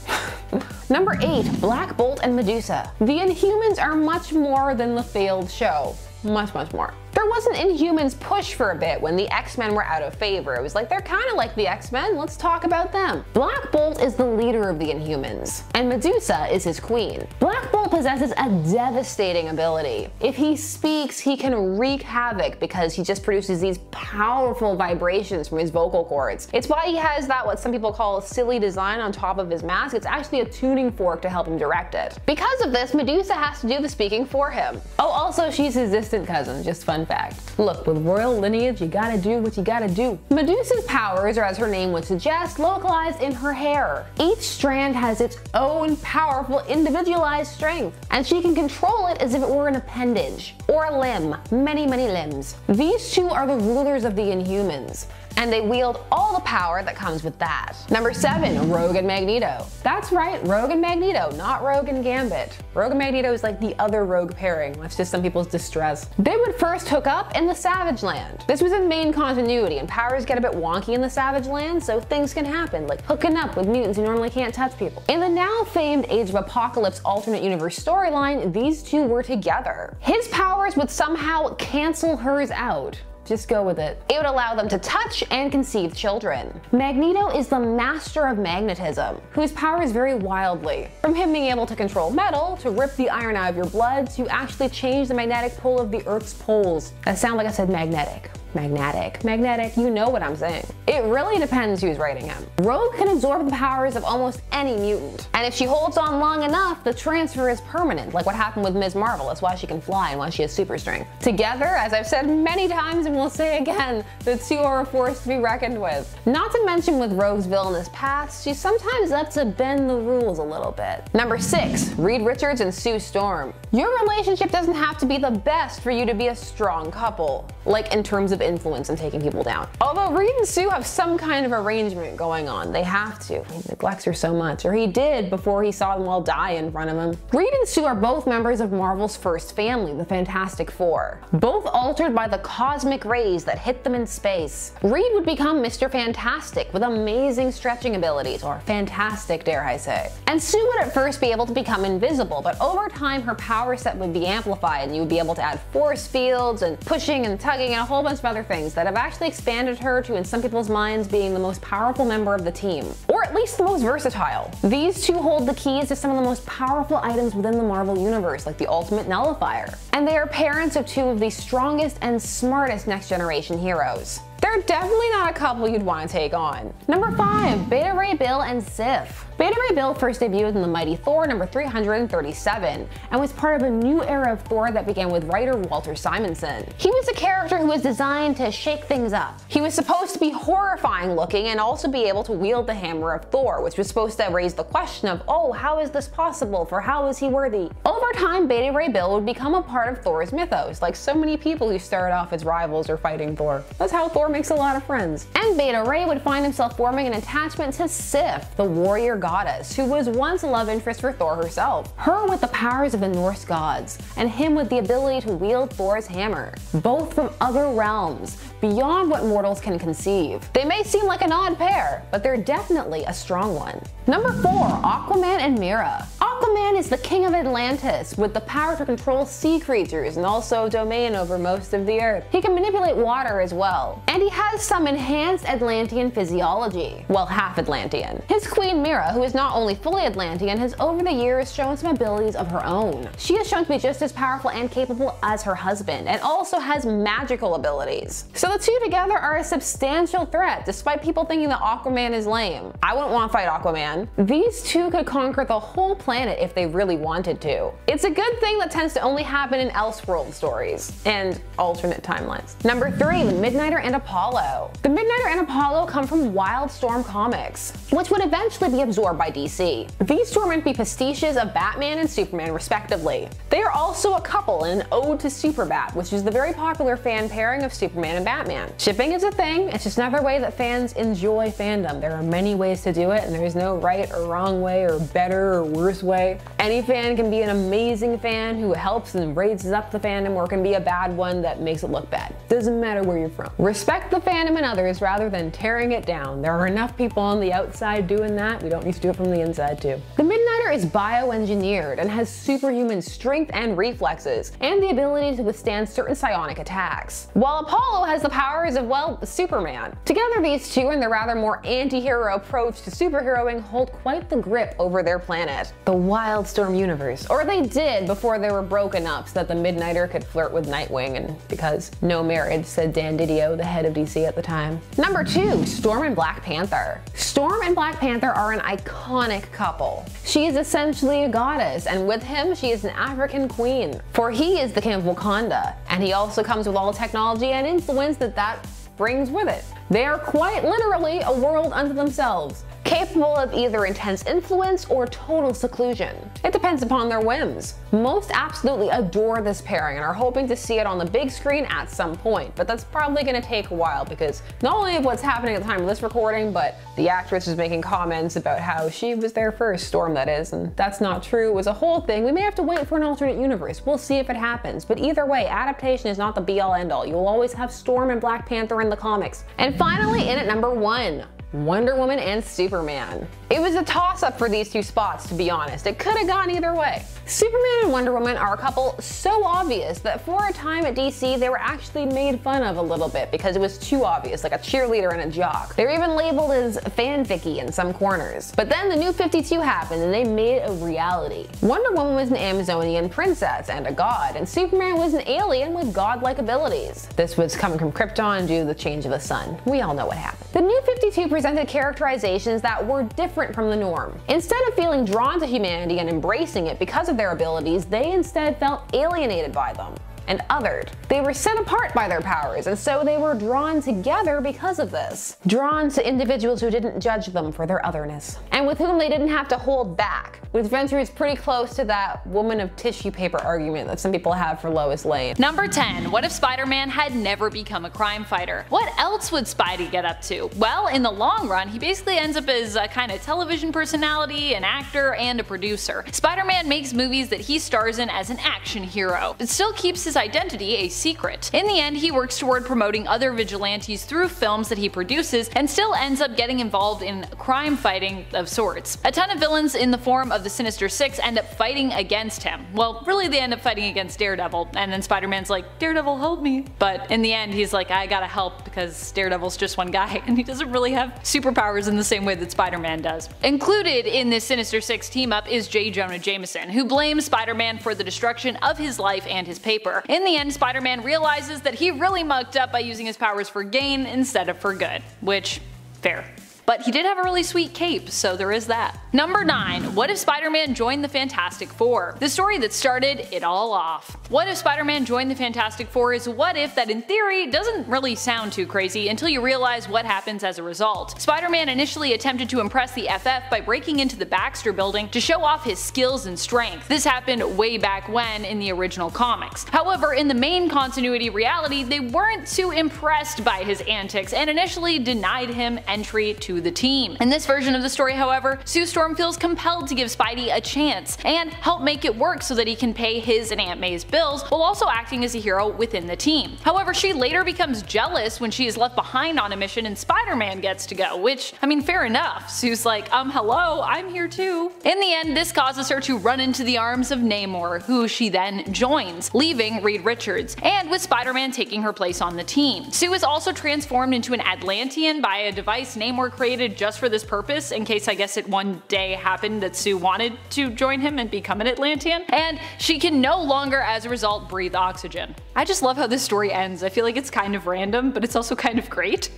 F: Number 8, Black Bolt and Medusa. The Inhumans are much more than the failed show. Much, much more. There was an Inhumans push for a bit when the X-Men were out of favor. It was like, they're kind of like the X-Men, let's talk about them. Black Bolt is the leader of the Inhumans, and Medusa is his queen. Black Bolt possesses a devastating ability. If he speaks, he can wreak havoc because he just produces these powerful vibrations from his vocal cords. It's why he has that, what some people call a silly design on top of his mask. It's actually a tuning fork to help him direct it. Because of this, Medusa has to do the speaking for him. Oh, also she's his distant cousin, just fun fact. Look, with royal lineage, you gotta do what you gotta do. Medusa's powers are, as her name would suggest, localized in her hair. Each strand has its own powerful, individualized strength, and she can control it as if it were an appendage, or a limb, many, many limbs. These two are the rulers of the Inhumans, and they wield all the power that comes with that. Number 7, Rogue and Magneto. That's right, Rogue and Magneto, not Rogue and Gambit. Rogue and Magneto is like the other Rogue pairing, that's just some people's distress. They would first hook up in the Savage Land. This was in main continuity, and powers get a bit wonky in the Savage Land, so things can happen, like hooking up with mutants who normally can't touch people. In the now famed Age of Apocalypse alternate universe storyline, these two were together. His powers would somehow cancel hers out. Just go with it. It would allow them to touch and conceive children. Magneto is the master of magnetism, whose powers vary wildly. From him being able to control metal, to rip the iron out of your blood, to actually change the magnetic pull of the Earth's poles. That sounds like I said magnetic. Magnetic, you know what I'm saying. It really depends who's writing him. Rogue can absorb the powers of almost any mutant, and if she holds on long enough, the transfer is permanent, like what happened with Ms. Marvel. That's why she can fly and why she has super strength. Together, as I've said many times and will say again, the two are a force to be reckoned with. Not to mention with Rogue's villainous past, she sometimes lets to bend the rules a little bit. Number 6, Reed Richards and Sue Storm. Your relationship doesn't have to be the best for you to be a strong couple, like in terms of of influence in taking people down. Although Reed and Sue have some kind of arrangement going on. They have to. He neglects her so much, or he did before he saw them all die in front of him. Reed and Sue are both members of Marvel's first family, the Fantastic Four, both altered by the cosmic rays that hit them in space. Reed would become Mr. Fantastic with amazing stretching abilities, or fantastic, dare I say. And Sue would at first be able to become invisible, but over time her power set would be amplified and you would be able to add force fields and pushing and tugging and a whole bunch of other things that have actually expanded her to, in some people's minds, being the most powerful member of the team, or at least the most versatile. These two hold the keys to some of the most powerful items within the Marvel Universe, like the Ultimate Nullifier. And they are parents of two of the strongest and smartest next generation heroes. They're definitely not a couple you'd want to take on. Number 5, Beta Ray Bill and Sif. Beta Ray Bill first debuted in the Mighty Thor number 337 and was part of a new era of Thor that began with writer Walter Simonson. He was a character who was designed to shake things up. He was supposed to be horrifying looking and also be able to wield the hammer of Thor, which was supposed to raise the question of, oh, how is this possible? For how is he worthy? Over time, Beta Ray Bill would become a part of Thor's mythos, like so many people who started off as rivals or fighting Thor. That's how Thor makes a lot of friends. And Beta Ray would find himself forming an attachment to Sif, the warrior goddess, who was once a love interest for Thor herself. Her with the powers of the Norse gods, and him with the ability to wield Thor's hammer. Both from other realms, beyond what mortals can conceive. They may seem like an odd pair, but they're definitely a strong one. Number 4, Aquaman and Mera. Aquaman is the king of Atlantis, with the power to control sea creatures and also domain over most of the earth. He can manipulate water as well, and he has some enhanced Atlantean physiology. Well, half Atlantean. His queen Mera, who is not only fully Atlantean, has over the years shown some abilities of her own. She is shown to be just as powerful and capable as her husband, and also has magical abilities. So the two together are a substantial threat, despite people thinking that Aquaman is lame. I wouldn't want to fight Aquaman. These two could conquer the whole planet if they really wanted to. It's a good thing that tends to only happen in Elseworld stories and alternate timelines. Number 3, the Midnighter and Apollo. The Midnighter and Apollo come from Wildstorm Comics, which would eventually be absorbed by DC. These two are meant to be pastiches of Batman and Superman respectively. They are also a couple in an ode to Superbat, which is the very popular fan pairing of Superman and Batman. Shipping is a thing, it's just another way that fans enjoy fandom. There are many ways to do it, and there's no right or wrong way or better or worse way. Any fan can be an amazing fan who helps and raises up the fandom, or can be a bad one that makes it look bad. Doesn't matter where you're from. Respect the fandom and others rather than tearing it down. There are enough people on the outside doing that, we don't need to do it from the inside too. The Midnighter is bioengineered and has superhuman strength and reflexes, and the ability to withstand certain psionic attacks, while Apollo has the powers of, well, Superman. Together these two and their rather more anti-hero approach to superheroing hold quite the grip over their planet, the Wildstorm universe. Or they did before they were broken up so that the Midnighter could flirt with Nightwing, and because no marriage, said Dan Didio, the head of DC at the time. Number 2, Storm and Black Panther. Storm and Black Panther are an iconic couple. She is essentially a goddess, and with him she is an African queen, for he is the king of Wakanda, and he also comes with all the technology and influence that brings with it. They are quite literally a world unto themselves, capable of either intense influence or total seclusion. It depends upon their whims. Most absolutely adore this pairing and are hoping to see it on the big screen at some point, but that's probably going to take a while because not only of what's happening at the time of this recording, but the actress is making comments about how she was there first, Storm that is, and that's not true. It was a whole thing. We may have to wait for an alternate universe. We'll see if it happens, but either way, adaptation is not the be-all end-all. You'll always have Storm and Black Panther in the comics. And finally, in at number 1, Wonder Woman and Superman. It was a toss-up for these two spots, to be honest. It could have gone either way. Superman and Wonder Woman are a couple so obvious that for a time at DC they were actually made fun of a little bit because it was too obvious, like a cheerleader and a jock. They were even labeled as fanficky in some corners. But then the New 52 happened and they made it a reality. Wonder Woman was an Amazonian princess and a god, and Superman was an alien with godlike abilities. This was coming from Krypton due to the change of the sun. We all know what happened. The New 52 presented characterizations that were different from the norm. Instead of feeling drawn to humanity and embracing it because of their abilities, they instead felt alienated by them. and othered. They were set apart by their powers, and so they were drawn together because of this. Drawn to individuals who didn't judge them for their otherness, and with whom they didn't have to hold back, which ventures pretty close to that woman of tissue paper argument that some people have for Lois Lane.
A: Number 10. What if Spider-Man had never become a crime fighter? What else would Spidey get up to? Well, in the long run, he basically ends up as a kind of television personality, an actor, and a producer. Spider-Man makes movies that he stars in as an action hero, but still keeps his identity a secret. In the end, he works toward promoting other vigilantes through films that he produces, and still ends up getting involved in crime fighting of sorts. A ton of villains in the form of the Sinister Six end up fighting against him. Well, really they end up fighting against Daredevil, and then Spider-Man's like, Daredevil, help me. But in the end, he's like, I gotta help because Daredevil's just one guy, and he doesn't really have superpowers in the same way that Spider-Man does. Included in this Sinister Six team-up is J. Jonah Jameson, who blames Spider-Man for the destruction of his life and his paper. In the end, Spider-Man realizes that he really mucked up by using his powers for gain instead of for good, which, fair. But he did have a really sweet cape, so there is that. Number 9. What if Spider-Man joined the Fantastic Four? The story that started it all off. What if Spider-Man joined the Fantastic Four is what if that in theory doesn't really sound too crazy until you realize what happens as a result. Spider-Man initially attempted to impress the FF by breaking into the Baxter Building to show off his skills and strength. This happened way back when in the original comics. However, in the main continuity reality, they weren't too impressed by his antics and initially denied him entry to the team. In this version of the story, however, Sue Storm feels compelled to give Spidey a chance and help make it work so that he can pay his and Aunt May's bills while also acting as a hero within the team. However, she later becomes jealous when she is left behind on a mission and Spider-Man gets to go, which, I mean, fair enough. Sue's like, hello, I'm here too. In the end, this causes her to run into the arms of Namor, who she then joins, leaving Reed Richards, and with Spider-Man taking her place on the team. Sue is also transformed into an Atlantean by a device Namor created just for this purpose, in case I guess it one day happened that Sue wanted to join him and become an Atlantean, and she can no longer as a result breathe oxygen. I just love how this story ends. I feel like it's kind of random, but it's also kind of great.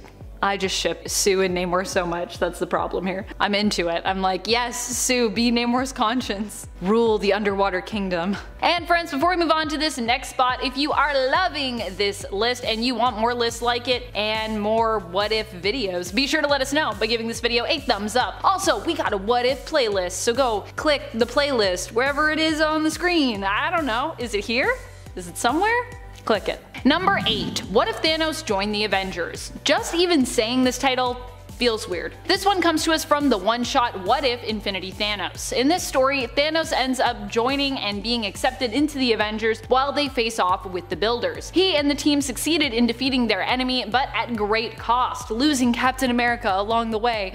A: I just ship Sue and Namor so much, that's the problem here. I'm into it. I'm like, yes, Sue, be Namor's conscience. Rule the underwater kingdom. And friends, before we move on to this next spot, if you are loving this list and you want more lists like it and more what if videos, be sure to let us know by giving this video a thumbs up. Also, we got a what if playlist, so go click the playlist wherever it is on the screen. I don't know, is it here? Is it somewhere? Click it. Number 8. What if Thanos joined the Avengers? Just even saying this title feels weird. This one comes to us from the one-shot What If Infinity Thanos. In this story, Thanos ends up joining and being accepted into the Avengers while they face off with the Builders. He and the team succeeded in defeating their enemy, but at great cost, losing Captain America along the way.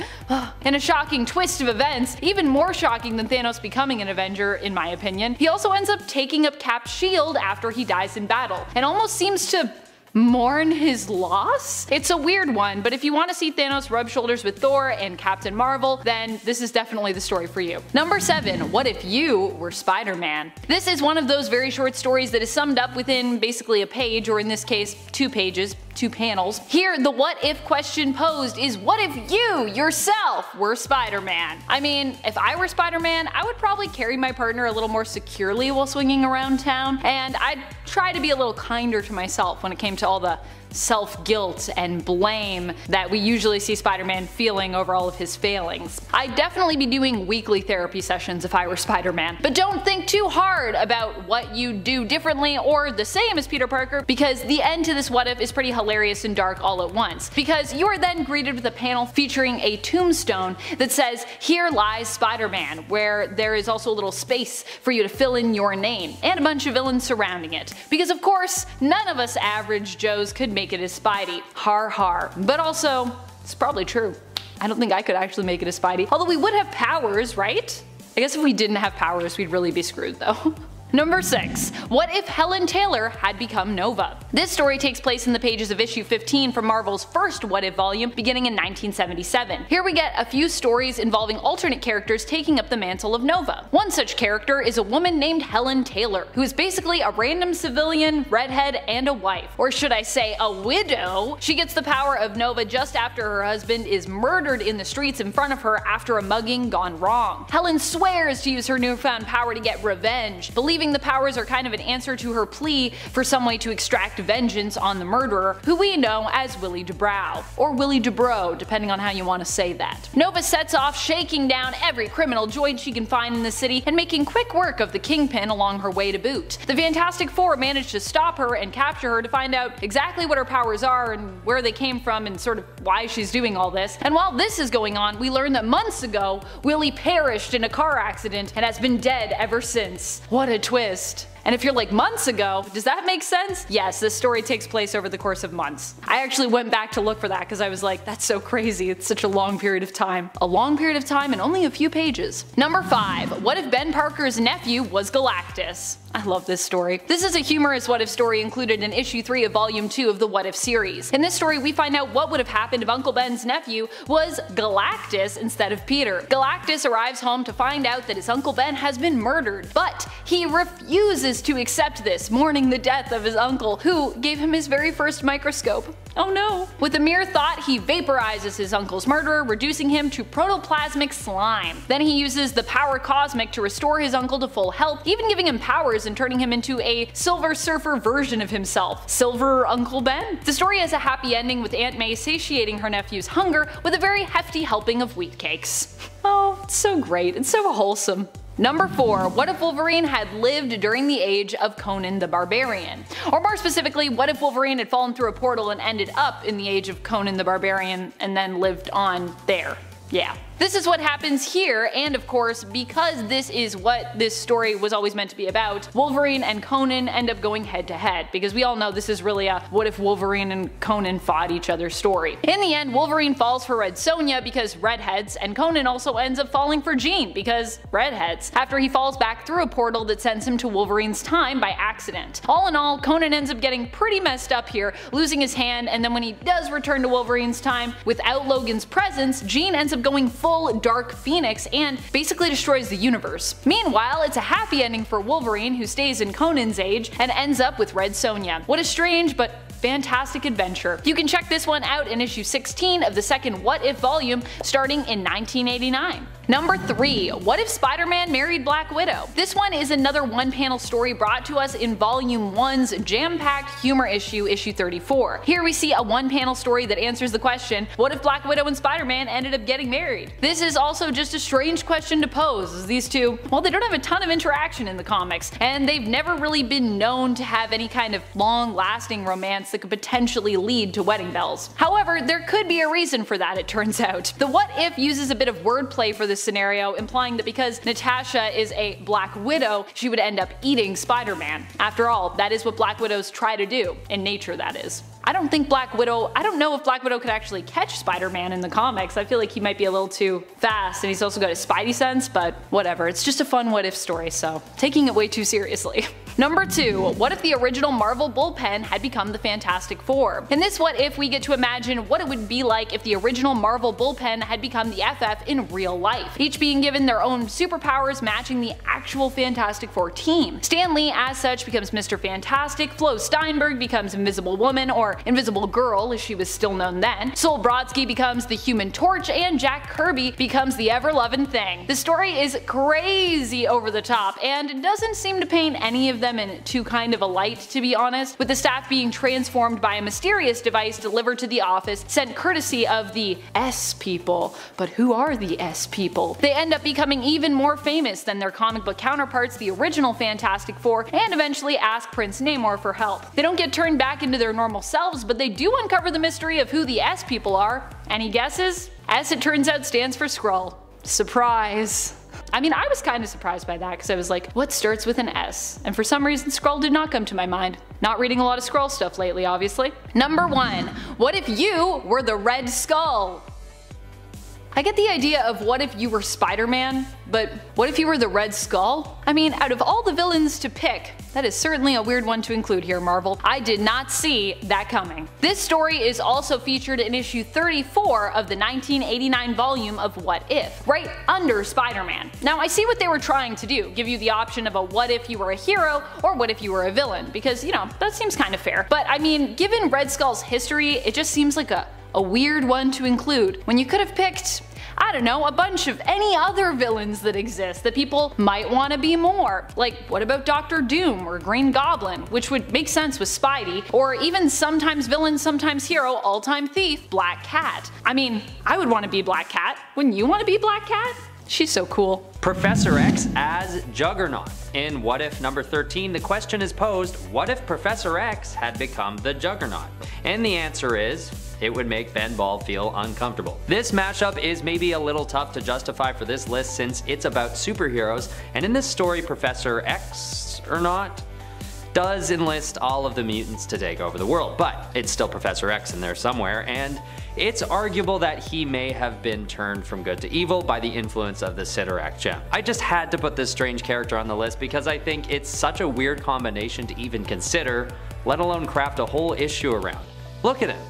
A: In a shocking twist of events, even more shocking than Thanos becoming an Avenger in my opinion, he also ends up taking up Cap's shield after he dies in battle, and almost seems to mourn his loss? It's a weird one, but if you want to see Thanos rub shoulders with Thor and Captain Marvel, then this is definitely the story for you. Number 7. What if you were Spider-Man? This is one of those very short stories that is summed up within basically a page, or in this case, 2 pages. 2 panels. Here, the what if question posed is what if you, yourself, were Spider-Man? I mean, if I were Spider-Man, I would probably carry my partner a little more securely while swinging around town, and I'd try to be a little kinder to myself when it came to all the self-guilt and blame that we usually see Spider-Man feeling over all of his failings. I'd definitely be doing weekly therapy sessions if I were Spider-Man. But don't think too hard about what you do differently or the same as Peter Parker, because the end to this what if is pretty hilarious and dark all at once. Because you are then greeted with a panel featuring a tombstone that says, "Here lies Spider-Man," where there is also a little space for you to fill in your name, and a bunch of villains surrounding it. Because of course, none of us average Joes could make it as Spidey. Har har. But also, it's probably true. I don't think I could actually make it as Spidey. Although we would have powers, right? I guess if we didn't have powers, we'd really be screwed though. Number 6. What if Helen Taylor had become Nova? This story takes place in the pages of issue 15 from Marvel's first What If volume beginning in 1977. Here we get a few stories involving alternate characters taking up the mantle of Nova. One such character is a woman named Helen Taylor, who is basically a random civilian, redhead, and a wife. Or should I say a widow? She gets the power of Nova just after her husband is murdered in the streets in front of her after a mugging gone wrong. Helen swears to use her newfound power to get revenge, believing believing the powers are kind of an answer to her plea for some way to extract vengeance on the murderer, who we know as Willie DeBrow, or Willie DeBro, depending on how you want to say that. Nova sets off shaking down every criminal joint she can find in the city and making quick work of the Kingpin along her way to boot. The Fantastic Four manage to stop her and capture her to find out exactly what her powers are and where they came from and sort of why she's doing all this. And while this is going on, we learn that months ago, Willie perished in a car accident and has been dead ever since. What a twist. And if you're like, months ago, does that make sense? Yes, this story takes place over the course of months. I actually went back to look for that because I was like, that's so crazy, it's such a long period of time. A long period of time and only a few pages. Number 5. What if Ben Parker's nephew was Galactus? I love this story. This is a humorous what if story included in issue 3 of volume 2 of the What If series. In this story, we find out what would have happened if Uncle Ben's nephew was Galactus instead of Peter. Galactus arrives home to find out that his Uncle Ben has been murdered, but he refuses to accept this, mourning the death of his uncle, who gave him his very first microscope. Oh no. With a mere thought, he vaporizes his uncle's murderer, reducing him to protoplasmic slime. Then he uses the power cosmic to restore his uncle to full health, even giving him powers and turning him into a Silver Surfer version of himself. Silver Uncle Ben? The story has a happy ending with Aunt May satiating her nephew's hunger with a very hefty helping of wheat cakes. Oh, it's so great. It's so wholesome. Number 4. What if Wolverine had lived during the age of Conan the Barbarian? Or more specifically, what if Wolverine had fallen through a portal and ended up in the age of Conan the Barbarian and then lived on there? Yeah. This is what happens here, and of course, because this is what this story was always meant to be about, Wolverine and Conan end up going head to head, because we all know this is really a what if Wolverine and Conan fought each other story. In the end, Wolverine falls for Red Sonja because redheads, and Conan also ends up falling for Jean because redheads, after he falls back through a portal that sends him to Wolverine's time by accident. All in all, Conan ends up getting pretty messed up here, losing his hand, and then when he does return to Wolverine's time, without Logan's presence, Jean ends up going full Dark Phoenix and basically destroys the universe. Meanwhile, it's a happy ending for Wolverine, who stays in Conan's age and ends up with Red Sonja. What a strange but fantastic adventure. You can check this one out in issue 16 of the second What If volume starting in 1989. Number 3. What if Spider-Man married Black Widow? This one is another one-panel story brought to us in volume 1's jam-packed humor issue, issue 34. Here we see a one-panel story that answers the question, what if Black Widow and Spider-Man ended up getting married? This is also just a strange question to pose, as these two, well, they don't have a ton of interaction in the comics, and they've never really been known to have any kind of long-lasting romance that could potentially lead to wedding bells. However, there could be a reason for that, it turns out. The what if uses a bit of wordplay for this scenario, implying that because Natasha is a Black Widow, she would end up eating Spider-Man. After all, that is what Black Widows try to do, in nature that is. I don't know if Black Widow could actually catch Spider-Man in the comics. I feel like he might be a little too fast, and he's also got a spidey sense, but whatever, it's just a fun what if story, so taking it way too seriously. Number 2. What if the original Marvel bullpen had become the Fantastic Four? In this what if, we get to imagine what it would be like if the original Marvel bullpen had become the FF in real life, each being given their own superpowers matching the actual Fantastic Four team. Stan Lee as such becomes Mr. Fantastic, Flo Steinberg becomes Invisible Woman, or Invisible Girl as she was still known then, Sol Brodsky becomes the Human Torch, and Jack Kirby becomes the ever-loving Thing. The story is crazy over the top, and it doesn't seem to paint any of them in too kind of a light, to be honest, with the staff being transformed by a mysterious device delivered to the office sent courtesy of the S people. But who are the S people? They end up becoming even more famous than their comic book counterparts, the original Fantastic Four, and eventually ask Prince Namor for help. They don't get turned back into their normal selves, but they do uncover the mystery of who the S people are. Any guesses? S, it turns out, stands for Skrull. Surprise. I mean, I was kind of surprised by that because I was like, what starts with an S? And for some reason, Skrull did not come to my mind. Not reading a lot of Skrull stuff lately, obviously. Number 1. What if you were the Red Skull? I get the idea of what if you were Spider-Man, but what if you were the Red Skull? I mean, out of all the villains to pick, that is certainly a weird one to include here, Marvel. I did not see that coming. This story is also featured in issue 34 of the 1989 volume of What If, right under Spider-Man. Now, I see what they were trying to do, give you the option of a what if you were a hero or what if you were a villain, because, you know, that seems kind of fair. But I mean, given Red Skull's history, it just seems like a weird one to include when you could have picked, I don't know, a bunch of any other villains that exist that people might want to be more. Like, what about Doctor Doom or Green Goblin, which would make sense with Spidey, or even sometimes villain, sometimes hero, all-time thief, Black Cat. I mean, I would want to be Black Cat. Wouldn't you want to be Black Cat? She's so cool.
D: Professor X as Juggernaut. In What If number 13, the question is posed, what if Professor X had become the Juggernaut? And the answer is, it would make Ben Ball feel uncomfortable. This mashup is maybe a little tough to justify for this list since it's about superheroes, and in this story Professor X, or not, does enlist all of the mutants to take over the world, but it's still Professor X in there somewhere, and it's arguable that he may have been turned from good to evil by the influence of the Cyttorak gem. I just had to put this strange character on the list because I think it's such a weird combination to even consider, let alone craft a whole issue around. Look at him.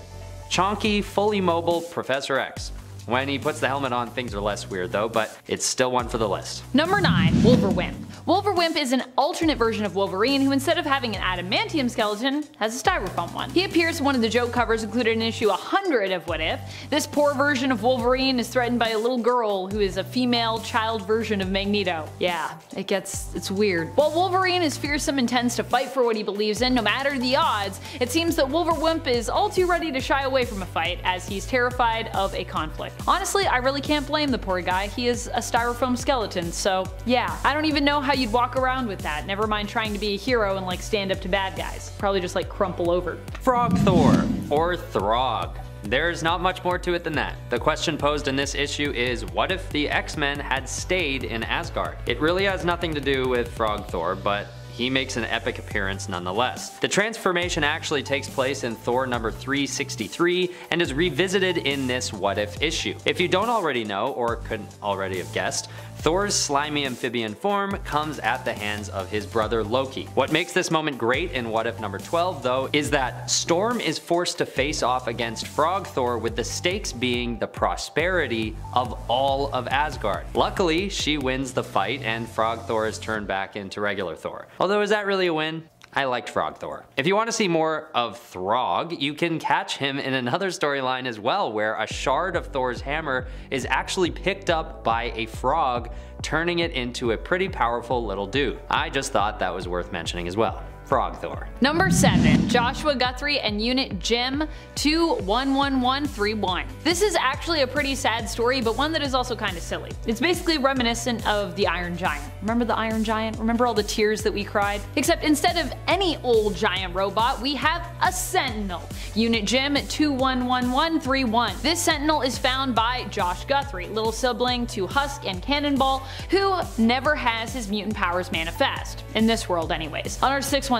D: Chonky, fully mobile Professor X. When he puts the helmet on, things are less weird though, but it's still one for the list.
A: Number 9. Wolverwimp. Wolverwimp is an alternate version of Wolverine who, instead of having an adamantium skeleton, has a styrofoam one. He appears in one of the joke covers included in issue 100 of What If. This poor version of Wolverine is threatened by a little girl who is a female child version of Magneto. Yeah, it's weird. While Wolverine is fearsome and tends to fight for what he believes in no matter the odds, it seems that Wolverwimp is all too ready to shy away from a fight as he's terrified of a conflict. Honestly, I really can't blame the poor guy. He is a styrofoam skeleton, so yeah. I don't even know how you'd walk around with that, never mind trying to be a hero and like stand up to bad guys. Probably just like crumple over.
D: Frog Thor, or Throg. There's not much more to it than that. The question posed in this issue is, what if the X-Men had stayed in Asgard? It really has nothing to do with Frog Thor, but he makes an epic appearance nonetheless. The transformation actually takes place in Thor number 363 and is revisited in this What If issue. If you don't already know, or couldn't already have guessed, Thor's slimy amphibian form comes at the hands of his brother Loki. What makes this moment great in What If number 12 though is that Storm is forced to face off against Frog Thor, with the stakes being the prosperity of all of Asgard. Luckily, she wins the fight and Frog Thor is turned back into regular Thor. Although, is that really a win? I liked Frog Thor. If you want to see more of Throg, you can catch him in another storyline as well, where a shard of Thor's hammer is actually picked up by a frog, turning it into a pretty powerful little dude. I just thought that was worth mentioning as well. Frog Thor.
A: Number 7. Joshua Guthrie and Unit Jim 211131. This is actually a pretty sad story, but one that is also kind of silly. It's basically reminiscent of the Iron Giant. Remember the Iron Giant? Remember all the tears that we cried? Except instead of any old giant robot, we have a Sentinel. Unit Jim 211131. This Sentinel is found by Josh Guthrie, little sibling to Husk and Cannonball, who never has his mutant powers manifest. In this world anyways. On our 616,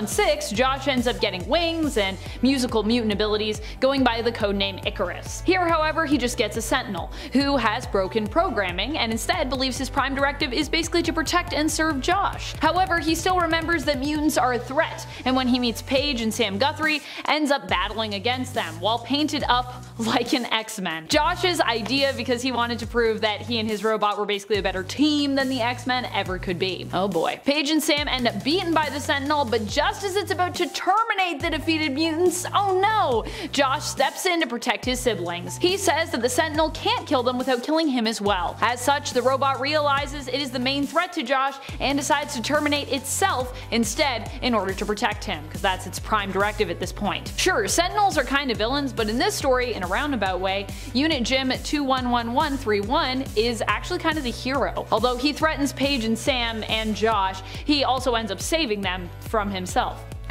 A: Josh ends up getting wings and musical mutant abilities, going by the codename Icarus. Here, however, he just gets a Sentinel, who has broken programming and instead believes his prime directive is basically to protect and serve Josh. However, he still remembers that mutants are a threat, and when he meets Paige and Sam Guthrie, ends up battling against them, while painted up like an X-Men. Josh's idea, because he wanted to prove that he and his robot were basically a better team than the X-Men ever could be. Oh boy. Paige and Sam end up beaten by the Sentinel, but just as it's about to terminate the defeated mutants, oh no! Josh steps in to protect his siblings. He says that the Sentinel can't kill them without killing him as well. As such, the robot realizes it is the main threat to Josh and decides to terminate itself instead in order to protect him, because that's its prime directive at this point. Sure, Sentinels are kind of villains, but in this story, in a roundabout way, Unit Jim 211131 is actually kind of the hero. Although he threatens Paige and Sam and Josh, he also ends up saving them from himself.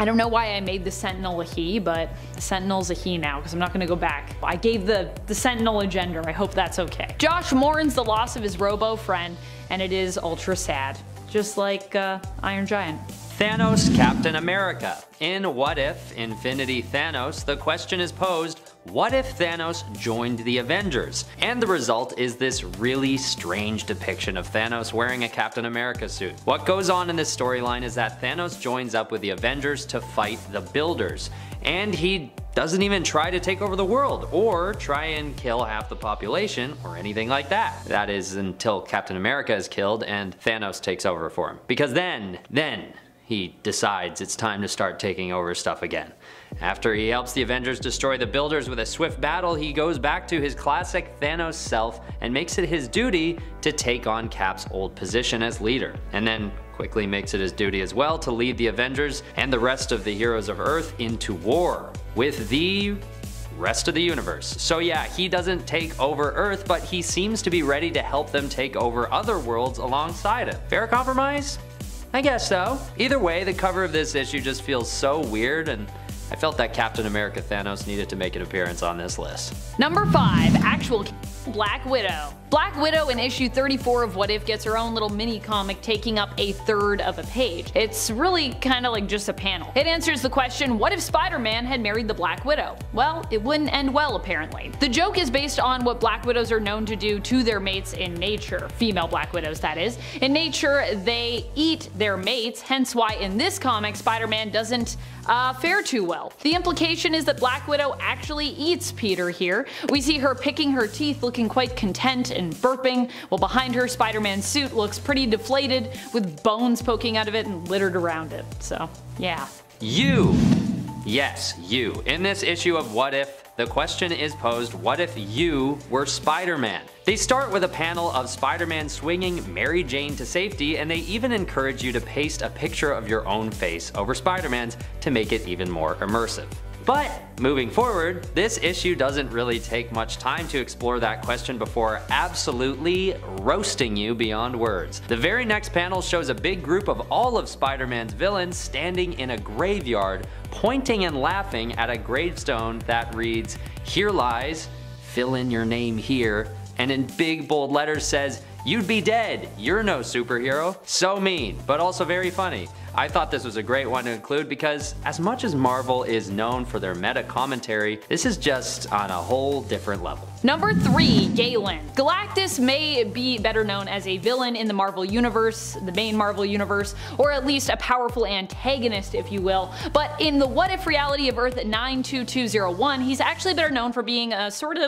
A: I don't know why I made the Sentinel a he, but the Sentinel's a he now because I'm not going to go back. I gave the Sentinel a gender, I hope that's okay. Josh mourns the loss of his robo friend, and it is ultra sad. Just like Iron Giant.
D: Thanos Captain America. In What If Infinity Thanos, the question is posed, what if Thanos joined the Avengers? And the result is this really strange depiction of Thanos wearing a Captain America suit. What goes on in this storyline is that Thanos joins up with the Avengers to fight the Builders, and he doesn't even try to take over the world or try and kill half the population or anything like that. That is until Captain America is killed and Thanos takes over for him. Because then he decides it's time to start taking over stuff again. After he helps the Avengers destroy the Builders with a swift battle, he goes back to his classic Thanos self and makes it his duty to take on Cap's old position as leader, and then quickly makes it his duty as well to lead the Avengers and the rest of the heroes of Earth into war with the rest of the universe. So yeah, he doesn't take over Earth, but he seems to be ready to help them take over other worlds alongside him. Fair compromise? I guess so. Either way, the cover of this issue just feels so weird, and I felt that Captain America Thanos needed to make an appearance on this list.
A: Number 5. Actual Black Widow. Black Widow in issue 34 of What If gets her own little mini comic taking up a third of a page. It's really kinda like just a panel. It answers the question, what if Spider-Man had married the Black Widow? Well, it wouldn't end well apparently. The joke is based on what Black Widows are known to do to their mates in nature. Female Black Widows, that is. In nature, they eat their mates, hence why in this comic Spider-Man doesn't fare too well. The implication is that Black Widow actually eats Peter here. We see her picking her teeth, looking quite content and burping, while behind her Spider-Man's suit looks pretty deflated with bones poking out of it and littered around it. So yeah.
D: You! Yes, you. In this issue of What If, the question is posed, what if you were Spider-Man? They start with a panel of Spider-Man swinging Mary Jane to safety, and they even encourage you to paste a picture of your own face over Spider-Man's to make it even more immersive. But moving forward, this issue doesn't really take much time to explore that question before absolutely roasting you beyond words. The very next panel shows a big group of all of Spider-Man's villains standing in a graveyard, pointing and laughing at a gravestone that reads, "Here lies, fill in your name here," and in big bold letters says, "You'd be dead, you're no superhero." So mean, but also very funny. I thought this was a great one to include because as much as Marvel is known for their meta commentary, this is just on a whole different level.
A: Number 3. Galen. Galactus may be better known as a villain in the Marvel Universe, the main Marvel Universe, or at least a powerful antagonist if you will, but in the What If reality of Earth 92201, he's actually better known for being a sort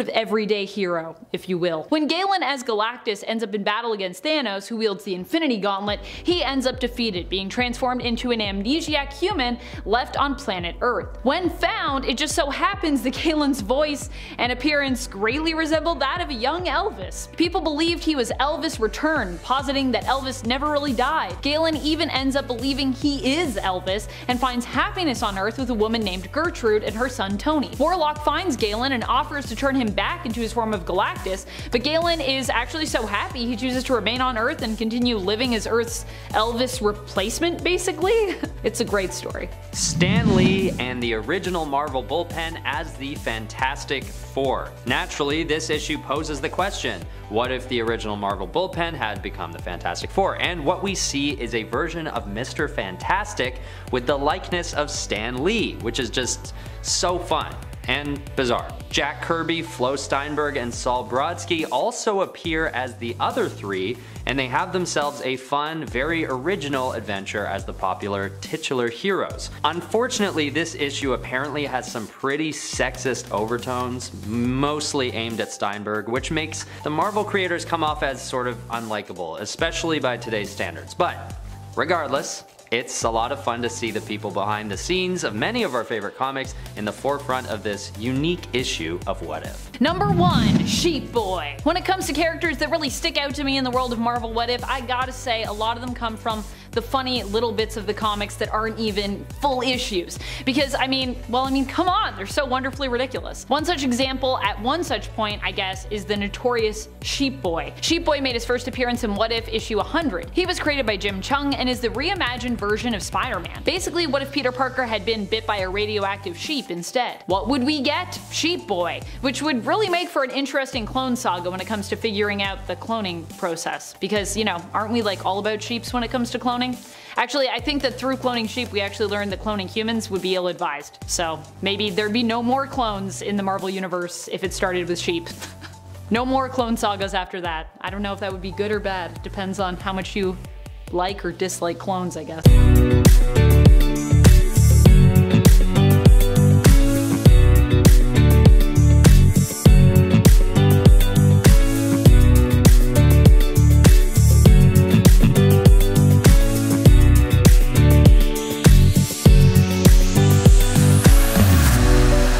A: of everyday hero, if you will. When Galen as Galactus ends up in battle against Thanos, who wields the Infinity Gauntlet, he ends up defeated, being transformed into an amnesiac human left on planet Earth. When found, it just so happens that Galen's voice and appearance greatly resembled that of a young Elvis. People believed he was Elvis returned, positing that Elvis never really died. Galen even ends up believing he is Elvis and finds happiness on Earth with a woman named Gertrude and her son Tony. Warlock finds Galen and offers to turn him back into his form of Galactus, but Galen is actually so happy he chooses to remain on Earth and continue living as Earth's Elvis replacement, basically. It's a great story.
D: Stan Lee and the original Marvel bullpen as the Fantastic Four. Naturally, this issue poses the question, what if the original Marvel bullpen had become the Fantastic Four? And what we see is a version of Mr. Fantastic with the likeness of Stan Lee, which is just so fun and bizarre. Jack Kirby, Flo Steinberg, and Saul Brodsky also appear as the other three, and they have themselves a fun, very original adventure as the popular titular heroes. Unfortunately, this issue apparently has some pretty sexist overtones, mostly aimed at Steinberg, which makes the Marvel creators come off as sort of unlikable, especially by today's standards. But regardless, it's a lot of fun to see the people behind the scenes of many of our favorite comics in the forefront of this unique issue of What If.
A: Number 1. Sheep Boy. When it comes to characters that really stick out to me in the world of Marvel What If, I gotta say a lot of them come from the funny little bits of the comics that aren't even full issues. Because come on, they're so wonderfully ridiculous. One such example at one such point, I guess, is the notorious Sheep Boy. Sheep Boy made his first appearance in What If issue 100. He was created by Jim Chung and is the reimagined version of Spider-Man. Basically, what if Peter Parker had been bit by a radioactive sheep instead? What would we get? Sheep Boy, which would really make for an interesting clone saga when it comes to figuring out the cloning process. Because, aren't we like all about sheeps when it comes to cloning? Actually, I think that through cloning sheep we actually learned that cloning humans would be ill-advised. So maybe there'd be no more clones in the Marvel Universe if it started with sheep. No more clone sagas after that. I don't know if that would be good or bad. Depends on how much you like or dislike clones, I guess.